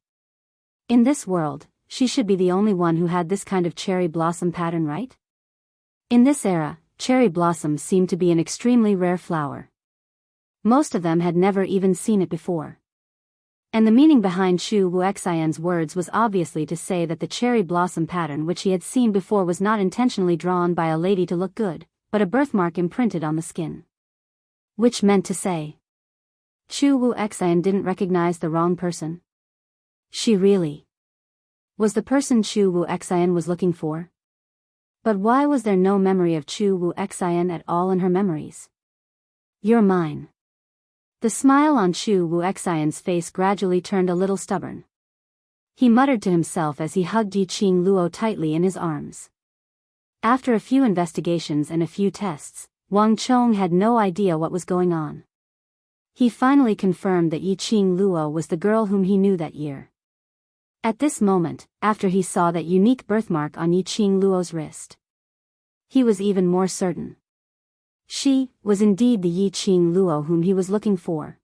Speaker 1: In this world, she should be the only one who had this kind of cherry blossom pattern, right? In this era, cherry blossoms seemed to be an extremely rare flower. Most of them had never even seen it before. And the meaning behind Chu Wu Xian's words was obviously to say that the cherry blossom pattern which he had seen before was not intentionally drawn by a lady to look good, but a birthmark imprinted on the skin. Which meant to say, Chu Wu Xian didn't recognize the wrong person. She really was the person Chu Wu Xian was looking for. But why was there no memory of Chu Wu Xian at all in her memories? You're mine. The smile on Chu Wu Xian's face gradually turned a little stubborn. He muttered to himself as he hugged Yi Qing Luo tightly in his arms. After a few investigations and a few tests, Wang Chong had no idea what was going on. He finally confirmed that Yi Qing Luo was the girl whom he knew that year. At this moment, after he saw that unique birthmark on Yiqing Luo's wrist, he was even more certain. She was indeed the Yiqing Luo whom he was looking for.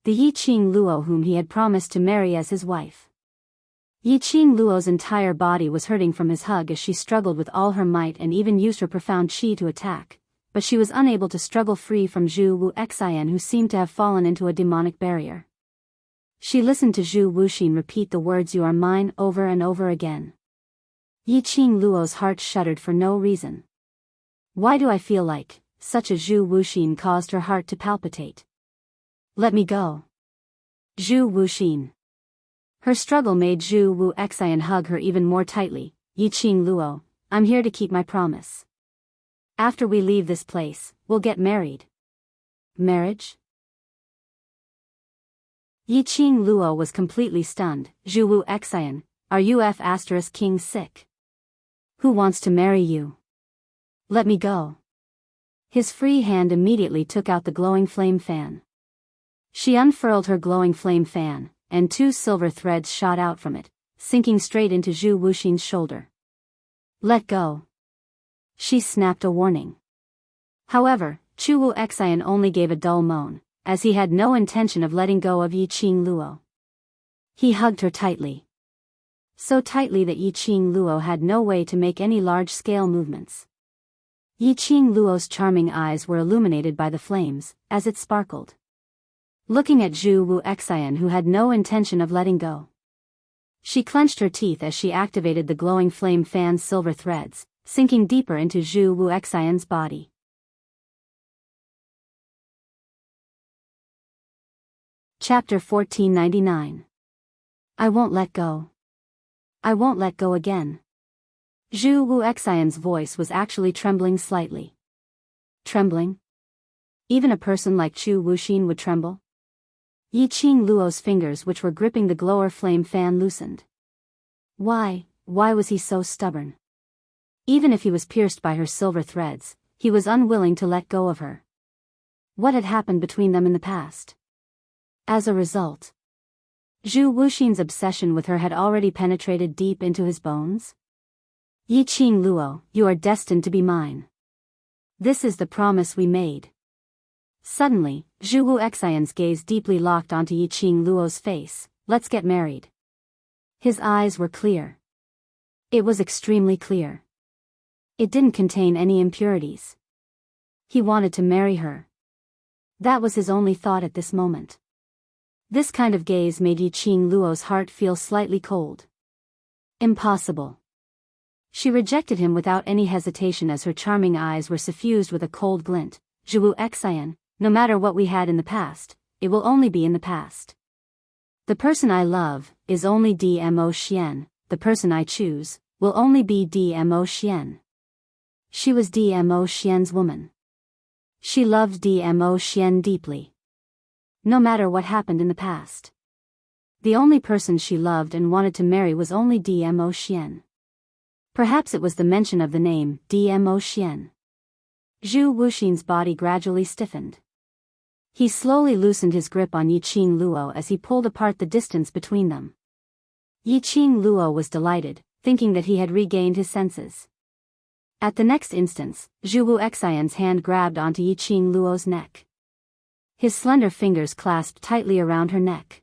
Speaker 1: The Yiqing Luo whom he had promised to marry as his wife. Yiqing Luo's entire body was hurting from his hug as she struggled with all her might and even used her profound qi to attack, but she was unable to struggle free from Zhu Wu Xian, who seemed to have fallen into a demonic barrier. She listened to Zhu Wuxin repeat the words "you are mine" over and over again. Yiqing Luo's heart shuddered for no reason. Why do I feel like, such as Zhu Wuxin caused her heart to palpitate? Let me go. Zhu Wuxin. Her struggle made Zhu Wu Xian hug her even more tightly. Yiqing Luo, I'm here to keep my promise. After we leave this place, we'll get married. Marriage? Yiqing Luo was completely stunned. Zhu Wu Xian, are you King sick? Who wants to marry you? Let me go. His free hand immediately took out the glowing flame fan. She unfurled her glowing flame fan, and 2 silver threads shot out from it, sinking straight into Zhu Wuxin's shoulder. Let go. She snapped a warning. However, Zhu Wu Xian only gave a dull moan, as he had no intention of letting go of Yiqing Luo. He hugged her tightly. So tightly that Yiqing Luo had no way to make any large-scale movements. Yiqing Luo's charming eyes were illuminated by the flames, as it sparkled. Looking at Zhu Wu Xian, who had no intention of letting go. She clenched her teeth as she activated the glowing flame fan's silver threads, sinking deeper into Zhu Wu Xian's body. Chapter 1499. I won't let go. I won't let go again. Zhu Wu Xian's voice was actually trembling slightly. Trembling? Even a person like Zhu Wuxin would tremble? Yiqing Luo's fingers, which were gripping the glower flame fan, loosened. Why was he so stubborn? Even if he was pierced by her silver threads, he was unwilling to let go of her. What had happened between them in the past? As a result, Zhu Wuxin's obsession with her had already penetrated deep into his bones? Yiqing Luo, you are destined to be mine. This is the promise we made. Suddenly, Zhu Wu Xian's gaze deeply locked onto Yiqing Luo's face. Let's get married. His eyes were clear. It was extremely clear. It didn't contain any impurities. He wanted to marry her. That was his only thought at this moment. This kind of gaze made Yiqing Luo's heart feel slightly cold. Impossible. She rejected him without any hesitation as her charming eyes were suffused with a cold glint. Zhu Wu Xian, no matter what we had in the past, it will only be in the past. The person I love is only Dmo Xian, the person I choose will only be Dmo Xian. She was Dmo Xian's woman. She loved Dmo Xian deeply. No matter what happened in the past. The only person she loved and wanted to marry was only Dmo Xian. Perhaps it was the mention of the name Dmo Xian. Zhu Wuxin's body gradually stiffened. He slowly loosened his grip on Yiqing Luo as he pulled apart the distance between them. Yiqing Luo was delighted, thinking that he had regained his senses. At the next instant, Zhu Wu Xian's hand grabbed onto Yiqing Luo's neck. His slender fingers clasped tightly around her neck.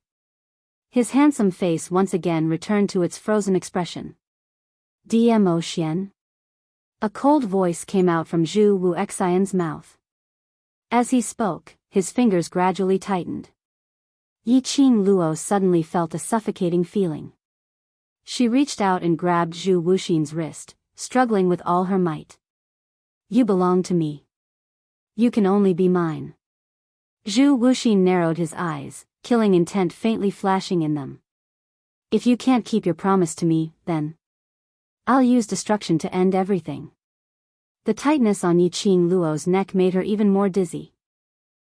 Speaker 1: His handsome face once again returned to its frozen expression. Dmo Xian? A cold voice came out from Zhu Wu Xian's mouth. As he spoke, his fingers gradually tightened. Yiqing Luo suddenly felt a suffocating feeling. She reached out and grabbed Zhu Wuxin's wrist, struggling with all her might. You belong to me. You can only be mine. Zhu Wuxin narrowed his eyes, killing intent faintly flashing in them. If you can't keep your promise to me, then I'll use destruction to end everything. The tightness on Yiqing Luo's neck made her even more dizzy.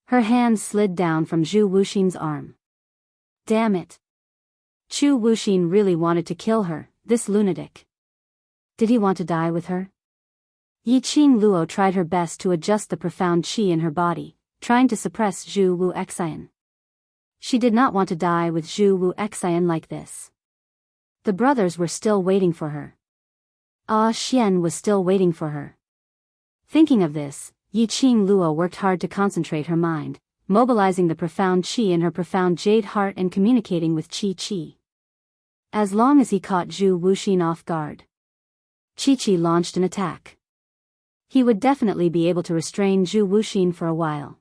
Speaker 1: Her hands slid down from Zhu Wuxin's arm. Damn it. Zhu Wuxin really wanted to kill her, this lunatic. Did he want to die with her? Yiqing Luo tried her best to adjust the profound qi in her body, trying to suppress Zhu Wu Xian. She did not want to die with Zhu Wu Xian like this. The brothers were still waiting for her. Xian was still waiting for her. Thinking of this, Yi Qing Luo worked hard to concentrate her mind, mobilizing the profound qi in her profound jade heart and communicating with qi. As long as he caught Zhu Wuxin off guard, Qi launched an attack. He would definitely be able to restrain Zhu Wuxin for a while.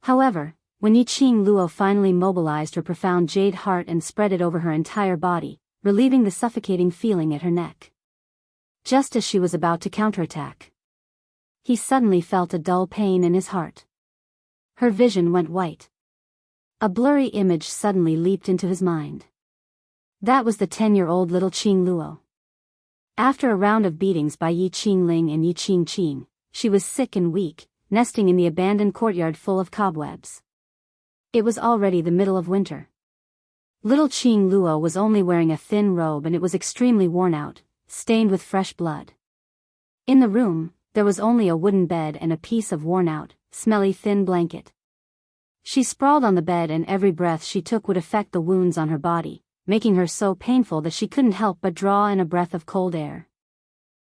Speaker 1: However, when Yi Qing Luo finally mobilized her profound jade heart and spread it over her entire body, relieving the suffocating feeling at her neck, just as she was about to counterattack, he suddenly felt a dull pain in his heart. Her vision went white. A blurry image suddenly leaped into his mind. That was the 10-year-old little Qing Luo. After a round of beatings by Yi Qingling and Yi Qingqing, she was sick and weak, nesting in the abandoned courtyard full of cobwebs. It was already the middle of winter. Little Qing Luo was only wearing a thin robe and it was extremely worn out, stained with fresh blood. In the room, there was only a wooden bed and a piece of worn-out, smelly thin blanket. She sprawled on the bed and every breath she took would affect the wounds on her body, making her so painful that she couldn't help but draw in a breath of cold air.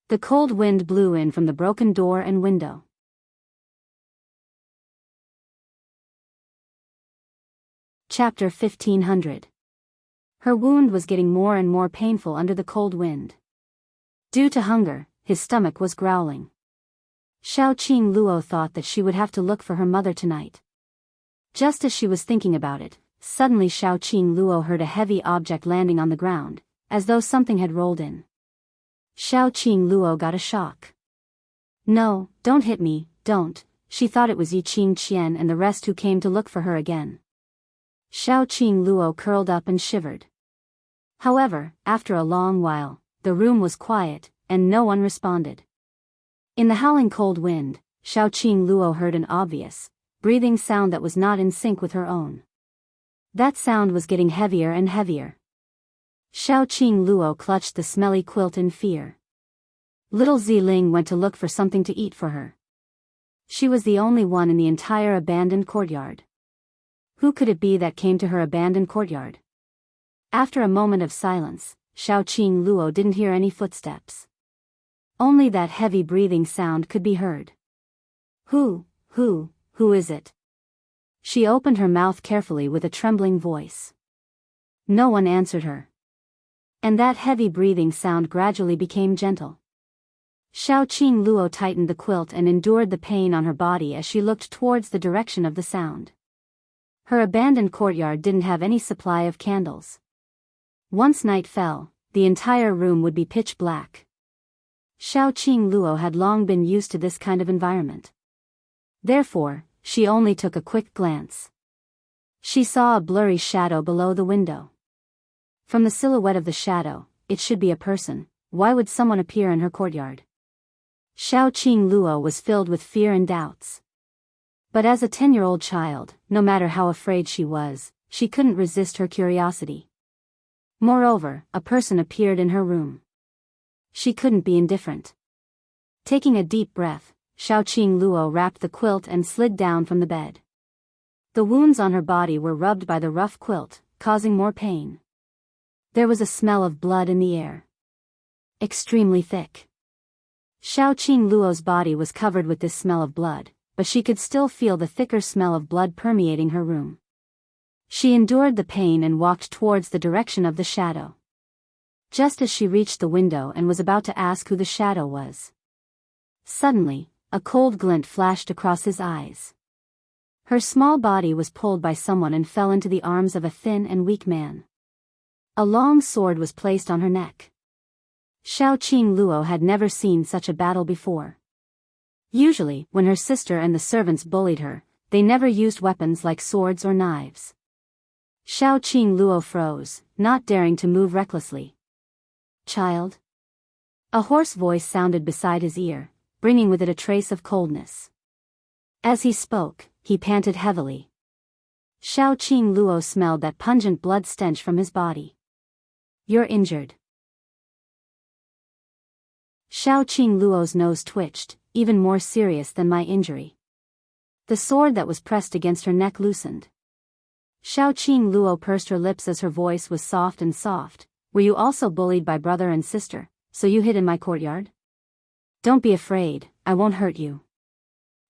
Speaker 1: The cold wind blew in from the broken door and window. Chapter 1500. Her wound was getting more and more painful under the cold wind. Due to hunger, his stomach was growling. Xiao Qing Luo thought that she would have to look for her mother tonight. Just as she was thinking about it, suddenly Xiao Qing Luo heard a heavy object landing on the ground, as though something had rolled in. Xiao Qing Luo got a shock. "No, don't hit me, don't," she thought it was Yi Qing Qian and the rest who came to look for her again. Xiao Qing Luo curled up and shivered. However, after a long while, the room was quiet, and no one responded. In the howling cold wind, Xiao Qing Luo heard an obvious, breathing sound that was not in sync with her own. That sound was getting heavier and heavier. Xiao Qing Luo clutched the smelly quilt in fear. Little Ziling went to look for something to eat for her. She was the only one in the entire abandoned courtyard. Who could it be that came to her abandoned courtyard? After a moment of silence, Xiao Qing Luo didn't hear any footsteps. Only that heavy breathing sound could be heard. Who is it? She opened her mouth carefully with a trembling voice. No one answered her. And that heavy breathing sound gradually became gentle. Xiao Qing Luo tightened the quilt and endured the pain on her body as she looked towards the direction of the sound. Her abandoned courtyard didn't have any supply of candles. Once night fell, the entire room would be pitch black. Xiao Qing Luo had long been used to this kind of environment. Therefore, she only took a quick glance. She saw a blurry shadow below the window. From the silhouette of the shadow, it should be a person. Why would someone appear in her courtyard? Xiao Qing Luo was filled with fear and doubts. But as a 10-year-old child, no matter how afraid she was, she couldn't resist her curiosity. Moreover, a person appeared in her room. She couldn't be indifferent. Taking a deep breath, Xiao Qing Luo wrapped the quilt and slid down from the bed. The wounds on her body were rubbed by the rough quilt, causing more pain. There was a smell of blood in the air. Extremely thick. Xiao Qing Luo's body was covered with this smell of blood, but she could still feel the thicker smell of blood permeating her room. She endured the pain and walked towards the direction of the shadow. Just as she reached the window and was about to ask who the shadow was, suddenly, a cold glint flashed across his eyes. Her small body was pulled by someone and fell into the arms of a thin and weak man. A long sword was placed on her neck. Xiao Qing Luo had never seen such a battle before. Usually, when her sister and the servants bullied her, they never used weapons like swords or knives. Xiao Qing Luo froze, not daring to move recklessly. "Child?" A hoarse voice sounded beside his ear, bringing with it a trace of coldness. As he spoke, he panted heavily. Xiao Qing Luo smelled that pungent blood stench from his body. "You're injured." Xiao Qing Luo's nose twitched, even more serious than my injury. The sword that was pressed against her neck loosened. Xiao Qing Luo pursed her lips as her voice was soft and soft. Were you also bullied by brother and sister, so you hid in my courtyard? Don't be afraid, I won't hurt you.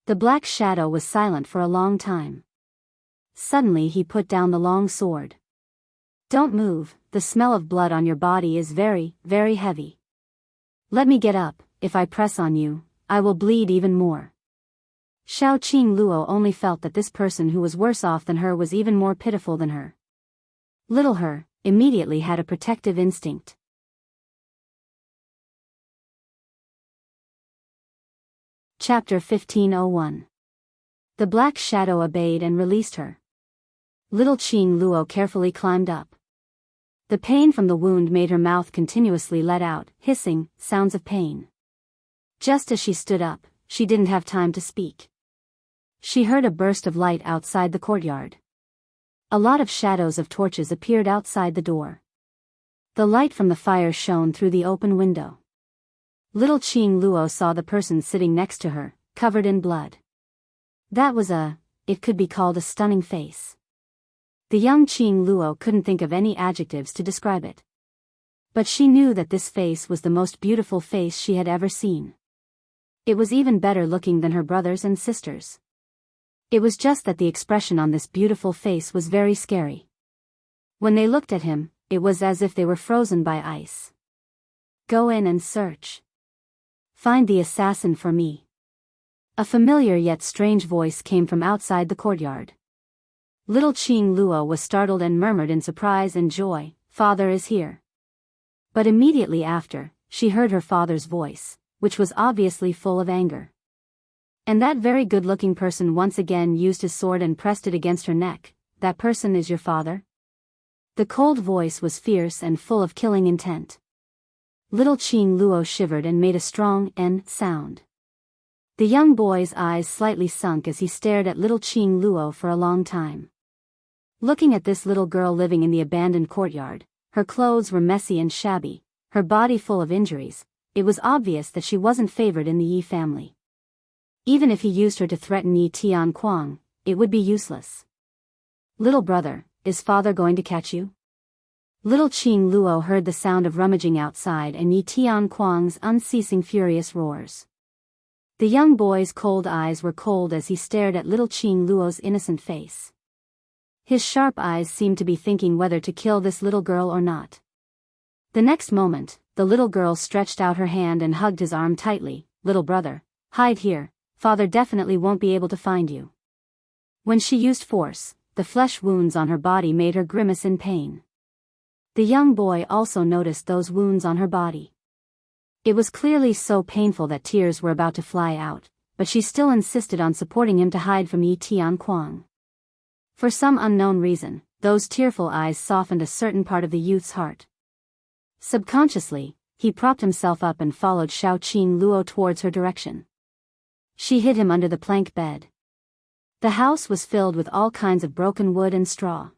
Speaker 1: The black shadow was silent for a long time. Suddenly he put down the long sword. Don't move, the smell of blood on your body is very, very heavy. Let me get up, if I press on you, I will bleed even more. Xiao Qing Luo only felt that this person who was worse off than her was even more pitiful than her. Little her immediately had a protective instinct. Chapter 1501. The black shadow obeyed and released her. Little Qing Luo carefully climbed up. The pain from the wound made her mouth continuously let out, hissing, sounds of pain. Just as she stood up, she didn't have time to speak. She heard a burst of light outside the courtyard. A lot of shadows of torches appeared outside the door. The light from the fire shone through the open window. Little Qing Luo saw the person sitting next to her, covered in blood. That was it could be called a stunning face. The young Qing Luo couldn't think of any adjectives to describe it. But she knew that this face was the most beautiful face she had ever seen. It was even better looking than her brothers and sisters. It was just that the expression on this beautiful face was very scary. When they looked at him, it was as if they were frozen by ice. Go in and search. Find the assassin for me. A familiar yet strange voice came from outside the courtyard. Little Qing Luo was startled and murmured in surprise and joy, "Father is here." But immediately after, she heard her father's voice, which was obviously full of anger. And that very good-looking person once again used his sword and pressed it against her neck. "That person is your father?" The cold voice was fierce and full of killing intent. Little Qing Luo shivered and made a strong "N" sound. The young boy's eyes slightly sunk as he stared at little Qing Luo for a long time. Looking at this little girl living in the abandoned courtyard, her clothes were messy and shabby, her body full of injuries, it was obvious that she wasn't favored in the Yi family. Even if he used her to threaten Yi Tianquang, it would be useless. "Little brother, is father going to catch you?" Little Qing Luo heard the sound of rummaging outside and Yi Tianquang's unceasing furious roars. The young boy's cold eyes were cold as he stared at little Qing Luo's innocent face. His sharp eyes seemed to be thinking whether to kill this little girl or not. The next moment, the little girl stretched out her hand and hugged his arm tightly. "Little brother, hide here, father definitely won't be able to find you." When she used force, the flesh wounds on her body made her grimace in pain. The young boy also noticed those wounds on her body. It was clearly so painful that tears were about to fly out, but she still insisted on supporting him to hide from Yi Tianquang. For some unknown reason, those tearful eyes softened a certain part of the youth's heart. Subconsciously, he propped himself up and followed Xiao Qing Luo towards her direction. She hid him under the plank bed. The house was filled with all kinds of broken wood and straw.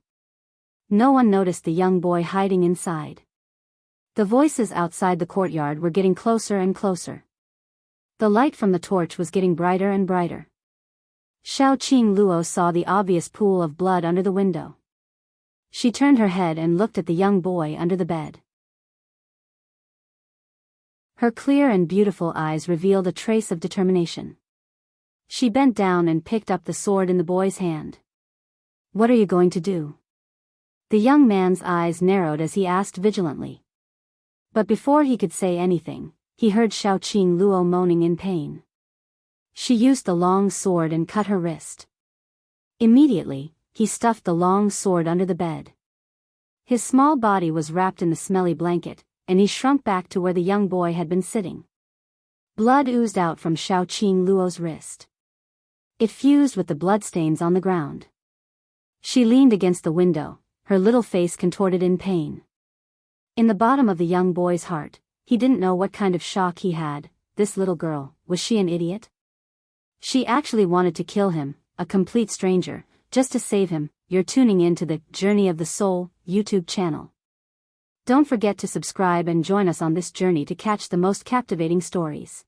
Speaker 1: No one noticed the young boy hiding inside. The voices outside the courtyard were getting closer and closer. The light from the torch was getting brighter and brighter. Xiao Qing Luo saw the obvious pool of blood under the window. She turned her head and looked at the young boy under the bed. Her clear and beautiful eyes revealed a trace of determination. She bent down and picked up the sword in the boy's hand. "What are you going to do?" The young man's eyes narrowed as he asked vigilantly. But before he could say anything, he heard Xiao Qing Luo moaning in pain. She used the long sword and cut her wrist. Immediately, he stuffed the long sword under the bed. His small body was wrapped in the smelly blanket, and he shrunk back to where the young boy had been sitting. Blood oozed out from Xiao Qing Luo's wrist. It fused with the bloodstains on the ground. She leaned against the window, her little face contorted in pain. In the bottom of the young boy's heart, he didn't know what kind of shock he had. This little girl, was she an idiot? She actually wanted to kill him, a complete stranger, just to save him. You're tuning in to the Journey of the Soul YouTube channel. Don't forget to subscribe and join us on this journey to catch the most captivating stories.